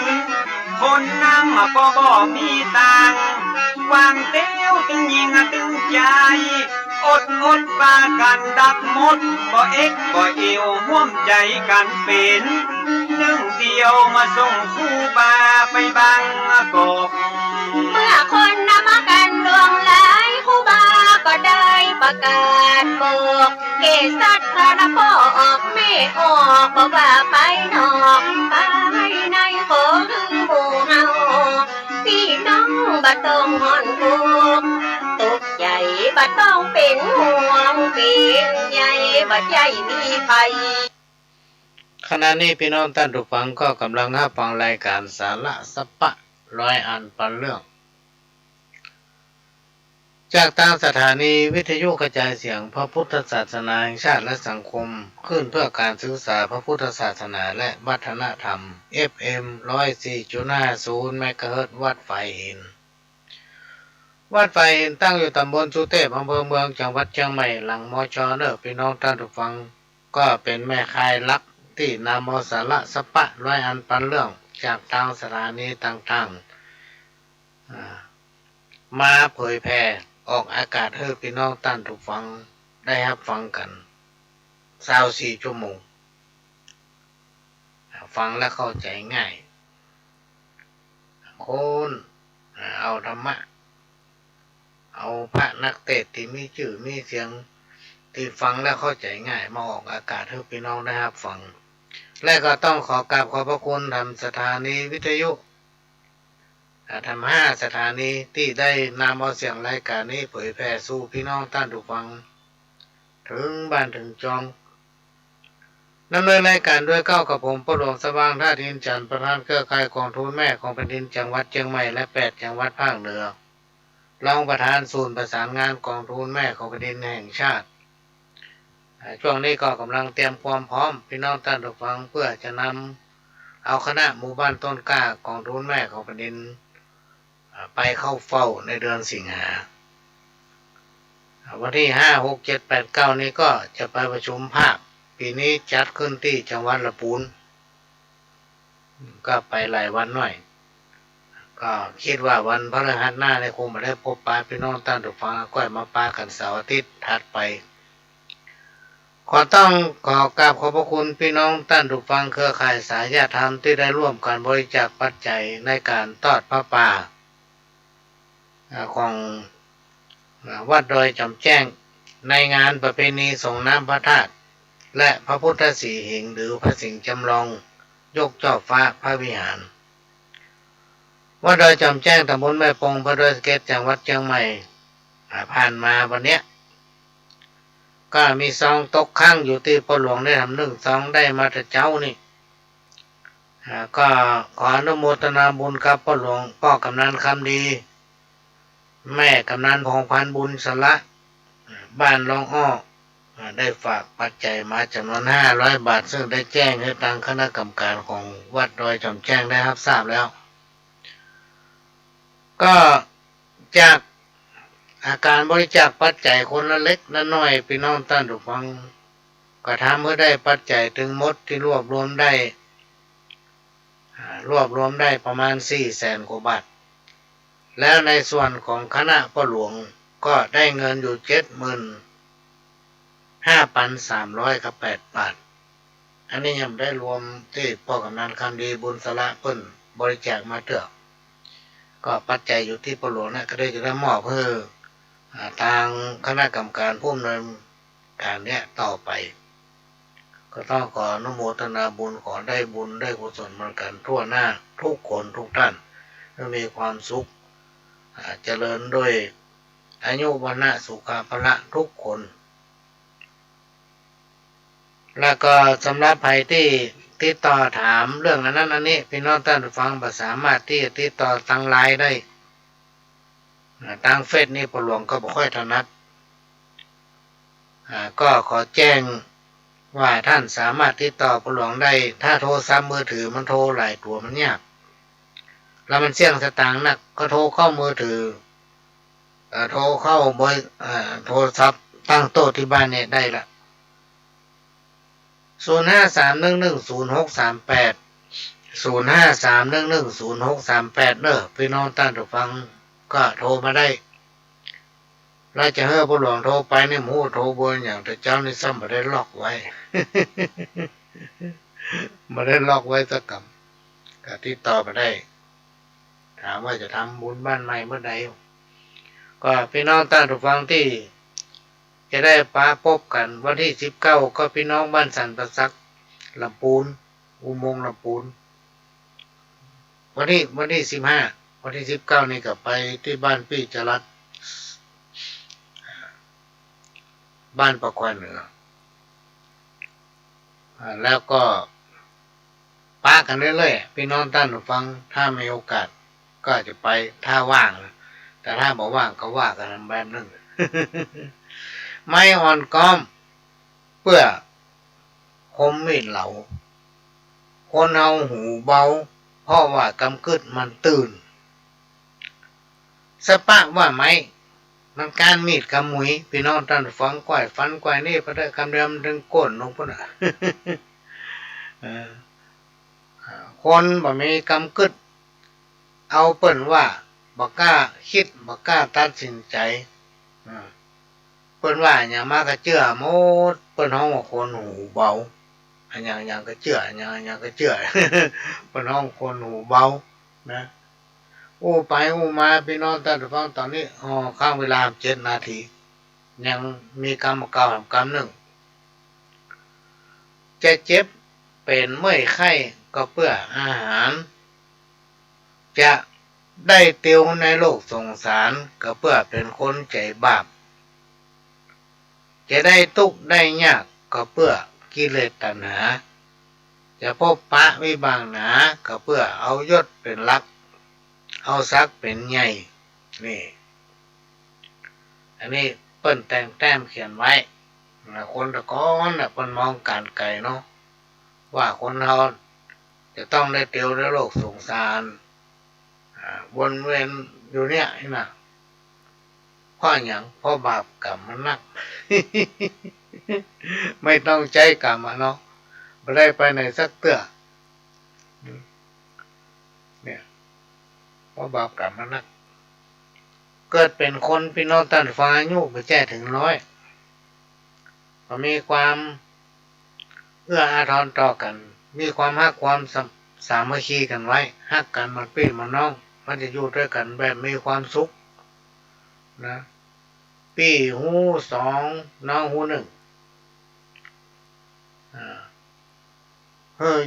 คนนั่งก็บ่มีตังวางเตี้ยวตึงยิงตึงใจอดปากันดักหมดบ่เอ็กบ่เอวห่วมใจกันเป็นหนึ่งเดียวมาส่งครูบาไปบังกอกเมื่อคนนำมากันดวงหลายครูบาก็ได้ประกาศบอกเกษัตริย์พระพ่อออกไม่ออกบอกว่าไปนอกไปในขอคือหมู่เฮาพี่น้องบ่ต้องหอนทุกตกใจบ่ต้องเป็นห่วงเป็นใหญ่บ่ใจมีภัยขณะนี้พี่น้องท่านผู้ฟังก็กำลังรับฟังรายการสาระสปะร้อยอันปันเรื่องจากทางสถานีวิทยุกระจายเสียงพระพุทธศาสนาแห่งชาติและสังคมขึ้นเพื่อการศึกษาพระพุทธศาสนาและวัฒนธรรม FM 104.50 เมกะเฮิรตซ์วัดไฟหินวัดไฟหินตั้งอยู่ตำบลสุเทพอำเภอเมืองจังหวัดเชียงใหม่หลังมช.เนอะพี่น้องท่านผู้ฟังก็เป็นแม่ค่ายหลักที่นำเอาสาระสปะร้อยอันปันเรื่องจากทางสถานีต่างๆมาเผยแพร่ออกอากาศให้พี่น้องท่านผู้ฟังได้รับฟังกัน24 ชั่วโมงฟังและเข้าใจง่ายคนเอาธรรมะเอาพระนักเทศน์ที่มีชื่อมีเสียงที่ฟังและเข้าใจง่ายมาออกอากาศให้พี่น้องได้รับฟังและก็ต้องขอกราบขอบพระคุณทำสถานีวิทยุทำ5 สถานีที่ได้นำเอาเสียงรายการนี้เผยแพร่สู่พี่น้องท่านผู้ฟังถึงบ้านถึงจองดำเนินรายการด้วยก้าวกับผมประหลวงสว่างท่าดินจันทร์ประธานเครือข่ายกองทุนแม่ของแผ่นดินจังหวัดเชียงใหม่และ8 จังหวัดภาคเหนือรองประธานศูนย์ประสานงานกองทุนแม่ของแผ่นดินแห่งชาติช่วงนี้ก็กำลังเตรียมความพร้อมพี่น้องท่านผู้ฟังเพื่อจะนำเอาคณะหมู่บ้านต้นกล้ากองทุนแม่ของแผ่นดินไปเข้าเฝ้าในเดือนสิงหาวันที่5, 6, 7, 8, 9นี้ก็จะไปประชุมภาคปีนี้จัดขึ้นที่จังหวัดลำพูนก็ไปหลายวันหน่อยก็คิดว่าวันพฤหัสหน้าในคงมาได้พบปะพี่น้องท่านผู้ฟังก็มาปากันเสาร์อาทิตย์ถัดไปขอกราบขอบพระคุณพี่น้องท่านผู้ฟังเครือข่ายสายญาติธรรมที่ได้ร่วมกันบริจาคปัจจัยในการทอดพระป่าของวัดดอยจำแจ้งในงานประเพณีส่งน้ำพระธาตุและพระพุทธสีหิงหรือพระสิงห์จำลองยกเจ้าฟ้าพระวิหารวัดดอยจำแจ้งตำบลแม่ปงอำเภอดอยสะเก็ดจังหวัดเชียงใหม่ผ่านมาวันเนี้ยก็มีซองตกค้างอยู่ที่พ่อหลวงได้ทำ1 ซองได้มาแต่เจ้านี่ ก็ขออนุโมทนาบุญกับพ่อหลวงพ่อกำนันคำดีแม่กำนันพงพันธ์บุญสละบ้านรองอ้อได้ฝากปัจจัยมาจำนวน500 บาทซึ่งได้แจ้งให้ทางคณะกรรมการของวัดดอยจอมแจ้งได้รับทราบแล้วก็จากอาการบริจาคปัจจัยคนละเล็กละน้อยพี่น้องท่านผู้ฟังก็ทำเพื่อได้ปัจจัยถึงหมดที่รวบรวมได้ประมาณ400,000 กว่าบาทแล้วในส่วนของคณะพ่อหลวงก็ได้เงินอยู่75,308 บาทอันนี้ยังได้รวมที่พ่อกำนันคำดีบุญสละเพิ่นบริจาคมาเถอะก็ปัจจัยอยู่ที่พ่อหลวงนะก็ได้จะได้มอบเพื่อทางคณะกรรมการผู้ดำเนินการเนี้ยต่อไปก็ต้องขออนุโมทนาบุญขอได้บุญได้กุศลเหมือนกันทั่วหน้าทุกคนทุกท่านให้มีความสุขเจริญด้วยอายุวรรณะสุขภละทุกคนแล้วก็สำหรับใครที่ติดต่อถามเรื่องนั้นอันนี้พี่น้องท่านฟังภาษามารถที่จะติดต่อทางไลน์ได้ทางเฟซนี่พ่อหลวงก็ไม่ค่อยถนัดก็ขอแจ้งว่าท่านสามารถติดต่อพ่อหลวงได้ถ้าโทรศัพท์มือถือมันโทรหลายตัวมันยากแล้วมันเสี่ยงสตางค์นักก็โทรเข้ามือถือโทรเข้าโทรศัพท์ตั้งโต๊ะที่บ้านเนี่ยได้ละ0531100638 0531100638เด้อพี่น้องท่านผู้ฟังก็โทรมาได้เราจะให้พ่อหลวงโทรไปในหมู่โทรเบอร์อย่างแต่เจ้านี่ซ้ำไม่ได้ล็อกไว้ ไม่ได้ล็อกไว้สักคำก็ติดต่อมาได้ถามว่าจะทำบุญบ้านใหม่เมื่อใดก็พี่น้องท่านผู้ฟังที่จะได้พบกันวันที่19ก็พี่น้องบ้านสันประซักลำพูนอุโมงค์ลำพูนวันที่15วันที่19นี่ก็ไปที่บ้านพี่จรัสบ้านประควานเหนือแล้วก็ป้ากันเรื่อยๆพี่น้องท่านฟังถ้ามีโอกาสก็จะไปถ้าว่างแต่ถ้าบอกว่างก็ว่ากันแบบนึง ไม้อ่อนก้อมเพื่อคมมีดเหลาคนเอาหูเบาเพราะว่ากำกึดมันตื่นสปะว่าไม้มันการมีดกำมุยพี่น้องท่านฟังก่อยฟันก่อยนี่พระได้คำเดิมถึงก้นลงพุ่นน่ะ คนบ่มีกำกึดเอาเปิ้นว่าบ่กล้าคิดบ่กล้าตัดสินใจเปิ้นว่าอย่ามากระเจือหมดเปิ้นฮ้องว่าคนหูเบาอันอย่างก็เจืออย่างก็เจือ เปิ้นฮ้องคนหูเบานะโอ้ไปโอ้มาพี่น้องท่านฟังตอนนี้ข้างเวลา7 นาทียังมีกรรมเก่ากรรมหนึ่งจะเจ็บเป็นเมื่อยไข้ก็เพื่ออาหารจะได้เตียวในโลกสงสารก็เพื่อเป็นคนใจบาปจะได้ทุกข์ได้ยากก็เพื่อกิเลสตัณหาจะพบปะวิบางหนาก็เพื่อเอายศเป็นหลักเอาซักเป็นใหญ่นี่อันนี้เปิ้นแต่งแต้มเขียนไว้คนตะก้อนเปิ้นมองการไกลเนาะว่าคนเราจะต้องได้เตียวในโลกสงสารวนเวียนอยู่เนี่ยนะเพราะอย่างเพราะบาปกรรมมันนัก ไม่ต้องใจกรรมเนาะไม่ได้ไปไหนสักเตื้อเนี่ยเพราะบาปกรรมมันนักเกิดเป็นคนพี่น้องท่านฟังอายุไปแจ้ถึง100ก็มีความเอื้ออาทรต่อกันมีความฮักความสามัคคีกันไว้ฮักกันมันพี่มันน้องมันจะอยู่ด้วยกันแบบมีความสุขนะพี่หู2น้องหู1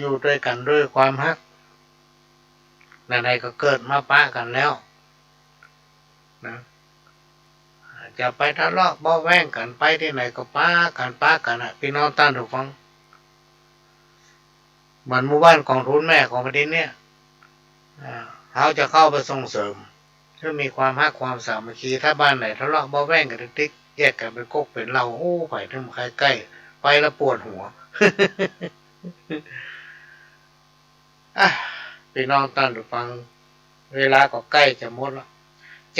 อยู่ด้วยกันด้วยความฮักไหนๆก็เกิดมาปะกันแล้วนะจะไปทะเลาะเบาแว้งกันไปที่ไหนก็ปะกันอ่ะพี่น้องท่านผู้ฟัง เหมือนหมู่บ้านกองทุนแม่ของประเทศเนี่ยเขาจะเข้าไปส่งเสริมเพื่อมีความฮักความสามัคคีถ้าบ้านไหนทะเลาะเบาแว่งกันติ๊กแยกกันเป็นก๊กเป็นเราโอ้ไปถึงใครใกล้ไปแล้วปวดหัว พี่น้องท่านผู้ฟังเวลาก็ใกล้จะหมดแล้ว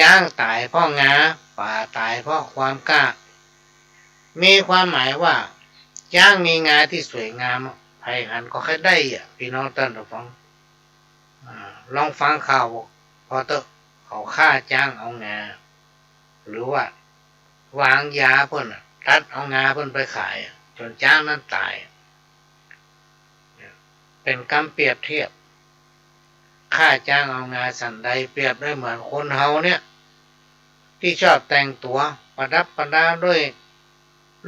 จ้างตายเพราะงาป่าตายเพราะความกล้ามีความหมายว่าจ้างมีงาที่สวยงามไผ่หันก็แค่ได้พี่น้องท่านผู้ฟังลองฟังข่าวพอเตอะเขาฆ่าจ้างเอางาหรือว่าวางยาเพิ่นตัดเอางาเพิ่นไปขายจนจ้างนั้นตายเป็นคำเปรียบเทียบค่าจ้างเอางาสันใดเปรียบได้เหมือนคนเฮาเนี่ยที่ชอบแต่งตัวประดับประดาด้วย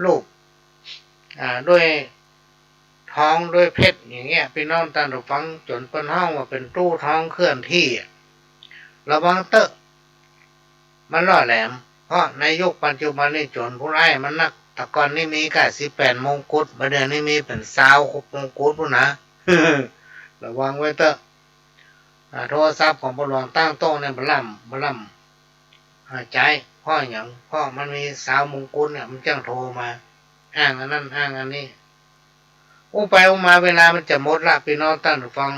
รูปด้วยทองด้วยเพชรอย่างเงี้ยพี่น้องท่านผู้ฟังจนเป็นห้องว่าเป็นตู้ทองเคลื่อนที่ระวังเตอะมันล่อแหลมเพราะในยุคปัจจุบันนี่จนผู้ร้ายมันนักแต่ก่อนนี่มีแค่18 มงกุฎบัดเดี๋ยวนี้มีเป็น20 มงกุฎพุ่นนะ ระวังไว้เตอะโทรศัพท์ของพลวงตั้งโต๊ะเนี่ยบล่ำใจพ่ออย่างพ่อมันมี20 มงกุฎเนี่ยมันจ้างโทรมาอ้างอันนั้นอ้างอันนี้ไปมาเวลามันจะหมดละพี่น้องท่านผู้ฟัง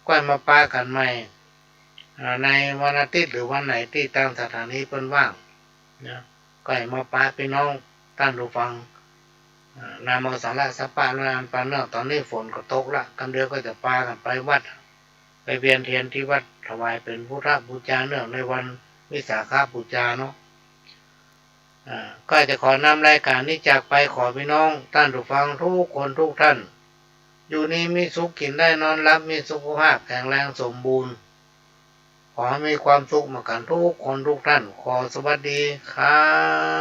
ก้อยมาปากันใหม่ในวันอาทิตย์หรือวันไหนที่ตั้งสถานีเพิ่นว่างนะก้อยมาปาพี่น้องท่านผู้ฟังนามสาระสปะนานปานเนื่องตอนนี้ฝนก็ตกละกันเดียวก็จะปากันไปวัดไปเวียนเทียนที่วัดถวายเป็นพุทธบูชาเนื่องในวันวิสาขบูชาเนาะก็จะขอนำรายการนี้จากไปขอพี่น้องท่านผู้ฟังทุกคนทุกท่านอยู่นี้มีสุขกินได้นอนหลับมีสุขภาพแข็งแรงสมบูรณ์ขอให้มีความสุขมากันทุกคนทุกท่านขอสวัสดีครับ